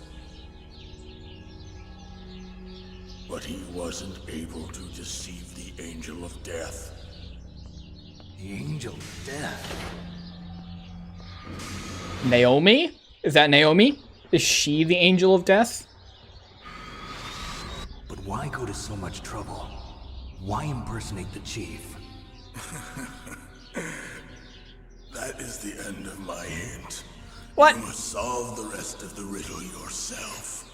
But he wasn't able to deceive the Angel of Death. The Angel of Death? Naomi? Is that Naomi? Is she the Angel of Death? But why go to so much trouble? Why impersonate the chief? That is the end of my hint. What? You must solve the rest of the riddle yourself.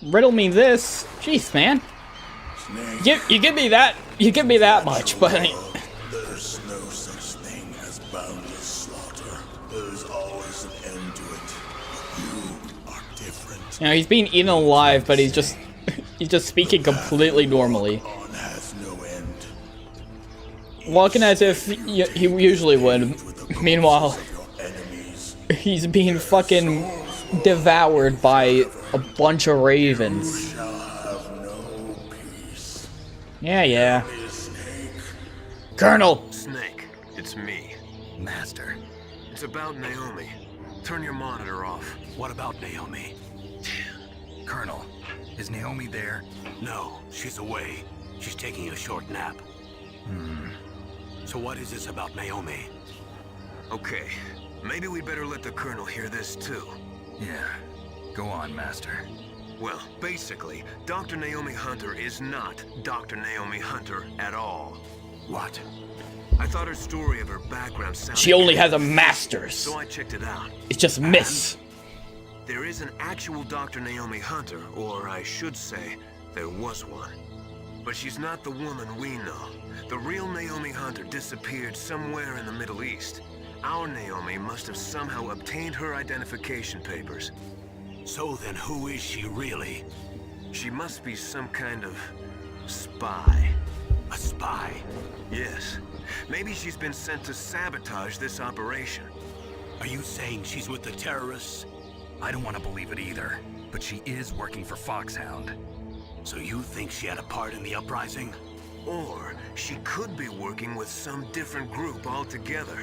Riddle me this. Jeez, man. Snake. You give me that. You give me that much, but There's no such thing as boundless slaughter. There's always an end to it. You are different. you know he's being eaten alive, but he's just speaking completely normally, Has no end. walking as if he usually would. Meanwhile, he's being fucking devoured by a bunch of ravens. Yeah. Colonel! Snake, it's me. Master. It's about Naomi. Turn your monitor off. What about Naomi? Colonel, is Naomi there? No, she's away. She's taking a short nap. So what is this about Naomi? Okay, maybe we better let the Colonel hear this too. Yeah. Go on, Master. Well, basically, Dr. Naomi Hunter is not Dr. Naomi Hunter at all. What? I thought her story of her background sounded She only good, has a master's. so I checked it out. It's just Miss. There is an actual Dr. Naomi Hunter, or I should say, there was one. But she's not the woman we know. The real Naomi Hunter disappeared somewhere in the Middle East. Our Naomi must have somehow obtained her identification papers. So then who is she really? She must be some kind of spy. A spy? Yes. Maybe she's been sent to sabotage this operation. Are you saying she's with the terrorists? I don't want to believe it either, but she is working for Foxhound. So you think she had a part in the uprising? Or she could be working with some different group altogether.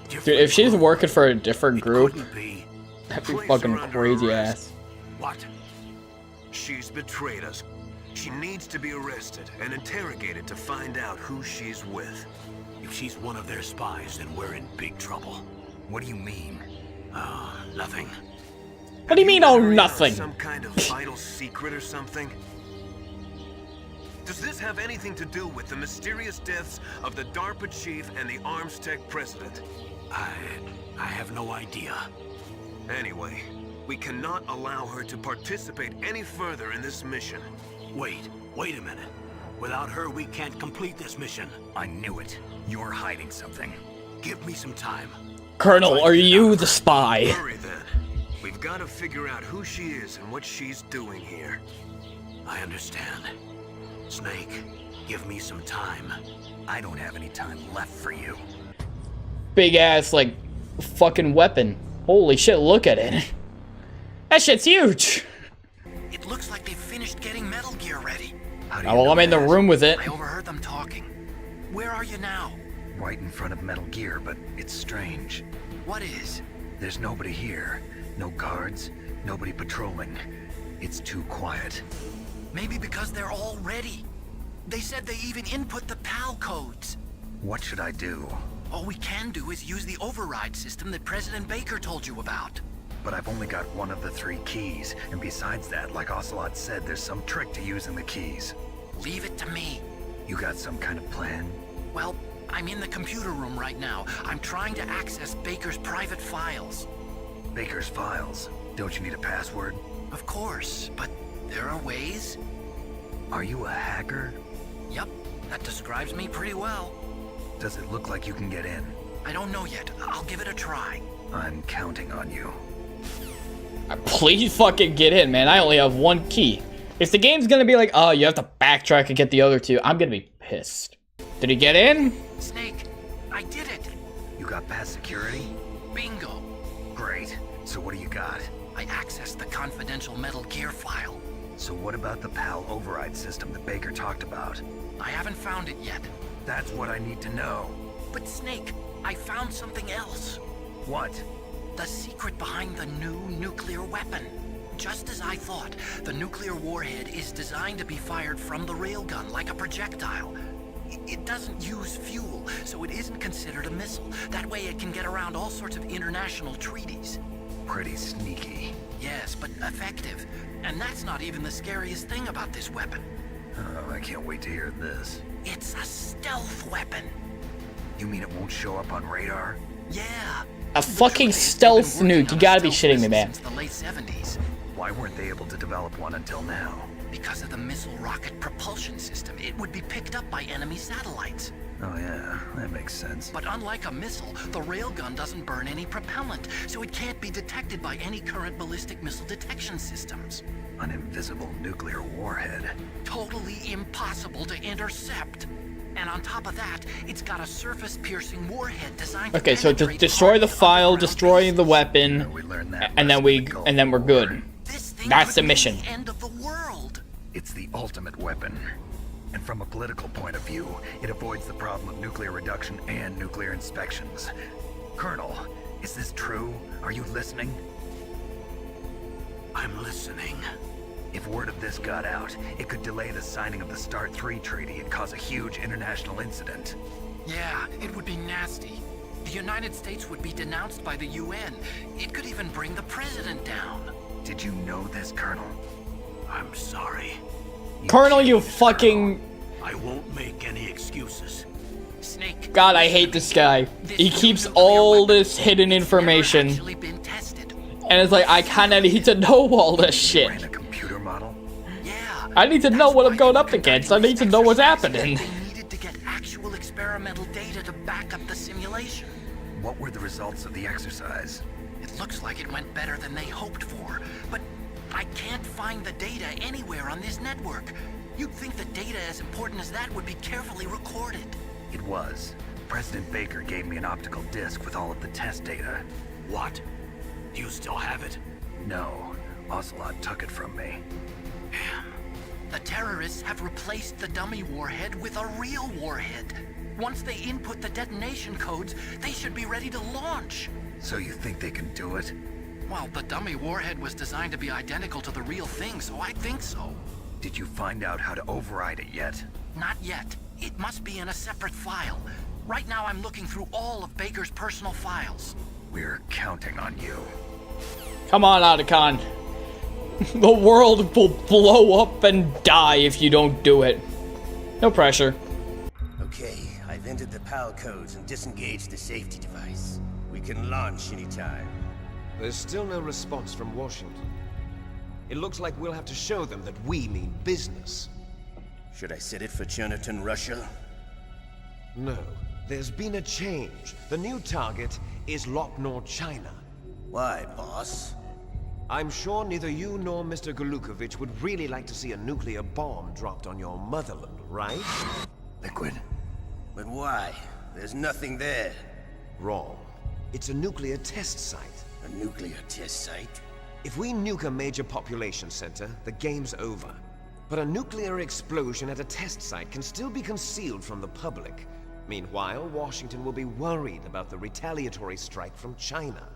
Dude, if she's working for a different group, Couldn't be. that'd be fucking crazy ass. What? She's betrayed us. She needs to be arrested and interrogated to find out who she's with. If she's one of their spies, then we're in big trouble. What do you mean? Nothing. What do you mean, oh, nothing? Some kind of vital secret or something? Does this have anything to do with the mysterious deaths of the DARPA chief and the ArmsTech president? I have no idea. Anyway, we cannot allow her to participate any further in this mission. Wait a minute. Without her, we can't complete this mission. I knew it. You're hiding something. Give me some time. Colonel, are you the spy? Hurry then. We've got to figure out who she is and what she's doing here. I understand. Snake, give me some time. I don't have any time left for you. Big ass, like, fucking weapon. Holy shit, look at it. That shit's huge. It looks like they finished getting Metal Gear ready. How do Oh, you well, know I'm in the that? room with it. I overheard them talking. Where are you now? Right in front of Metal Gear, but it's strange. What is? There's nobody here. No guards, nobody patrolling. It's too quiet. Maybe because they're all ready. They said they even input the PAL codes. What should I do? All we can do is use the override system that President Baker told you about. But I've only got one of the 3 keys, and besides that, like Ocelot said, there's some trick to using the keys. Leave it to me. You got some kind of plan? Well, I'm in the computer room right now. I'm trying to access Baker's private files. Baker's files? Don't you need a password? Of course, but there are ways. Are you a hacker? Yep, that describes me pretty well. Does it look like you can get in? I don't know yet. I'll give it a try. I'm counting on you. Please fucking get in, man. I only have one key. If the game's gonna be like, oh, you have to backtrack and get the other two, I'm gonna be pissed. Did he get in? Snake, I did it. You got past security? Bingo. Great. So what do you got? I accessed the confidential Metal Gear file. So what about the PAL override system that Baker talked about? I haven't found it yet. That's what I need to know. But Snake, I found something else. What? The secret behind the new nuclear weapon. Just as I thought, the nuclear warhead is designed to be fired from the railgun like a projectile. It doesn't use fuel, so it isn't considered a missile. That way it can get around all sorts of international treaties. Pretty sneaky. Yes, but effective. And that's not even the scariest thing about this weapon. Oh, I can't wait to hear this. It's a stealth weapon. You mean it won't show up on radar? Yeah. A fucking stealth nuke. You gotta be shitting me, man. Since the late 70s. Why weren't they able to develop one until now? Because of the missile rocket propulsion system, it would be picked up by enemy satellites. Oh yeah, that makes sense. But unlike a missile, the railgun doesn't burn any propellant, so it can't be detected by any current ballistic missile detection systems. An invisible nuclear warhead. Totally impossible to intercept. And on top of that, it's got a surface-piercing warhead designed Okay, so to destroy the file, destroy the weapon, and then we're good. That's the mission. End of the world. It's the ultimate weapon. And from a political point of view, it avoids the problem of nuclear reduction and nuclear inspections. Colonel, is this true? Are you listening? I'm listening. If word of this got out, it could delay the signing of the START 3 treaty and cause a huge international incident. Yeah, it would be nasty. The United States would be denounced by the UN. It could even bring the president down. Did you know this, Colonel? I'm sorry. Colonel, you fucking... I won't make any excuses. Snake. God, I hate this guy. He keeps all this hidden information. And it's like, I kinda need to know all this shit. I need to know what I'm going up against. I need to know what's happening. They needed to get actual experimental data to back up the simulation. What were the results of the exercise? It looks like it went better than they hoped for, but I can't find the data anywhere on this network. You'd think the data as important as that would be carefully recorded. It was. President Baker gave me an optical disc with all of the test data. What? Do you still have it? No. Ocelot took it from me. Damn. The terrorists have replaced the dummy warhead with a real warhead. Once they input the detonation codes, they should be ready to launch. So you think they can do it? Well, the dummy warhead was designed to be identical to the real thing, so I think so. Did you find out how to override it yet? Not yet. It must be in a separate file. Right now I'm looking through all of Baker's personal files. We're counting on you. Come on, Otacon. The world will blow up and die if you don't do it. No pressure. Okay, I've entered the PAL codes and disengaged the safety device. We can launch anytime. There's still no response from Washington. It looks like we'll have to show them that we mean business. Should I set it for Cherniton, Russia? No. There's been a change. The new target is Lopnor, China. Why, boss? I'm sure neither you nor Mr. Golukovich would really like to see a nuclear bomb dropped on your motherland, right? Liquid. But why? There's nothing there. Wrong. It's a nuclear test site. A nuclear test site? If we nuke a major population center, the game's over. But a nuclear explosion at a test site can still be concealed from the public. Meanwhile, Washington will be worried about the retaliatory strike from China.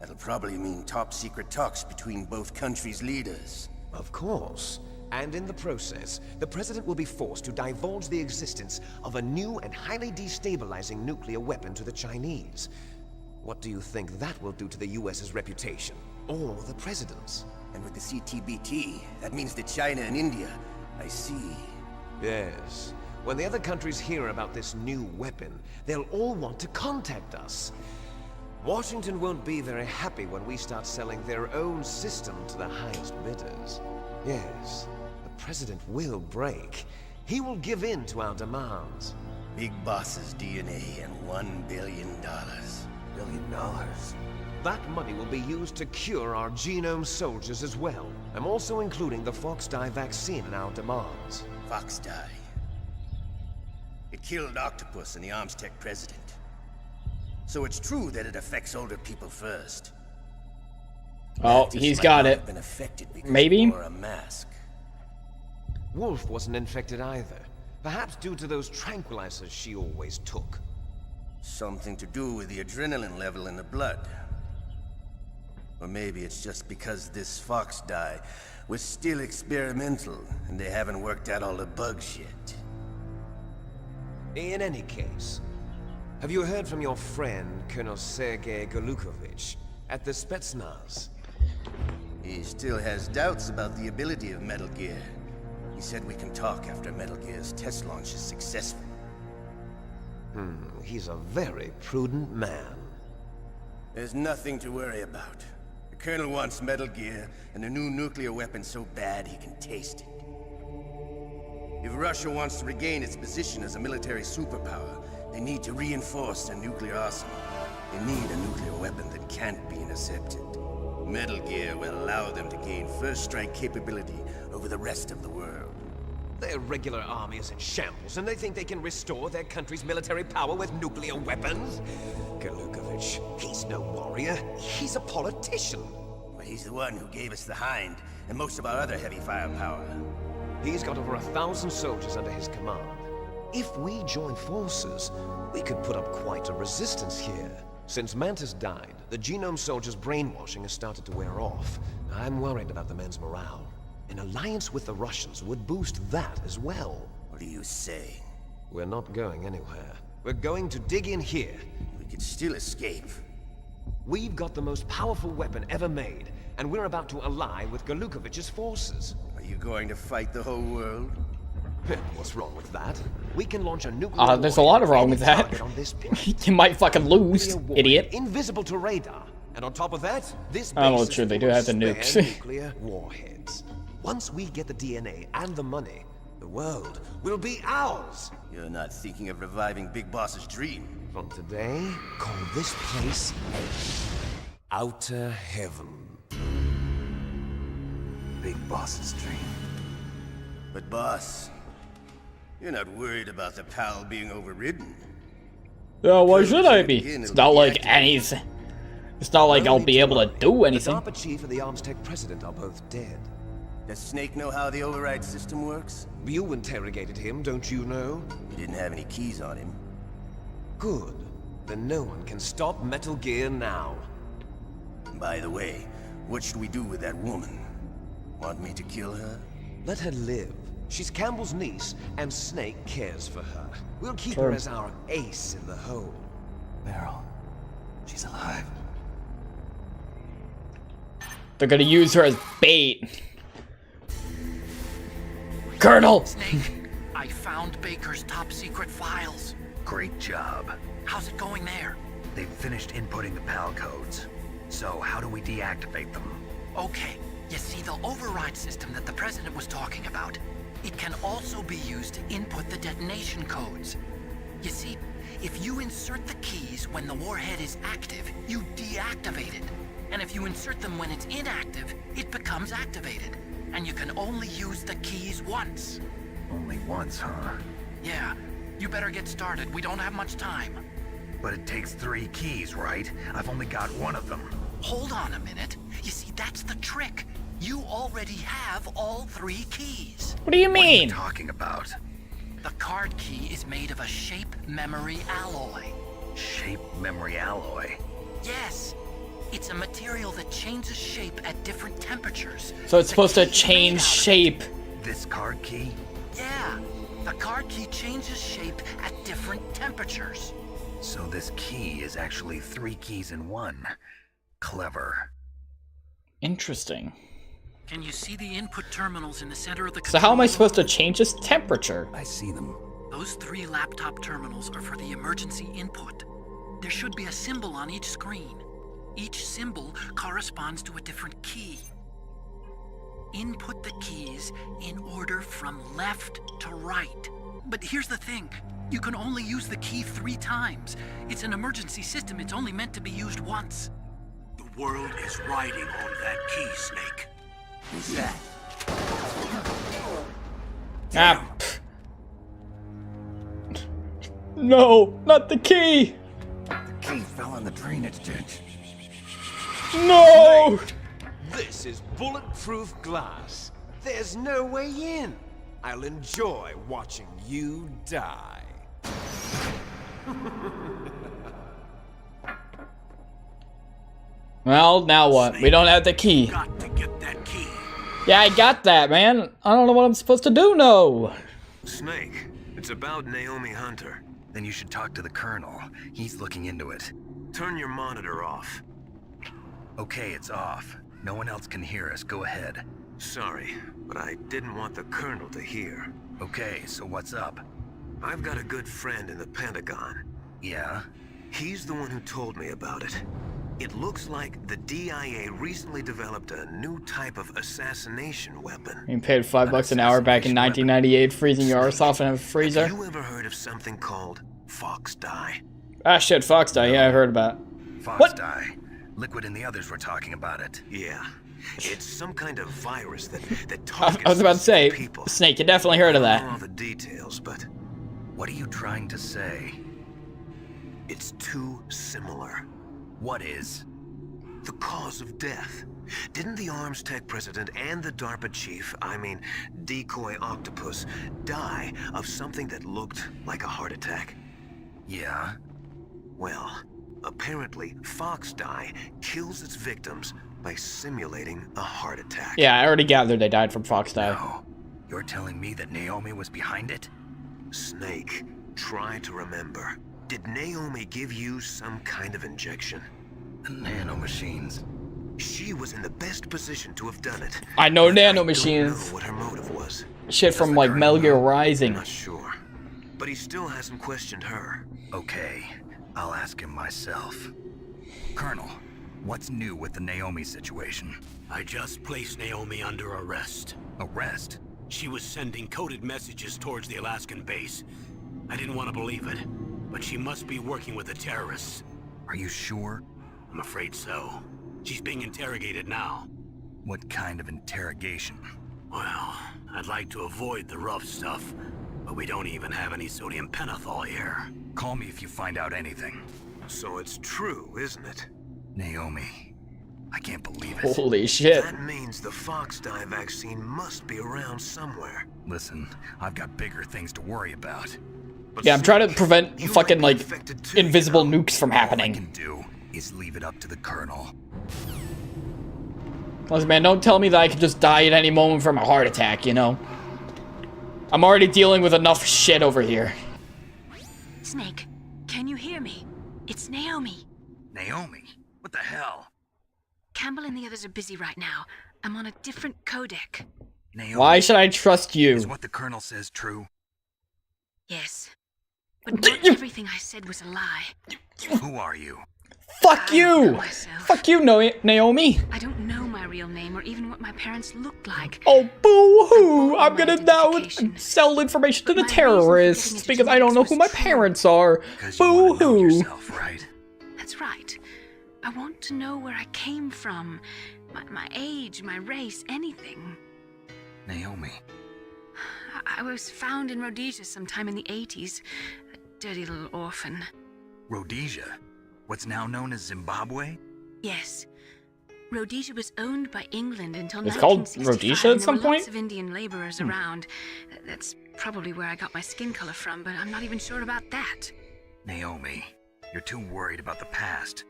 That'll probably mean top-secret talks between both countries' leaders. Of course. And in the process, the president will be forced to divulge the existence of a new and highly destabilizing nuclear weapon to the Chinese. What do you think that will do to the US's reputation? Or the president's? And with the CTBT, that means that China and India. I see. Yes. When the other countries hear about this new weapon, they'll all want to contact us. Washington won't be very happy when we start selling their own system to the highest bidders. Yes, the president will break. He will give in to our demands. Big boss's DNA and $1 billion. $1 billion. That money will be used to cure our genome soldiers as well. I'm also including the Fox dye vaccine in our demands. Fox dye. It killed Octopus and the Armstech president. So it's true that it affects older people first. Oh, he's got it. Been affected because Maybe? he wore a mask. Wolf wasn't infected either. Perhaps due to those tranquilizers she always took. Something to do with the adrenaline level in the blood. Or maybe it's just because this Fox dye was still experimental and they haven't worked out all the bugs yet. In any case, have you heard from your friend, Colonel Sergei Golukovich, at the Spetsnaz? He still has doubts about the ability of Metal Gear. He said we can talk after Metal Gear's test launch is successful. He's a very prudent man. There's nothing to worry about. The Colonel wants Metal Gear and a new nuclear weapon so bad he can taste it. If Russia wants to regain its position as a military superpower, they need to reinforce their nuclear arsenal. They need a nuclear weapon that can't be intercepted. Metal Gear will allow them to gain first strike capability over the rest of the world. Their regular army is in shambles, and they think they can restore their country's military power with nuclear weapons? Golukovich, he's no warrior. He's a politician. But he's the one who gave us the Hind and most of our other heavy firepower. He's got over 1,000 soldiers under his command. If we join forces, we could put up quite a resistance here. Since Mantis died, the genome soldiers' brainwashing has started to wear off. I'm worried about the men's morale. An alliance with the Russians would boost that as well. What are you saying? We're not going anywhere. We're going to dig in here. We could still escape. We've got the most powerful weapon ever made, and we're about to ally with Golukovich's forces. Are you going to fight the whole world? What's wrong with that? We can launch a nuclear there's a lot of wrong with that. You might fucking lose, idiot. Invisible to radar. And on top of that, this base well, true, they do have the nukes. nuclear warheads. Once we get the DNA and the money, the world will be ours. You're not thinking of reviving Big Boss's dream. From today, call this place Outer Heaven. Big Boss's dream. But boss, you're not worried about the PAL being overridden. Yeah, why should I be? It's not like anything. It's not like I'll be able to do anything. The DARPA chief and the Armstech president are both dead. Does Snake know how the override system works? You interrogated him, don't you know? He didn't have any keys on him. Good. Then no one can stop Metal Gear now. By the way, what should we do with that woman? Want me to kill her? Let her live. She's Campbell's niece, and Snake cares for her. We'll keep her as our ace in the hole. Meryl, she's alive. They're gonna use her as bait. Colonel! Snake, I found Baker's top secret files. Great job. How's it going there? They've finished inputting the PAL codes. So how do we deactivate them? Okay, you see the override system that the president was talking about? It can also be used to input the detonation codes. You see, if you insert the keys when the warhead is active, you deactivate it. And if you insert them when it's inactive, it becomes activated. And you can only use the keys once. Only once, huh? Yeah, you better get started. We don't have much time. But it takes 3 keys, right? I've only got 1 of them. Hold on a minute. You see, that's the trick. You already have all 3 keys. What do you mean? What are you talking about? The card key is made of a shape memory alloy. Shape memory alloy? Yes. It's a material that changes shape at different temperatures. So it's supposed to change shape. This card key? Yeah. The card key changes shape at different temperatures. So this key is actually 3 keys in 1. Clever. Interesting. Can you see the input terminals in the center of the So how am I supposed to change this temperature? I see them. Those 3 laptop terminals are for the emergency input. There should be a symbol on each screen. Each symbol corresponds to a different key. Input the keys in order from left to right. But here's the thing. You can only use the key 3 times. It's an emergency system. It's only meant to be used once. The world is riding on that key, Snake. Who's that? Ah. No, not the key. The key fell in the drainage ditch. No! This is bulletproof glass. There's no way in. I'll enjoy watching you die. Well, now what? We don't have the key. Got to get that key. Yeah, I got that, man. I don't know what I'm supposed to do, no. Snake, it's about Naomi Hunter. Then you should talk to the Colonel. He's looking into it. Turn your monitor off. Okay, it's off. No one else can hear us. Go ahead. Sorry, but I didn't want the Colonel to hear. Okay, so what's up? I've got a good friend in the Pentagon. Yeah? He's the one who told me about it. It looks like the DIA recently developed a new type of assassination weapon. You paid $5 an hour back in 1998, freezing your arse off in a freezer. Have you ever heard of something called Fox Dye? Ah, shit, Fox Dye. Yeah, I heard about it. Fox Dye. Liquid and the others were talking about it. Yeah. It's some kind of virus that targets I was about to say, people. Snake, you definitely heard of I don't know that. all the details, but What are you trying to say? it's too similar. What is? The cause of death. Didn't the Arms Tech president and the DARPA chief, I mean, Decoy Octopus, die of something that looked like a heart attack? Yeah? Well, apparently Fox Dye kills its victims by simulating a heart attack. Yeah, I already gathered they died from Fox Dye. No. You're telling me that Naomi was behind it? Snake, try to remember. Did Naomi give you some kind of injection? The nanomachines. She was in the best position to have done it. I know but I don't nanomachines. know what her motive was. Shit from like Metal Gear Rising. I'm not sure. But he still hasn't questioned her. Okay, I'll ask him myself. Colonel, what's new with the Naomi situation? I just placed Naomi under arrest. Arrest? She was sending coded messages towards the Alaskan base. I didn't want to believe it, but she must be working with the terrorists. Are you sure? I'm afraid so. She's being interrogated now. What kind of interrogation? Well, I'd like to avoid the rough stuff, but we don't even have any sodium pentothal here. Call me if you find out anything. So it's true, isn't it? Naomi, I can't believe it. Holy shit. That means the Fox Dye vaccine must be around somewhere. Listen, I've got bigger things to worry about. But Yeah, I'm trying to prevent you fucking might be like infected too, invisible you know? nukes from All I happening. can do is leave it up to the Colonel. Listen, man, don't tell me that I could just die at any moment from a heart attack, you know? I'm already dealing with enough shit over here. Snake, can you hear me? It's Naomi. Naomi? What the hell? Campbell and the others are busy right now. I'm on a different codec. Naomi, Why should I trust you? is what the Colonel says true? Yes. But not everything I said was a lie. Who are you? Fuck I don't know you! myself. Fuck you, Naomi! I don't know my real name or even what my parents looked like. Oh, boo-hoo! I'm my gonna now identification. sell information to the My reason for getting terrorists into because I don't know genetics who my was true. parents are. Because you want to know Boo-hoo! yourself, right? That's right. I want to know where I came from. My age, my race, anything. Naomi. I was found in Rhodesia sometime in the 80s. A dirty little orphan. Rhodesia? What's now known as Zimbabwe? Yes. Rhodesia was owned by England until It's called 1965. Rhodesia at and there some were point? lots of Indian laborers around. That's probably where I got my skin color from, but I'm not even sure about that. Naomi, you're too worried about the past.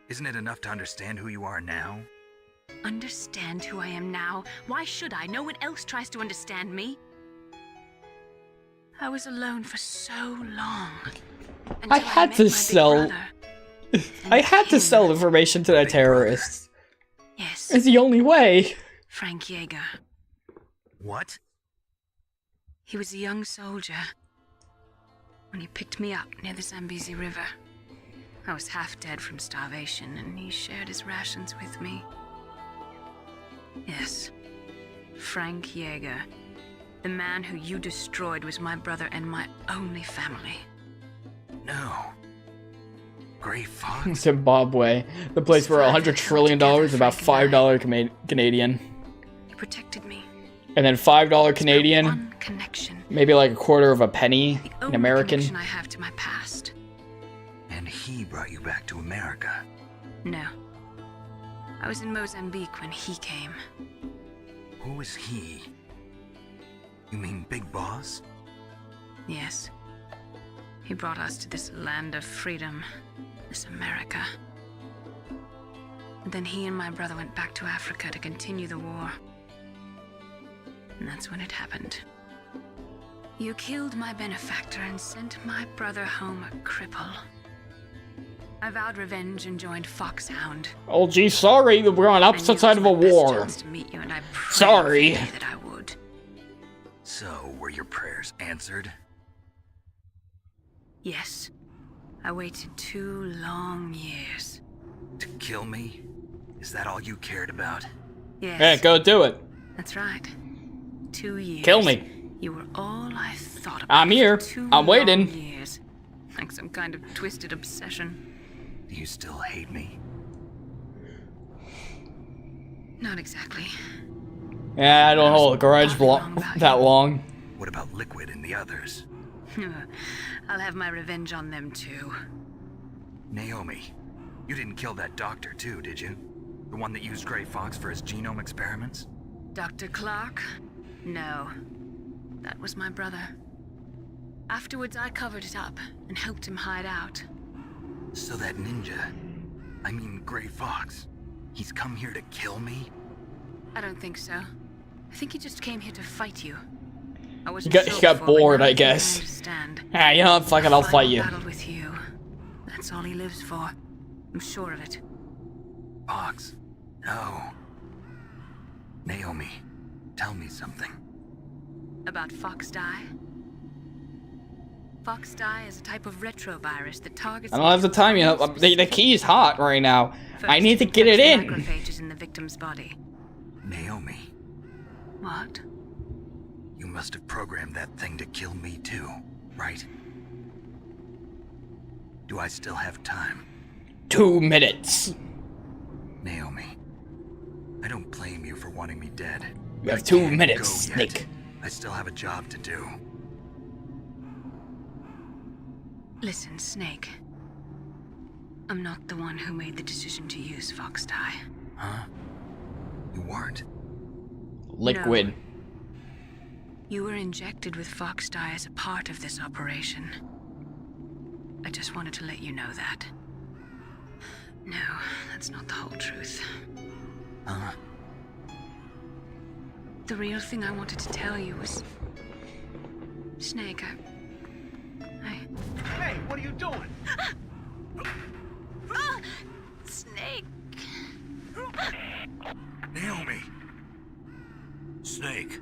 Isn't it enough to understand who you are now? Understand who I am now? Why should I? No one else tries to understand me. I was alone for so long. I until had met to my big sell. brother. I had to sell information to the terrorists. Yes, It's the only way. Frank Yeager. What? He was a young soldier when he picked me up near the Zambezi River. I was half dead from starvation, and he shared his rations with me. Yes, Frank Yeager. The man who you destroyed was my brother and my only family. No. Gray Fox? Zimbabwe, the place where $100 trillion is about $5 Canadian. He protected me. And then $5 Canadian, maybe like a quarter of a penny in American. Connection I have to my past. And he brought you back to America? No. I was in Mozambique when he came. Who was he? You mean Big Boss? Yes. He brought us to this land of freedom, this America. And then he and my brother went back to Africa to continue the war. And that's when it happened. You killed my benefactor and sent my brother home a cripple. I vowed revenge and joined Foxhound. Oh gee, sorry, we're on opposite side of a war. To meet you, and I sorry. That I would. So, were your prayers answered? Yes. I waited 2 long years. To kill me? Is that all you cared about? Yes. Yeah, go do it. That's right. 2 years. Kill me. You were all I thought about. I'm here. I'm waiting. Years. Like some kind of twisted obsession. Do you still hate me? Not exactly. Yeah, I don't hold a grudge that long. What about Liquid and the others? I'll have my revenge on them too. Naomi, you didn't kill that doctor too, did you? The one that used Gray Fox for his genome experiments? Dr. Clark? No. That was my brother. Afterwards, I covered it up and helped him hide out. So that ninja, I mean Gray Fox, he's come here to kill me? I don't think so. I think he just came here to fight you. I was He got bored, I guess. Ah, you know what? Fuck it, I'll fight you. Battle with you. That's all he lives for. I'm sure of it. Fox, no. Naomi, tell me something. About Fox Die? Fox Die is a type of retrovirus that targets... I don't have the time, you know. The key's hot right now. I need to get it in. Macrophages in the victim's body. Naomi. What? You must have programmed that thing to kill me too, right? Do I still have time? 2 minutes. Naomi, I don't blame you for wanting me dead. You have 2 minutes, Snake. I still have a job to do. Listen, Snake. I'm not the one who made the decision to use Fox Die. Huh? You weren't? Liquid. No. You were injected with Fox Die as a part of this operation. I just wanted to let you know that. No, that's not the whole truth. Huh? The real thing I wanted to tell you was... Snake, Hey, what are you doing? Snake! Naomi! Snake,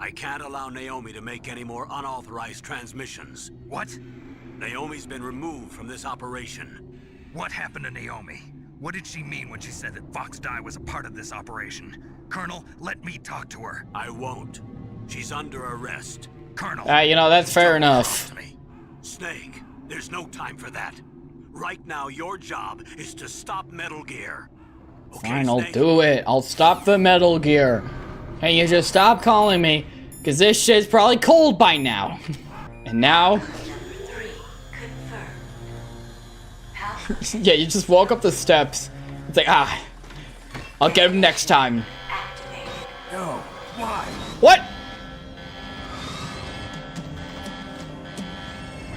I can't allow Naomi to make any more unauthorized transmissions. What? Naomi's been removed from this operation. What happened to Naomi? What did she mean when she said that Fox Die was a part of this operation? Colonel, let me talk to her. I won't. She's under arrest. Colonel! You know, that's fair enough. Snake, there's no time for that. Right now, your job is to stop Metal Gear. Okay, Fine, I'll Snake? do it. I'll stop the Metal Gear. Hey, you just stop calling me, because this shit's probably cold by now. And now... yeah, you just walk up the steps. It's like, I'll get him next time. No, why? What?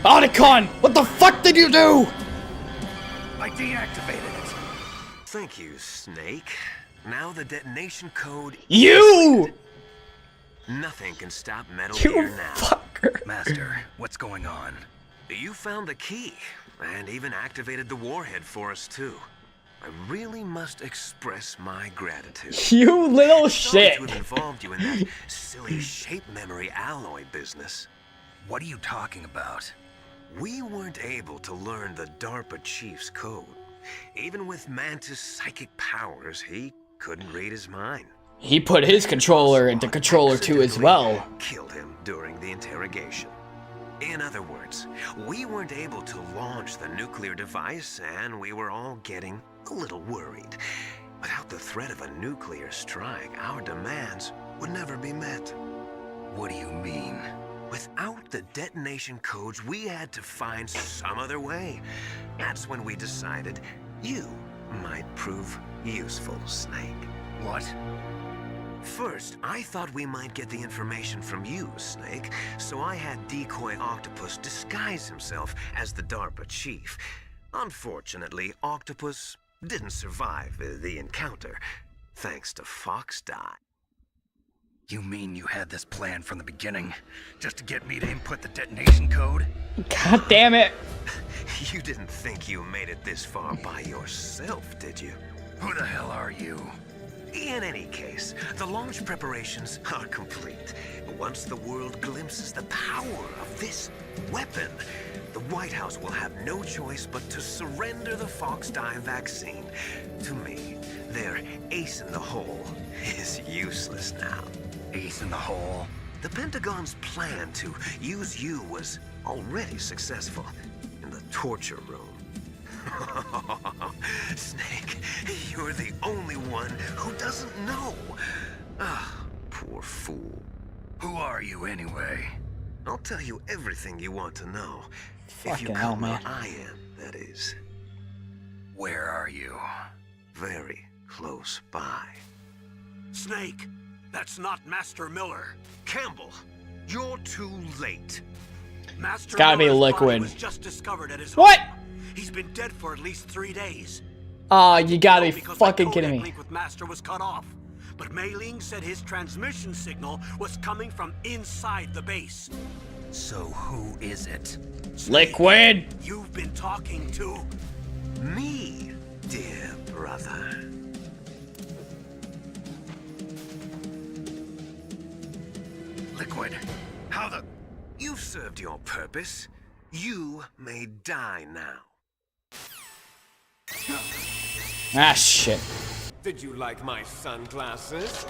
Otacon! What the fuck did you do? I deactivated it. Thank you, Snake. Now the detonation code... You! Nothing can stop Metal You Gear now. fucker. Master, what's going on? You found the key, and even activated the warhead for us, too. I really must express my gratitude. You little Sorry shit. to have involved you in that silly shape memory alloy business. What are you talking about? We weren't able to learn the DARPA chief's code. Even with Mantis' psychic powers, he couldn't read his mind. He put his controller into Controller 2 as well. Killed him during the interrogation. In other words, we weren't able to launch the nuclear device, and we were all getting a little worried. Without the threat of a nuclear strike, our demands would never be met. What do you mean? Without the detonation codes, we had to find some other way. That's when we decided you might prove useful, Snake. What? First, I thought we might get the information from you, Snake, so I had Decoy Octopus disguise himself as the DARPA chief. Unfortunately, Octopus didn't survive the encounter, thanks to Fox Die. You mean you had this plan from the beginning, just to get me to input the detonation code? God damn it! You didn't think you made it this far by yourself, did you? Who the hell are you? In any case, the launch preparations are complete. Once the world glimpses the power of this weapon, the White House will have no choice but to surrender the Fox Die vaccine. To me, their ace in the hole is useless now. Ace in the hole? The Pentagon's plan to use you was already successful in the torture room. Snake, you're the only one who doesn't know. Ah, poor fool. Who are you anyway? I'll tell you everything you want to know. Fucking if you hell, come where man. I am, that is. Where are you? Very close by. Snake, that's not Master Miller. Campbell, you're too late. Master Gotta be Miller's body Liquid. was just discovered at his What? home. He's been dead for at least 3 days. Oh, you gotta be Because fucking my kidding codec me. link with Master was cut off. But Mei Ling said his transmission signal was coming from inside the base. So who is it? Liquid! You've been talking to me, dear brother. Liquid. How the... You've served your purpose. You may die now. Ah, shit. Did you like my sunglasses?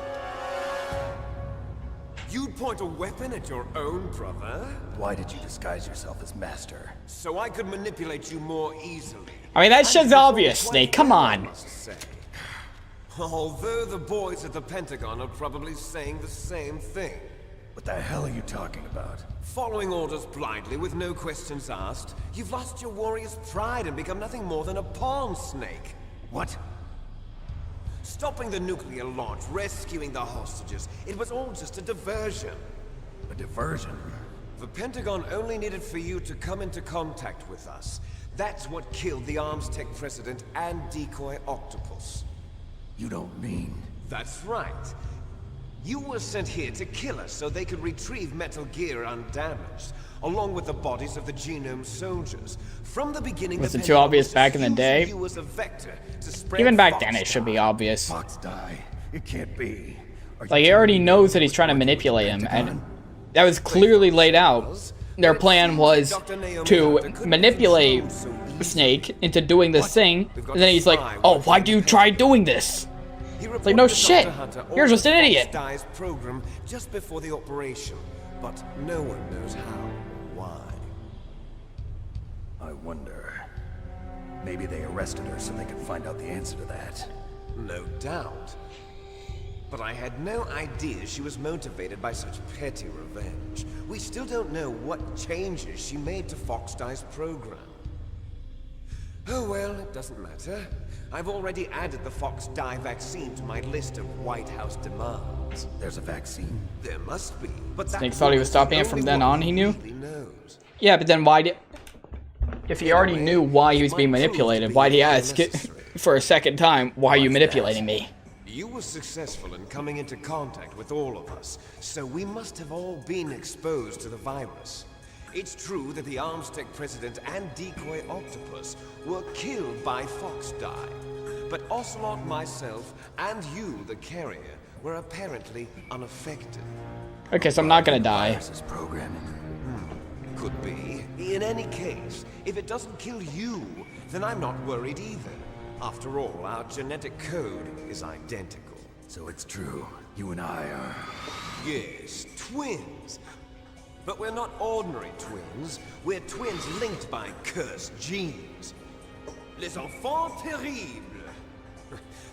You'd point a weapon at your own brother? Why did you disguise yourself as Master? So I could manipulate you more easily. I mean, that shit's obvious, Snake. Come on. Although the boys at the Pentagon are probably saying the same thing. What the hell are you talking about? Following orders blindly with no questions asked, you've lost your warrior's pride and become nothing more than a pawn, Snake. What? Stopping the nuclear launch, rescuing the hostages, it was all just a diversion. A diversion? The Pentagon only needed for you to come into contact with us. That's what killed the ArmsTech president and Decoy Octopus. You don't mean... That's right. You were sent here to kill us so they could retrieve Metal Gear undamaged, along with the bodies of the Genome soldiers. From the beginning, Was the it too obvious back in the using day? you as a vector to spread Even back Fox then, it should be Die. obvious. Fox Die. It can't be. Like, he already knows that he's trying to manipulate him, and that was clearly laid out. Their plan was to manipulate Snake into doing this thing, and then he's like, oh, why'd you try doing this? It's like, no shit, you're just an idiot. Fox Die's program just before the operation, but no one knows how or why. I wonder... Maybe they arrested her so they could find out the answer to that. No doubt. But I had no idea she was motivated by such petty revenge. We still don't know what changes she made to Fox Die's program. Oh well, it doesn't matter. I've already added the Fox Die vaccine to my list of White House demands. There's a vaccine? There must be, but Snake thought he was stopping it from then on, he knew? knows. Yeah, but then why did... If he already knew why he was being manipulated, why'd he ask it for a second time, why are you manipulating me? You were successful in coming into contact with all of us, so we must have all been exposed to the virus. It's true that the ArmsTech president and Decoy Octopus were killed by Fox Die, but Ocelot, myself, and you, the carrier, were apparently unaffected. Okay, so I'm not gonna die. Programming. Could be. In any case, if it doesn't kill you, then I'm not worried either. After all, our genetic code is identical. So it's true, you and I are... Yes, twins. But we're not ordinary twins. We're twins linked by cursed genes. Les enfants terribles.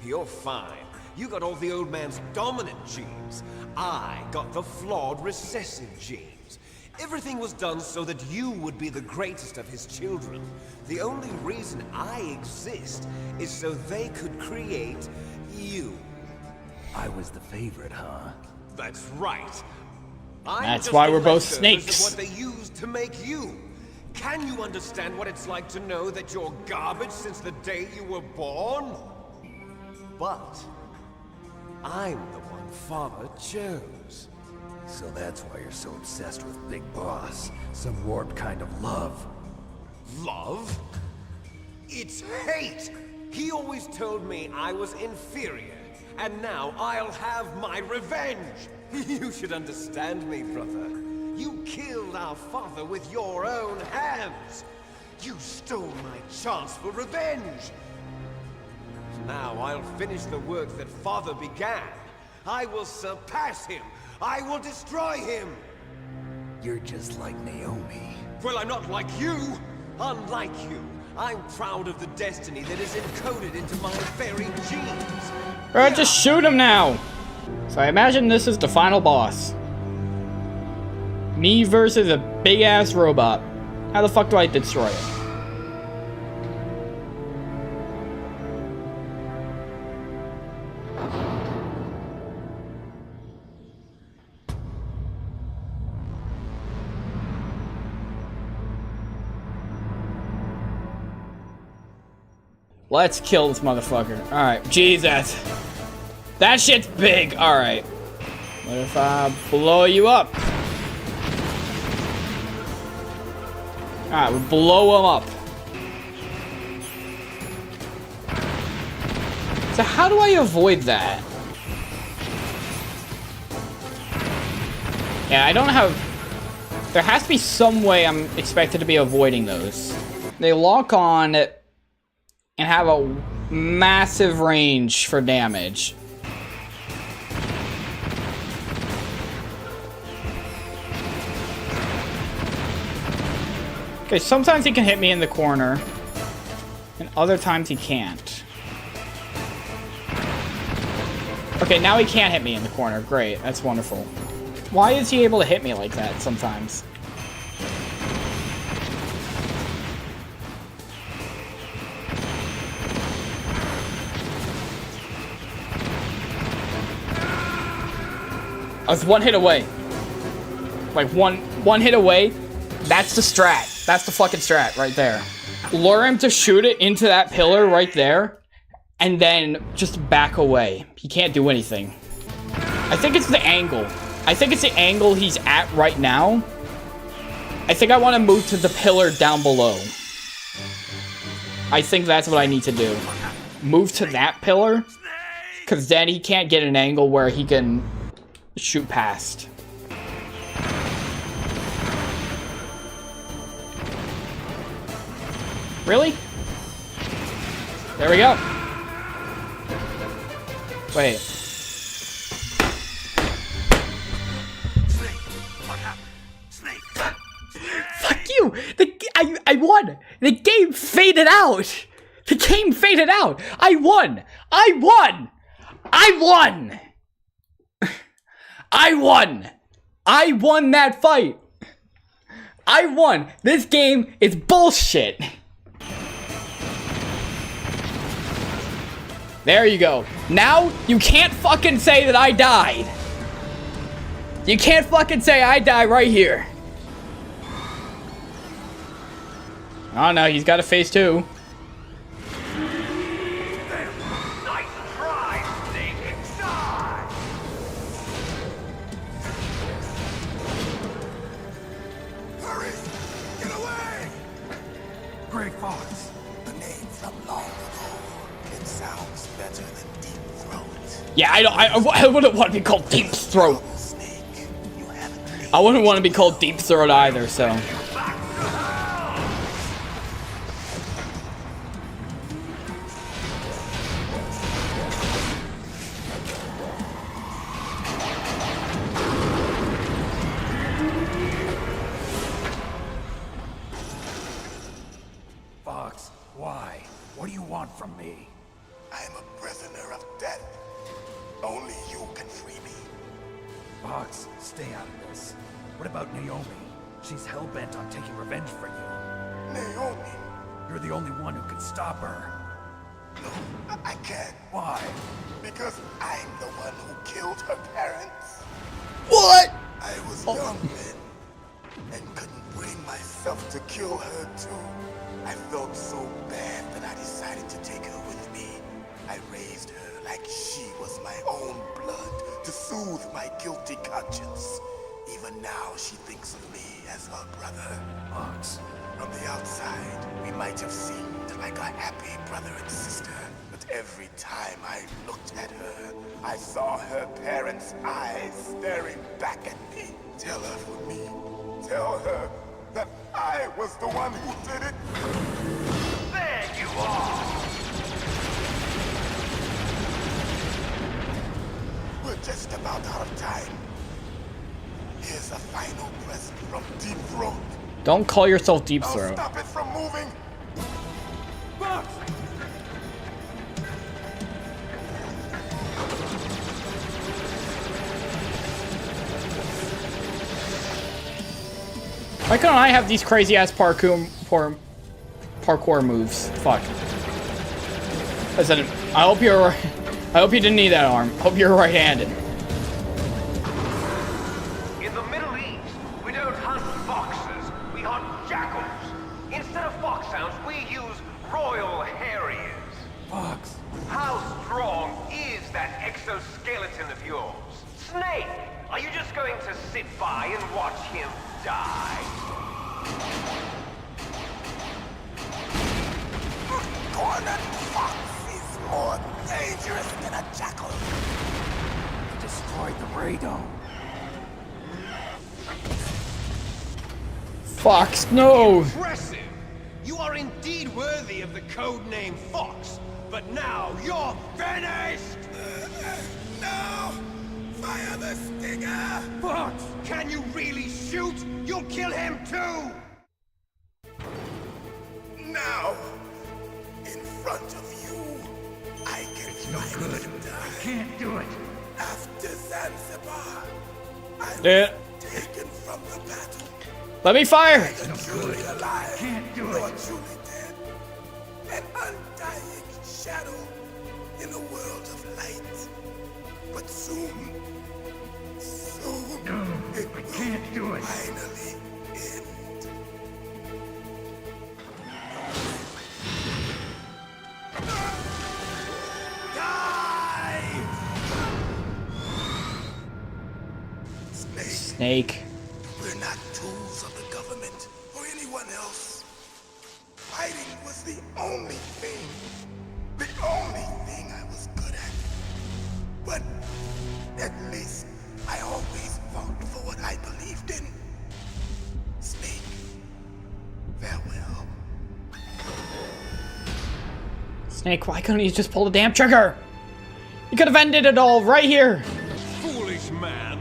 You're fine. You got all the old man's dominant genes. I got the flawed recessive genes. Everything was done so that you would be the greatest of his children. The only reason I exist is so they could create you. I was the favorite, huh? That's right. That's why we're both snakes. snakes. What they used to make you. Can you understand what it's like to know that you're garbage since the day you were born? But I'm the one Father chose. So that's why you're so obsessed with Big Boss. Some warped kind of love. Love? It's hate! He always told me I was inferior, and now I'll have my revenge! You should understand me, brother. You killed our father with your own hands! You stole my chance for revenge! Now I'll finish the work that Father began. I will surpass him! I will destroy him! You're just like Naomi. Well, I'm not like you! Unlike you, I'm proud of the destiny that is encoded into my very genes! Alright, just shoot him now! So I imagine this is the final boss. Me versus a big-ass robot. How the fuck do I destroy it? Let's kill this motherfucker. Alright, Jesus. That shit's big. Alright. What if I blow you up? Alright, we blow him up. So how do I avoid that? Yeah, I don't have... There has to be some way I'm expected to be avoiding those. They lock on and have a massive range for damage. Okay, sometimes he can hit me in the corner, and other times he can't. Okay, now he can't hit me in the corner. Great, that's wonderful. Why is he able to hit me like that sometimes? I was one hit away. Like one hit away. That's the strat. That's the fucking strat right there. Lure him to shoot it into that pillar right there, and then just back away. He can't do anything. I think it's the angle. I think it's the angle he's at right now. I think I want to move to the pillar down below. I think that's what I need to do. Move to that pillar, because then he can't get an angle where he can shoot past. Really? There we go. Wait. Fuck you! I won! The game faded out! The game faded out! I won! I won! I won! I won! I won that fight! I won! This game is bullshit! There you go. Now, you can't fucking say that I died. You can't fucking say I died right here. Oh no, he's got a phase 2. Hurry! Get away! Grey Fox. The name from long ago. It sounds better than Deep Throat. Yeah, I wouldn't want to be called Deep Throat. I wouldn't want to be called Deep Throat either, so. Why? What do you want from me? I'm a prisoner of death. Only you can free me. Fox, stay out of this. What about Naomi? She's hell-bent on taking revenge for you. Naomi? You're the only one who can stop her. No, I can't. Why? Because I'm the one who killed her parents. What? I was young then, and couldn't bring myself to kill her too. I felt so bad that I decided to take her with me. I raised her like she was my own blood to soothe my guilty conscience. Even now, she thinks of me as her brother. Fox. From the outside, we might have seemed like a happy brother and sister, but every time I looked at her, I saw her parents' eyes staring back at me. Tell her for me. Tell her that I was the one who did it. There you are! We're just about out of time. Here's a final present from Deep Throat. Don't call yourself Deep Throat. Stop it from moving. Fox! Why can't I have these crazy ass parkour moves? Fuck. Listen, I hope you didn't need that arm. Hope you're right-handed. In the Middle East, we don't hunt foxes, we hunt jackals. Instead of foxhounds, we use royal harriers. Fox. How strong is that exoskeleton of yours? Snake, are you just going to sit by and watch him die? Cornered fox is more dangerous than a jackal. You destroyed the radome. Fox, no! Impressive! You are indeed worthy of the code name Fox, but now you're finished! No! Fire the stinger! Fox, can you really shoot? You'll kill him too! Now, in front of you, I can finally die. I can't do it. After Zanzibar, I was Yeah. taken from the battle. Let me fire! Neither truly alive, Can't do nor it. truly dead. An undying shadow in a world of light. But soon, No, it I will can't do it. finally end. Die! Snake. We're not tools of the government or anyone else. Fighting was the only thing I was good at. But at least I always fought for what I believed in. Snake, farewell. Snake, why couldn't you just pull the damn trigger? You could have ended it all right here. Foolish man!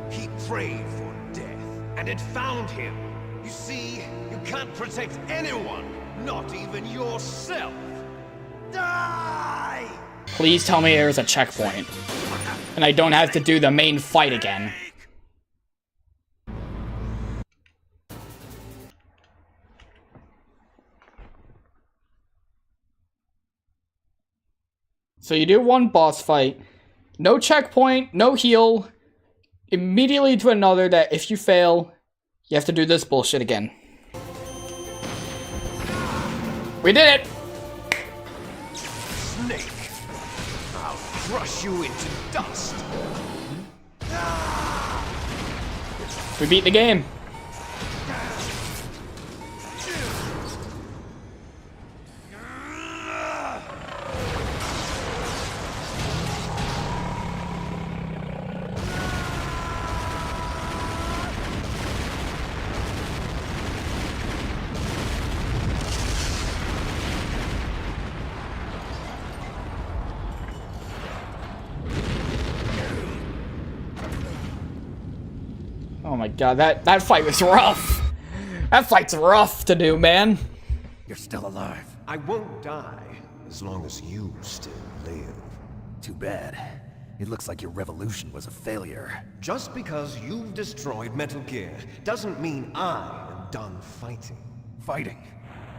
He prayed for death, and it found him. You see, you can't protect anyone, not even yourself. Die! Please tell me there's a checkpoint. And I don't have to do the main fight again. So you do one boss fight. No checkpoint, no heal. Immediately to another that if you fail, you have to do this bullshit again. We did it! Snake, I'll crush you into dust. We beat the game. Oh my god, that fight was rough. That fight's rough to do, man. You're still alive. I won't die as long as you still live. Too bad. It looks like your revolution was a failure. Just because you've destroyed Metal Gear doesn't mean I am done fighting. Fighting?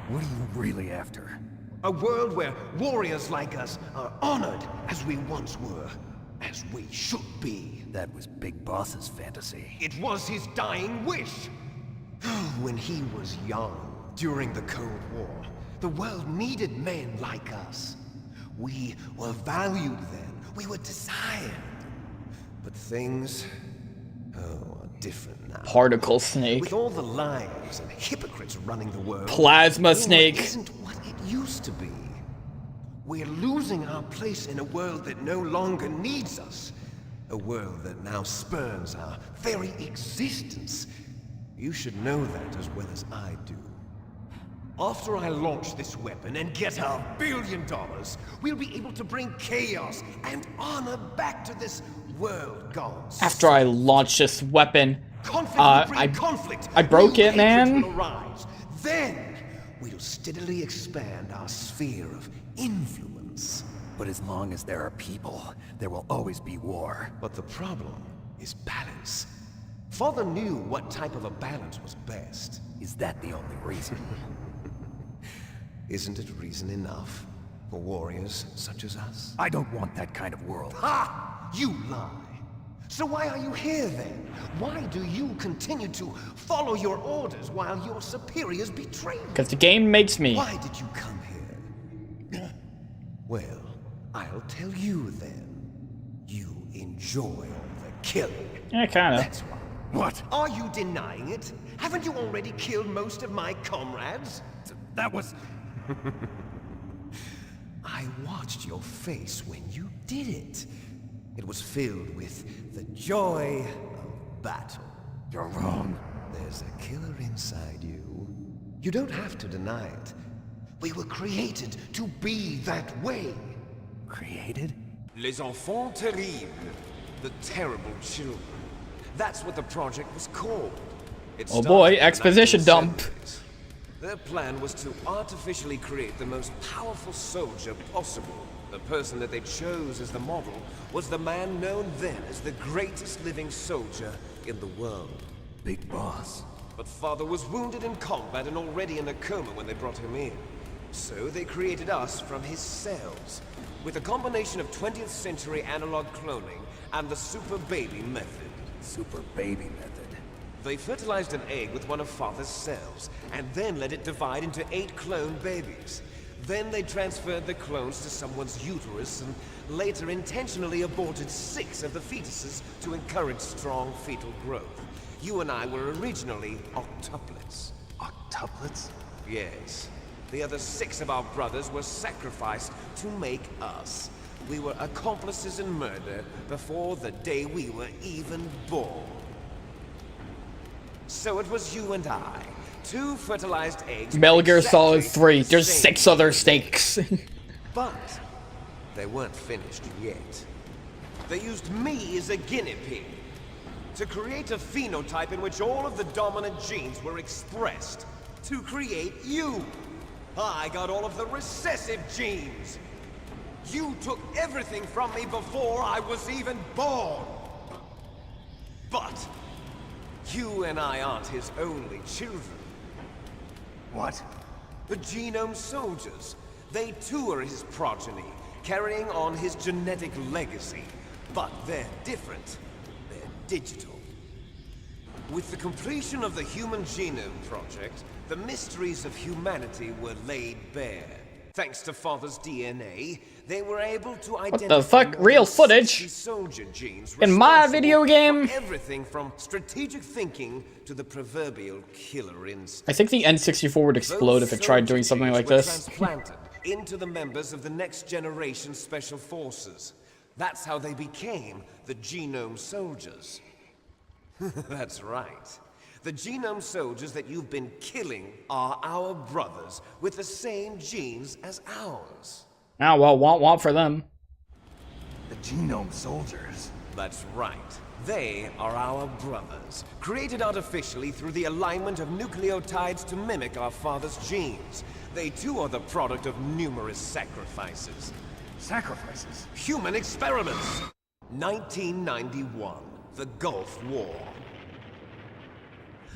What are you really after? A world where warriors like us are honored as we once were, as we should be. That was Big Boss's fantasy. It was his dying wish. When he was young, during the Cold War, the world needed men like us. We were valued then. We were desired. But things, are different now. Particle Snake. With all the liars and hypocrites running the world, Plasma Snake. isn't what it used to be. We're losing our place in a world that no longer needs us. A world that now spurns our very existence. You should know that as well as I do. After I launch this weapon and get $1 billion, we'll be able to bring chaos and honor back to this world gone. After I launch this weapon, conflict. I broke it, man. Then we'll steadily expand our sphere of influence. But as long as there are people, there will always be war. But the problem is balance. Father knew what type of a balance was best. Is that the only reason? Isn't it reason enough for warriors such as us? I don't want that kind of world. Ha! You lie. So why are you here then? Why do you continue to follow your orders while your superiors betray you? Because the game makes me. Why did you come here? Well, I'll tell you then. You enjoy all the killing. Yeah, kinda. That's why. What? Are you denying it? Haven't you already killed most of my comrades? That was... I watched your face when you did it. It was filled with the joy of battle. You're wrong. There's a killer inside you. You don't have to deny it. We were created to be that way. Created? Les enfants terribles. The terrible children. That's what the project was called. Oh boy, exposition dump. Their plan was to artificially create the most powerful soldier possible. The person that they chose as the model was the man known then as the greatest living soldier in the world. Big Boss. But Father was wounded in combat and already in a coma when they brought him in. So they created us from his cells, with a combination of 20th century analog cloning and the super baby method. Super baby method. They fertilized an egg with one of Father's cells, and then let it divide into 8 clone babies. Then they transferred the clones to someone's uterus, and later intentionally aborted 6 of the fetuses to encourage strong fetal growth. You and I were originally octuplets. Octuplets? Yes. The other 6 of our brothers were sacrificed to make us. We were accomplices in murder before the day we were even born. So it was you and I, 2 fertilized eggs. Metal Gear Solid 3. There's 6 other snakes. But they weren't finished yet. They used me as a guinea pig to create a phenotype in which all of the dominant genes were expressed. To create you. I got all of the recessive genes. You took everything from me before I was even born. But you and I aren't his only children. What? The Genome Soldiers. They too are his progeny, carrying on his genetic legacy. But they're different. They're digital. With the completion of the Human Genome Project, the mysteries of humanity were laid bare. Thanks to Father's DNA, they were able to identify the fuck? Real footage? soldier genes in my video game? Everything from strategic thinking to the proverbial killer instinct. I think the N64 would explode if it tried doing something like this. Transplanted into the members of the next generation Special Forces. That's how they became the Genome Soldiers. That's right. The Genome Soldiers that you've been killing are our brothers with the same genes as ours. Ah, well, want for them. The Genome Soldiers. That's right. They are our brothers, created artificially through the alignment of nucleotides to mimic our father's genes. They too are the product of numerous sacrifices. Sacrifices? Human experiments! 1991, the Gulf War.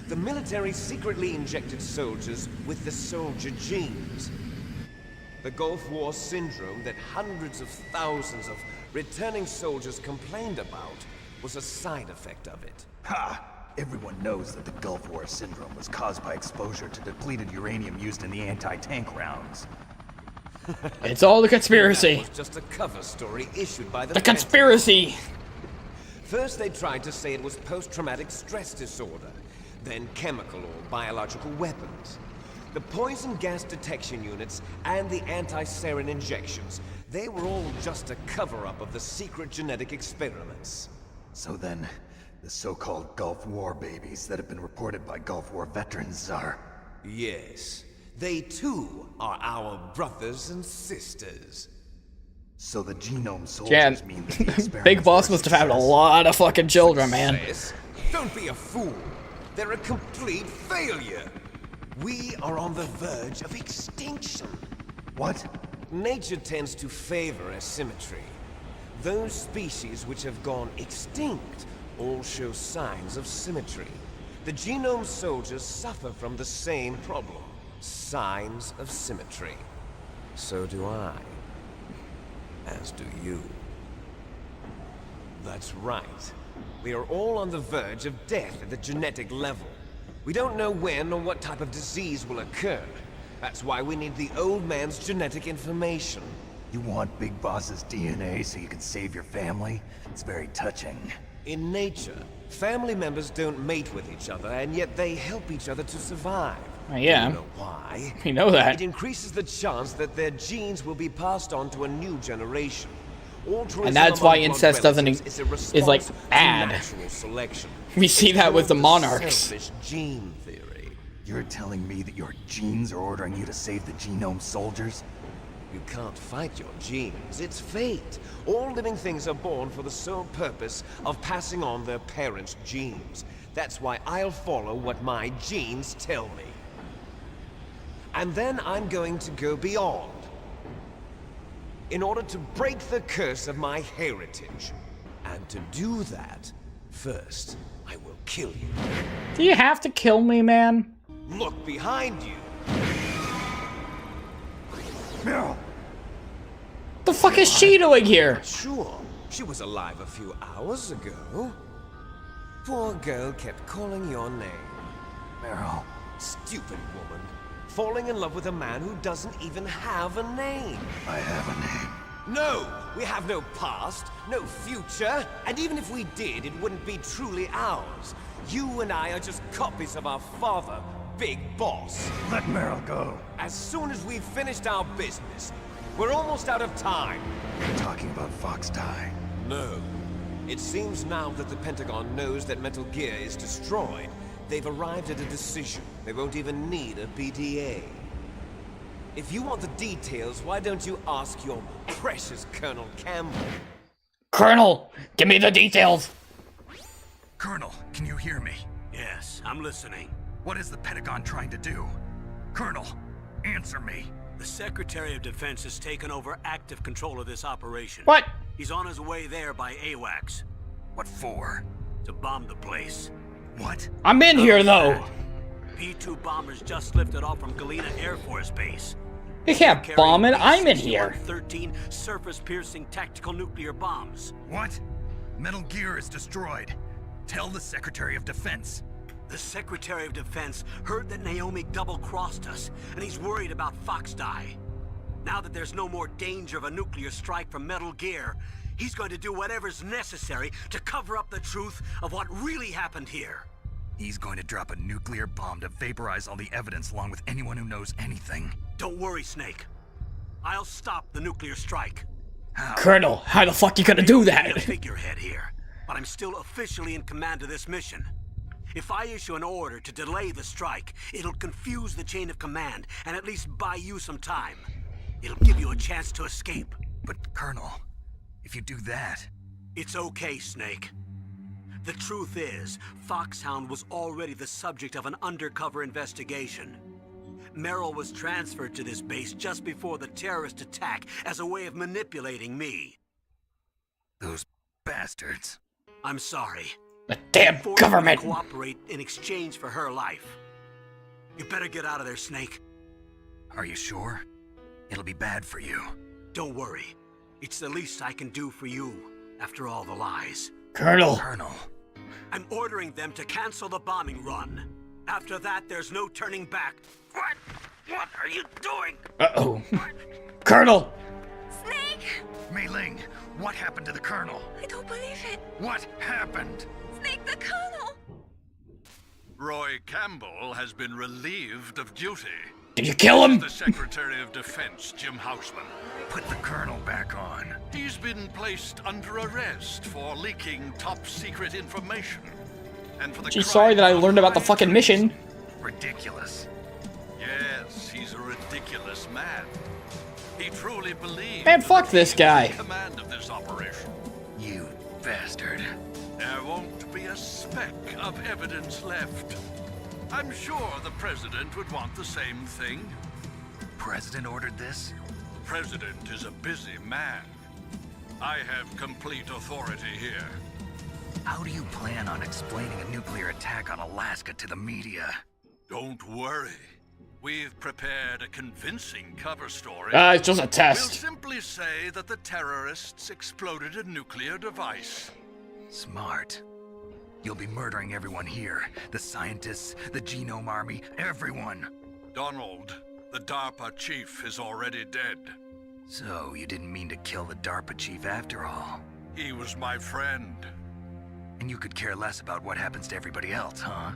The military secretly injected soldiers with the soldier genes. The Gulf War syndrome that hundreds of thousands of returning soldiers complained about was a side effect of it. Ha! Everyone knows that the Gulf War syndrome was caused by exposure to depleted uranium used in the anti-tank rounds. It's all the conspiracy. That was just a cover story issued by the conspiracy. First they tried to say it was post-traumatic stress disorder, then chemical or biological weapons. The poison gas detection units and the anti-sarin injections, they were all just a cover-up of the secret genetic experiments. So then, the so-called Gulf War babies that have been reported by Gulf War veterans are... Yes. They too are our brothers and sisters. So the genome soldiers mean that the experiments Big Boss must have had a lot of fucking children, man. Don't be a fool. They're a complete failure. We are on the verge of extinction. What? Nature tends to favor asymmetry. Those species which have gone extinct all show signs of symmetry. The genome soldiers suffer from the same problem. Signs of symmetry. So do I. As do you. That's right. We are all on the verge of death at the genetic level. We don't know when or what type of disease will occur. That's why we need the old man's genetic information. You want Big Boss's DNA so you can save your family? It's very touching. In nature, family members don't mate with each other, and yet they help each other to survive. Yeah. You know why? You know that. It increases the chance that their genes will be passed on to a new generation. And that's why incest is like bad. We see that with the monarchs. Selfish gene theory. You're telling me that your genes are ordering you to save the genome soldiers? You can't fight your genes. It's fate. All living things are born for the sole purpose of passing on their parents' genes. That's why I'll follow what my genes tell me. And then I'm going to go beyond. In order to break the curse of my heritage. And to do that, first, I will kill you. Do you have to kill me, man? Look behind you. Meryl! What the fuck is she doing here? Sure, she was alive a few hours ago. Poor girl kept calling your name. Meryl. Stupid woman. Falling in love with a man who doesn't even have a name. I have a name. No! We have no past, no future, and even if we did, it wouldn't be truly ours. You and I are just copies of our father, Big Boss. Let Meryl go. As soon as we've finished our business, we're almost out of time. You're talking about Fox Die. No. It seems now that the Pentagon knows that Metal Gear is destroyed, they've arrived at a decision. They won't even need a BDA. If you want the details, why don't you ask your precious Colonel Campbell? Colonel, give me the details. Colonel, can you hear me? Yes, I'm listening. What is the Pentagon trying to do? Colonel, answer me. The Secretary of Defense has taken over active control of this operation. What? He's on his way there by AWACS. What for? To bomb the place. What? I'm in here, though. P-2 bombers just lifted off from Galena Air Force Base. You can't bomb it. I'm in here. 13 surface-piercing tactical nuclear bombs. What? Metal Gear is destroyed. Tell the Secretary of Defense. The Secretary of Defense heard that Naomi double-crossed us, and he's worried about Fox Die. Now that there's no more danger of a nuclear strike from Metal Gear, he's going to do whatever's necessary to cover up the truth of what really happened here. He's going to drop a nuclear bomb to vaporize all the evidence along with anyone who knows anything. Don't worry, Snake. I'll stop the nuclear strike. How? Colonel, how the fuck you gonna do that? I'm a figurehead here, but I'm still officially in command of this mission. If I issue an order to delay the strike, it'll confuse the chain of command and at least buy you some time. It'll give you a chance to escape. But, Colonel, if you do that... It's okay, Snake. The truth is, Foxhound was already the subject of an undercover investigation. Merrill was transferred to this base just before the terrorist attack as a way of manipulating me. Those bastards. I'm sorry. The damn government! Cooperate in exchange for her life. You better get out of there, Snake. Are you sure? It'll be bad for you. Don't worry. It's the least I can do for you, after all the lies. Colonel. I'm ordering them to cancel the bombing run. After that, there's no turning back. What? What are you doing? Uh-oh. Colonel! Snake! Mei Ling, what happened to the Colonel? I don't believe it. What happened? Snake, the Colonel! Roy Campbell has been relieved of duty. Did you kill him? The Secretary of Defense, Jim Houseman. Put the Colonel back on. He's been placed under arrest for leaking top-secret information. And for the She's sorry that I learned about the fucking mission. Ridiculous. Yes, he's a ridiculous man. He truly believes. Man, fuck this guy. Command of this operation. You bastard. There won't be a speck of evidence left. I'm sure the President would want the same thing. President ordered this? The President is a busy man. I have complete authority here. How do you plan on explaining a nuclear attack on Alaska to the media? Don't worry. We've prepared a convincing cover story. It's just a test. We'll simply say that the terrorists exploded a nuclear device. Smart. You'll be murdering everyone here. The scientists, the Genome Army, everyone. Donald, the DARPA chief, is already dead. So, you didn't mean to kill the DARPA chief after all? He was my friend. And you could care less about what happens to everybody else, huh?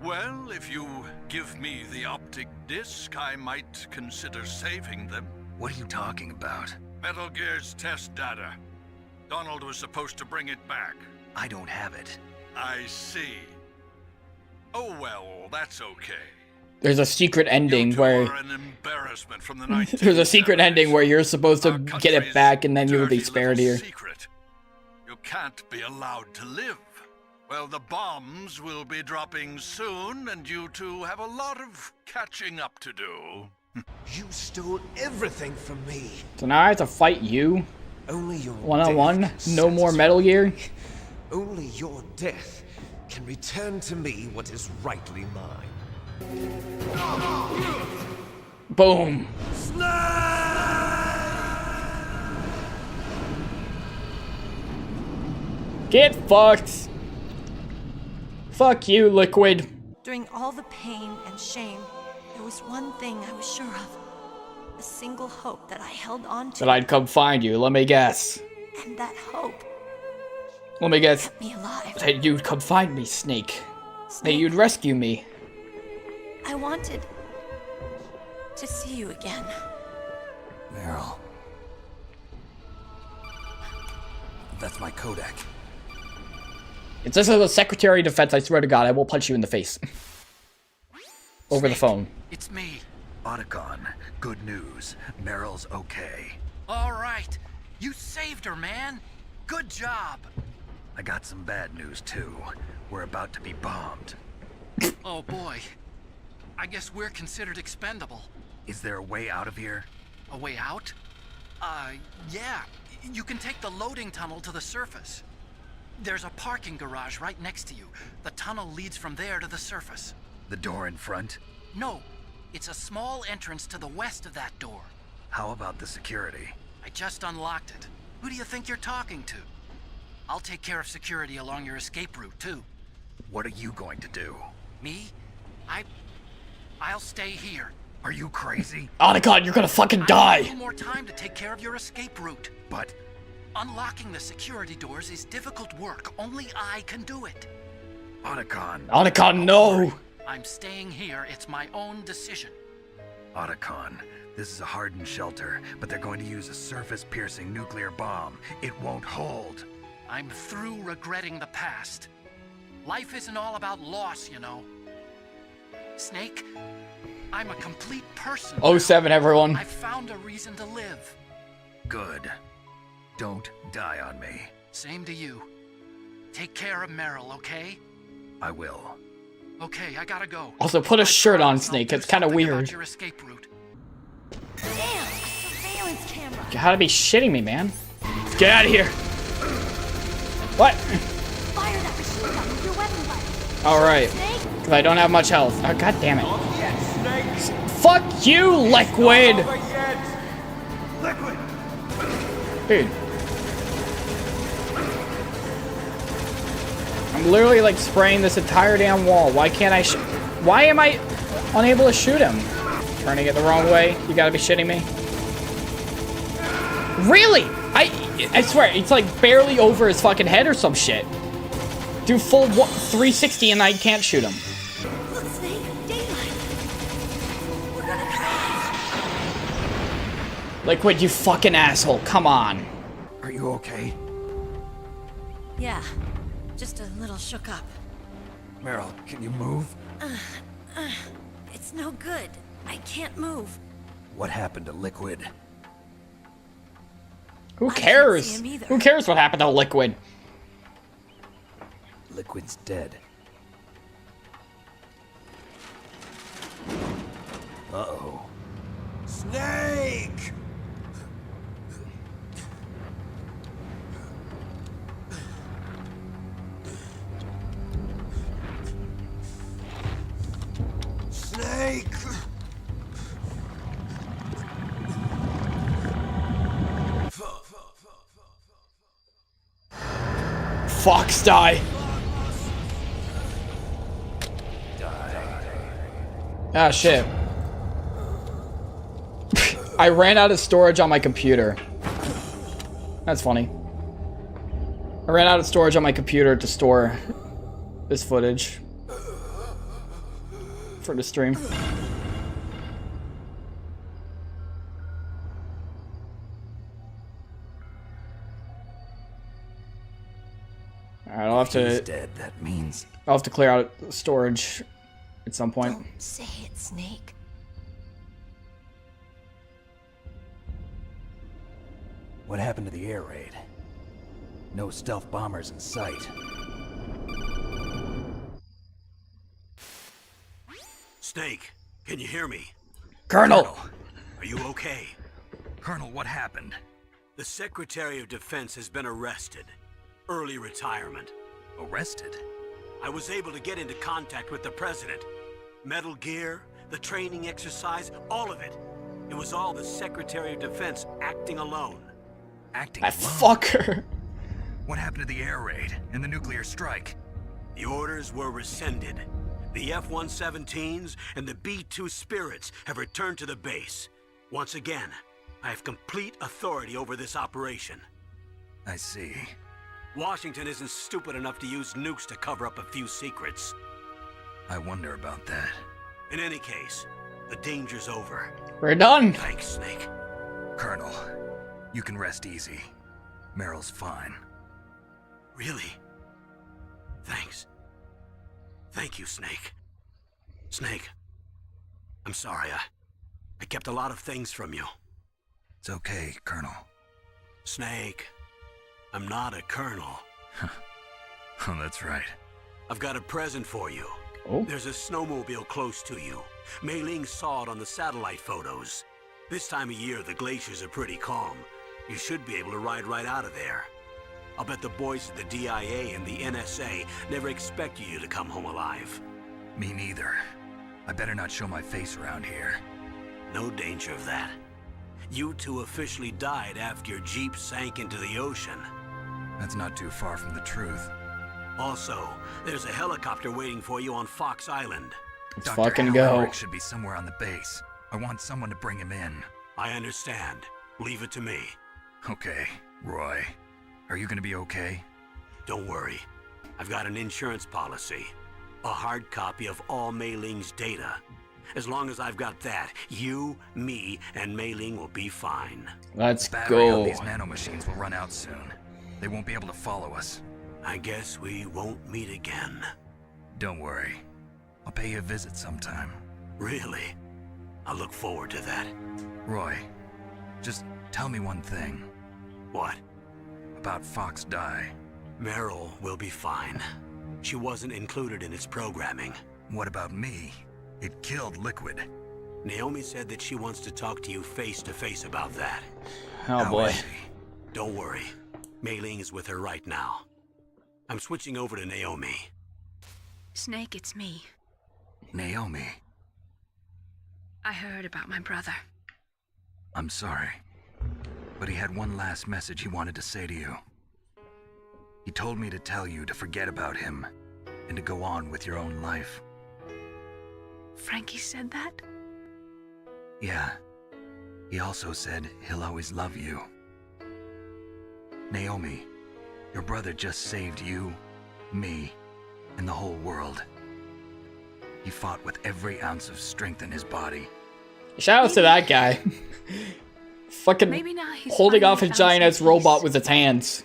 Well, if you give me the optic disc, I might consider saving them. What are you talking about? Metal Gear's test data. Donald was supposed to bring it back. I don't have it. I see. Oh well, that's okay. There's a secret ending where an embarrassment from the there's a secret ending where you're supposed to get it back and then you will be spared here. Secret. You can't be allowed to live. Well, the bombs will be dropping soon, and you two have a lot of catching up to do. You stole everything from me. So now I have to fight you? Only your one-on-one? No more Metal Gear? Only your death can return to me what is rightly mine. Boom. Get fucked. Fuck you, Liquid. During all the pain and shame, there was one thing I was sure of. A single hope that I held on to. That I'd come find you, let me guess. And that hope Let me guess. kept me alive. That you'd come find me, Snake. That you'd rescue me. I wanted to see you again. Meryl. That's my Kodak. If this is the Secretary of Defense, I swear to God, I will punch you in the face. Over the phone. It's me. Otacon, good news. Meryl's okay. All right. You saved her, man. Good job. I got some bad news, too. We're about to be bombed. Oh, boy. I guess we're considered expendable. Is there a way out of here? A way out? Yeah. You can take the loading tunnel to the surface. There's a parking garage right next to you. The tunnel leads from there to the surface. The door in front? No. It's a small entrance to the west of that door. How about the security? I just unlocked it. Who do you think you're talking to? I'll take care of security along your escape route, too. What are you going to do? Me? I'll stay here. Are you crazy? Otacon, you're gonna fucking I die! have a little more time to take care of your escape route. But unlocking the security doors is difficult work. Only I can do it. Otacon. Otacon, no! I'm staying here. It's my own decision. Otacon, this is a hardened shelter, but they're going to use a surface-piercing nuclear bomb. It won't hold. I'm through regretting the past. Life isn't all about loss, you know. Snake, I'm a complete person. 07, everyone. I've found a reason to live. Good. Don't die on me. Same to you. Take care of Meryl, okay? I will. Okay, I gotta go. Also, put a shirt on, Snake. It's kind of weird. Your escape route. Damn, a surveillance camera. You gotta be shitting me, man. Get out of here. What? Fire that machine gun with your weapon light. Alright. Because I don't have much health. Oh, god damn it. Fuck you, Liquid! Liquid! Dude. I'm literally like spraying this entire damn wall. Why can't I why am I unable to shoot him? Turning it the wrong way? You gotta be shitting me. Really? I swear, it's like barely over his fucking head or some shit. Do full 360 and I can't shoot him. Look, Snake, daylight. We're gonna crash. Liquid, you fucking asshole. Come on. Are you okay? Yeah, just a little shook up. Meryl, can you move? It's no good. I can't move. What happened to Liquid? Who I can't cares? see him either. Who cares what happened to Liquid? Liquid's dead. Uh-oh. Snake! Snake! Fox die. Ah, shit. I ran out of storage on my computer. That's funny. I ran out of storage on my computer to store this footage for the stream. Alright, I'll have to. He's dead. That means I'll have to clear out storage at some point. Don't say it, Snake. what happened to the air raid? No stealth bombers in sight. Snake, can you hear me? Colonel! Are you okay? Colonel, what happened? The Secretary of Defense has been arrested. Early retirement. Arrested? I was able to get into contact with the President. Metal Gear, the training exercise, all of it. It was all the Secretary of Defense acting alone. Acting That alone? fucker. What happened to the air raid and the nuclear strike? The orders were rescinded. The F-117s and the B-2 Spirits have returned to the base. Once again, I have complete authority over this operation. I see. Washington isn't stupid enough to use nukes to cover up a few secrets. I wonder about that. In any case, the danger's over. We're done. Thanks, Snake. Colonel, you can rest easy. Meryl's fine. Really? Thanks. Thank you, Snake. Snake, I'm sorry. I kept a lot of things from you. It's okay, Colonel. Snake, I'm not a colonel. Oh, that's right. I've got a present for you. Oh. There's a snowmobile close to you. Mei Ling saw it on the satellite photos. This time of year, the glaciers are pretty calm. You should be able to ride right out of there. I'll bet the boys at the DIA and the NSA never expected you to come home alive. Me neither. I better not show my face around here. No danger of that. You two officially died after your Jeep sank into the ocean. That's not too far from the truth. Also, there's a helicopter waiting for you on Fox Island. Let's Dr. fucking Hal go. Eric should be somewhere on the base. I want someone to bring him in. I understand. Leave it to me. Okay, Roy. Are you gonna be okay? Don't worry. I've got an insurance policy. A hard copy of all Mei Ling's data. As long as I've got that, you, me, and Mei Ling will be fine. Let's Battery on go. these nanomachines will run out soon. They won't be able to follow us. I guess we won't meet again. Don't worry. I'll pay you a visit sometime. Really? I look forward to that. Roy, just tell me one thing. What? About Fox Die. Meryl will be fine. She wasn't included in its programming. What about me? It killed Liquid. Naomi said that she wants to talk to you face to face about that. Oh boy. Don't worry. Mei Ling is with her right now. I'm switching over to Naomi. Snake, it's me. Naomi. I heard about my brother. I'm sorry, but he had one last message he wanted to say to you. He told me to tell you to forget about him and to go on with your own life. Frankie said that? Yeah. He also said he'll always love you. Naomi, your brother just saved you, me, and the whole world. He fought with every ounce of strength in his body. Shout out to that guy. Fucking holding off a giant-ass robot with its hands.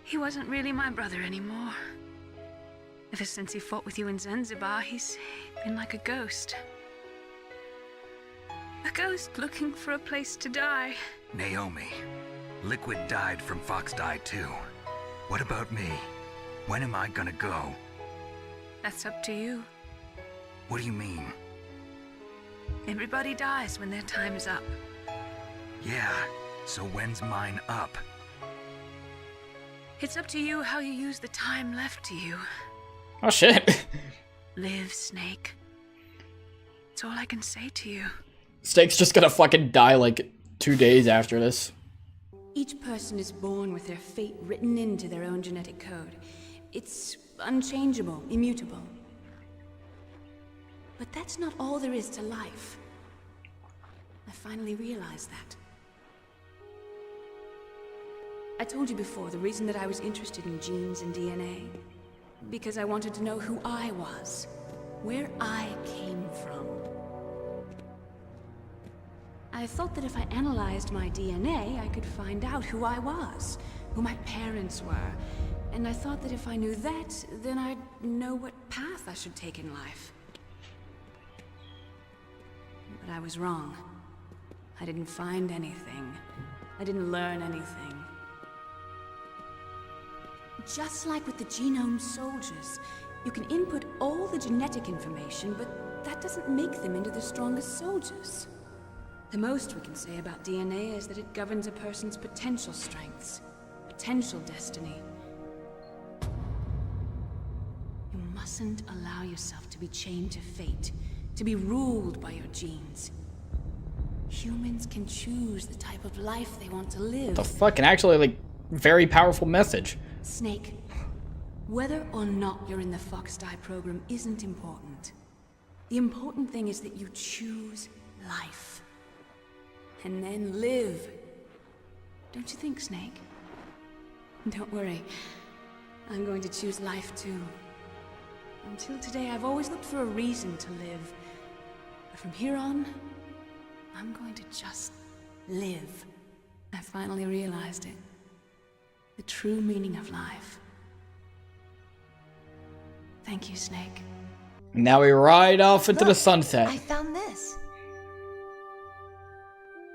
He wasn't really my brother anymore. Ever since he fought with you in Zanzibar, he's been like a ghost. A ghost looking for a place to die. Naomi, Liquid died from Fox Die too. What about me? When am I gonna go? That's up to you. What do you mean? Everybody dies when their time is up. Yeah, so when's mine up? It's up to you how you use the time left to you. Oh shit. Live, Snake. That's all I can say to you. Snake's just gonna fucking die like 2 days after this. Each person is born with their fate written into their own genetic code. It's unchangeable, immutable. But that's not all there is to life. I finally realized that. I told you before the reason that I was interested in genes and DNA. Because I wanted to know who I was, where I came from. I thought that if I analyzed my DNA, I could find out who I was, who my parents were. And I thought that if I knew that, then I'd know what path I should take in life. But I was wrong. I didn't find anything. I didn't learn anything. Just like with the genome soldiers, you can input all the genetic information, but that doesn't make them into the strongest soldiers. The most we can say about DNA is that it governs a person's potential strengths, potential destiny. You mustn't allow yourself to be chained to fate, to be ruled by your genes. Humans can choose the type of life they want to live. The fucking actually like very powerful message. Snake, whether or not you're in the Fox Die program isn't important. The important thing is that you choose life. And then live. Don't you think, Snake? Don't worry. I'm going to choose life too. Until today, I've always looked for a reason to live. But from here on, I'm going to just live. I finally realized it. The true meaning of life. Thank you, Snake. Now we ride off into the sunset. I found this.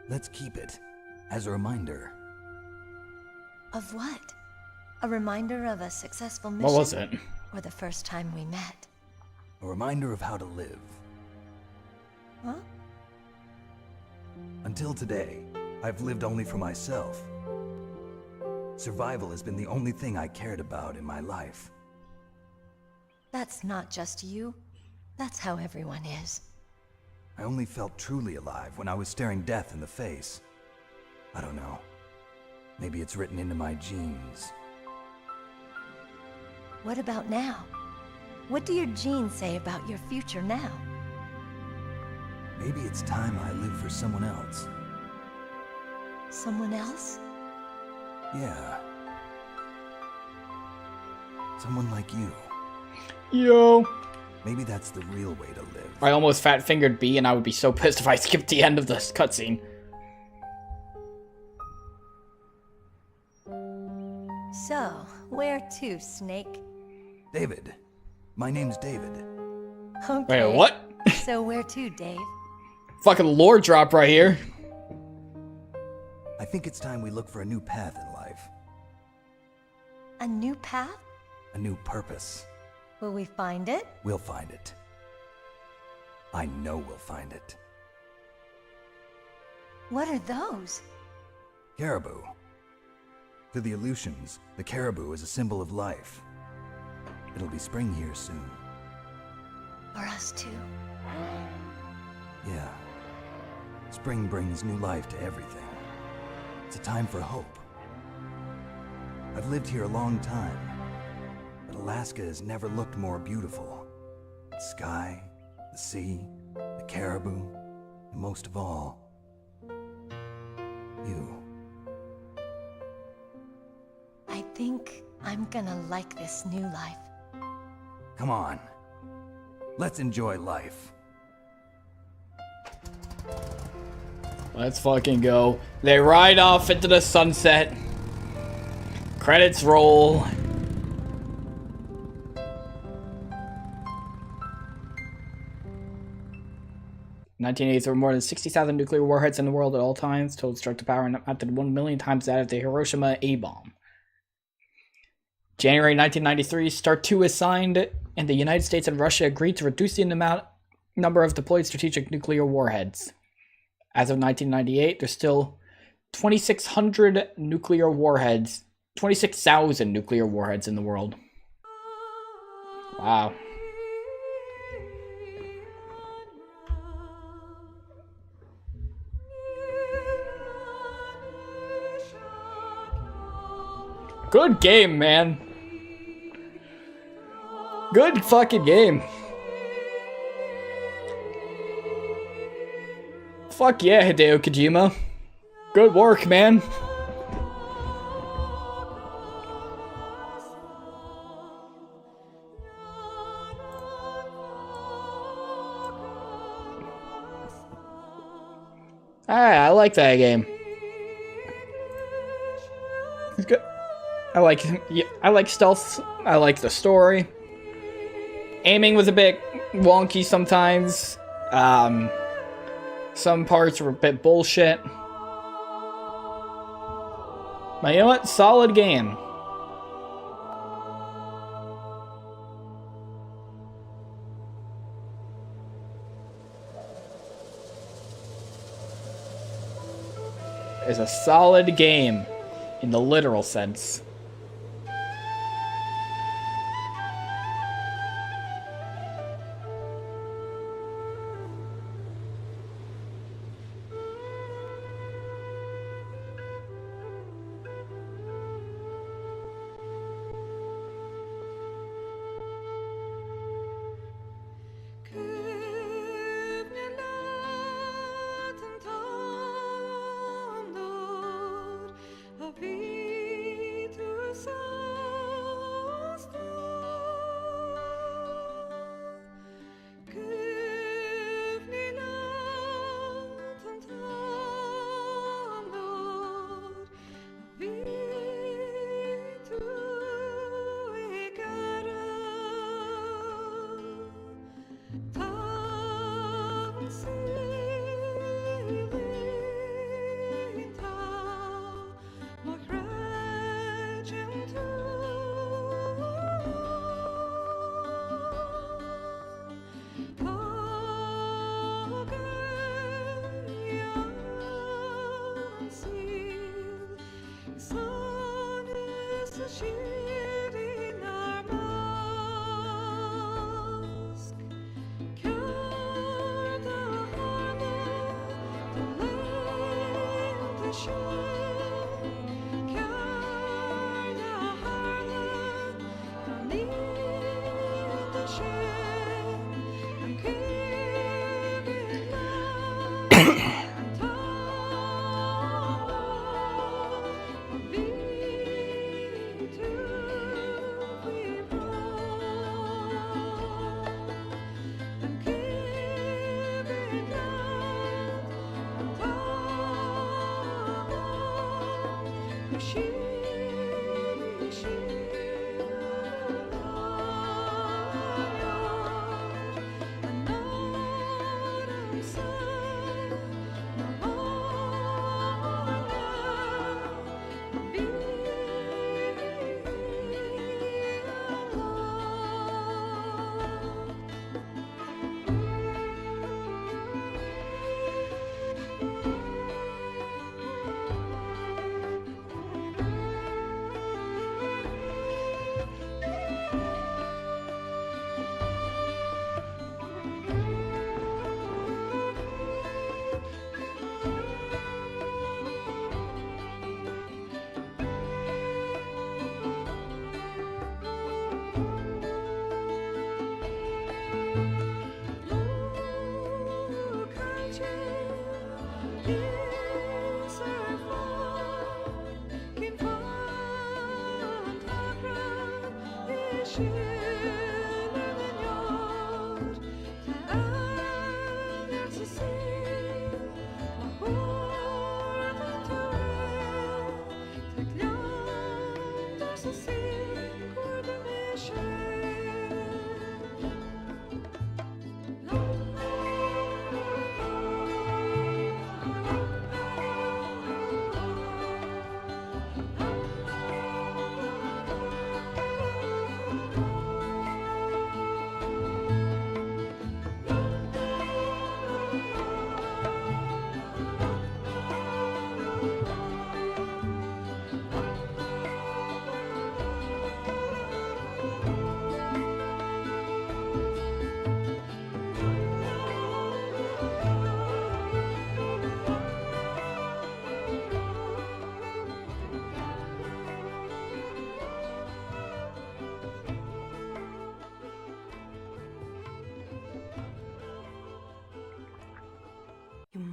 Let's keep it as a reminder. Of what? A reminder of a successful mission? What was it? Or the first time we met? A reminder of how to live. Huh? Until today, I've lived only for myself. Survival has been the only thing I cared about in my life. That's not just you. That's how everyone is. I only felt truly alive when I was staring death in the face. I don't know. Maybe it's written into my genes. What about now? What do your genes say about your future now? Maybe it's time I live for someone else. Someone else? Yeah. Someone like you. Yo. Maybe that's the real way to live. I almost fat-fingered B, and I would be so pissed if I skipped the end of this cutscene. So, where to, Snake? David. My name's David. Okay. Wait, what? So where to, Dave? Fucking lore drop right here. I think it's time we look for a new path in life. A new path? A new purpose. Will we find it? We'll find it. I know we'll find it. What are those? Caribou. To the Aleutians, the caribou is a symbol of life. It'll be spring here soon. For us too. Yeah. Spring brings new life to everything. It's a time for hope. I've lived here a long time, but Alaska has never looked more beautiful. The sky, the sea, the caribou, and most of all, you. I think I'm gonna like this new life. Come on. Let's enjoy life. Let's fucking go. They ride off into the sunset. Credits roll. In 1980s, there were more than 60,000 nuclear warheads in the world at all times. Total destructive power amounted 1 million times that of the Hiroshima A-bomb. January 1993, START 2 is signed, and the United States and Russia agreed to reduce the number of deployed strategic nuclear warheads. As of 1998, there's still 2,600 nuclear warheads, 26,000 nuclear warheads in the world. Wow. Good game, man. Good fucking game. Fuck yeah, Hideo Kojima. Good work, man. I like that game. It's good. I like stealth. I like the story. Aiming was a bit wonky sometimes. Some parts were a bit bullshit. But you know what? Solid game. It's a solid game in the literal sense.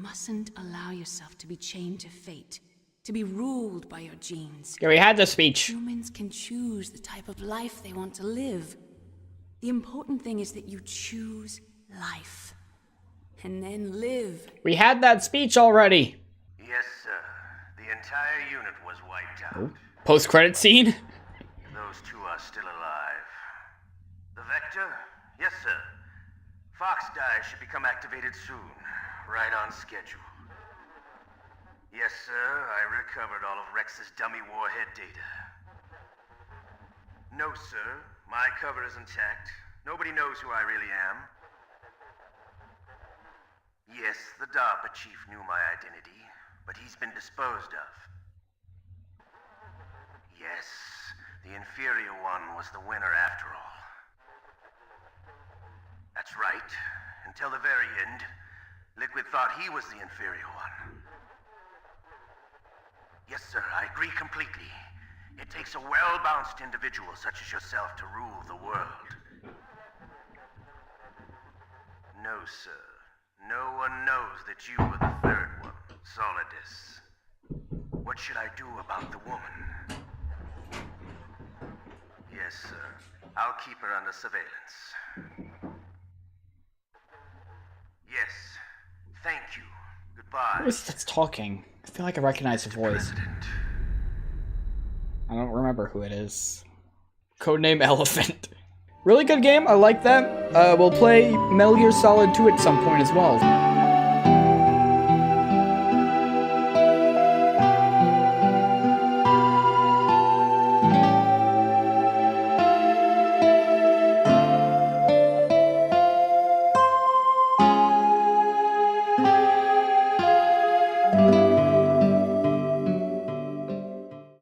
mustn't allow yourself to be chained to fate, to be ruled by your genes. Yeah, we had the speech. Humans can choose the type of life they want to live. The important thing is that you choose life. And then live. We had that speech already. Yes, sir. The entire unit was wiped out. Post-credit scene? Those two are still alive. The Vector? Yes, sir. Fox Die should become activated soon. Right on schedule. Yes, sir. I recovered all of Rex's dummy warhead data. No, sir. My cover is intact. Nobody knows who I really am. Yes, the DARPA chief knew my identity, but he's been disposed of. Yes, the inferior one was the winner after all. That's right. Until the very end, Liquid thought he was the inferior one. Yes, sir, I agree completely. It takes a well-balanced individual such as yourself to rule the world. No, sir. No one knows that you were the third one, Solidus. What should I do about the woman? Yes, sir. I'll keep her under surveillance. Yes. Thank you. Goodbye. Who is that's talking? I feel like I recognize the voice. I don't remember who it is. Codename Elephant. Really good game. I like that. We'll play Metal Gear Solid 2 at some point as well.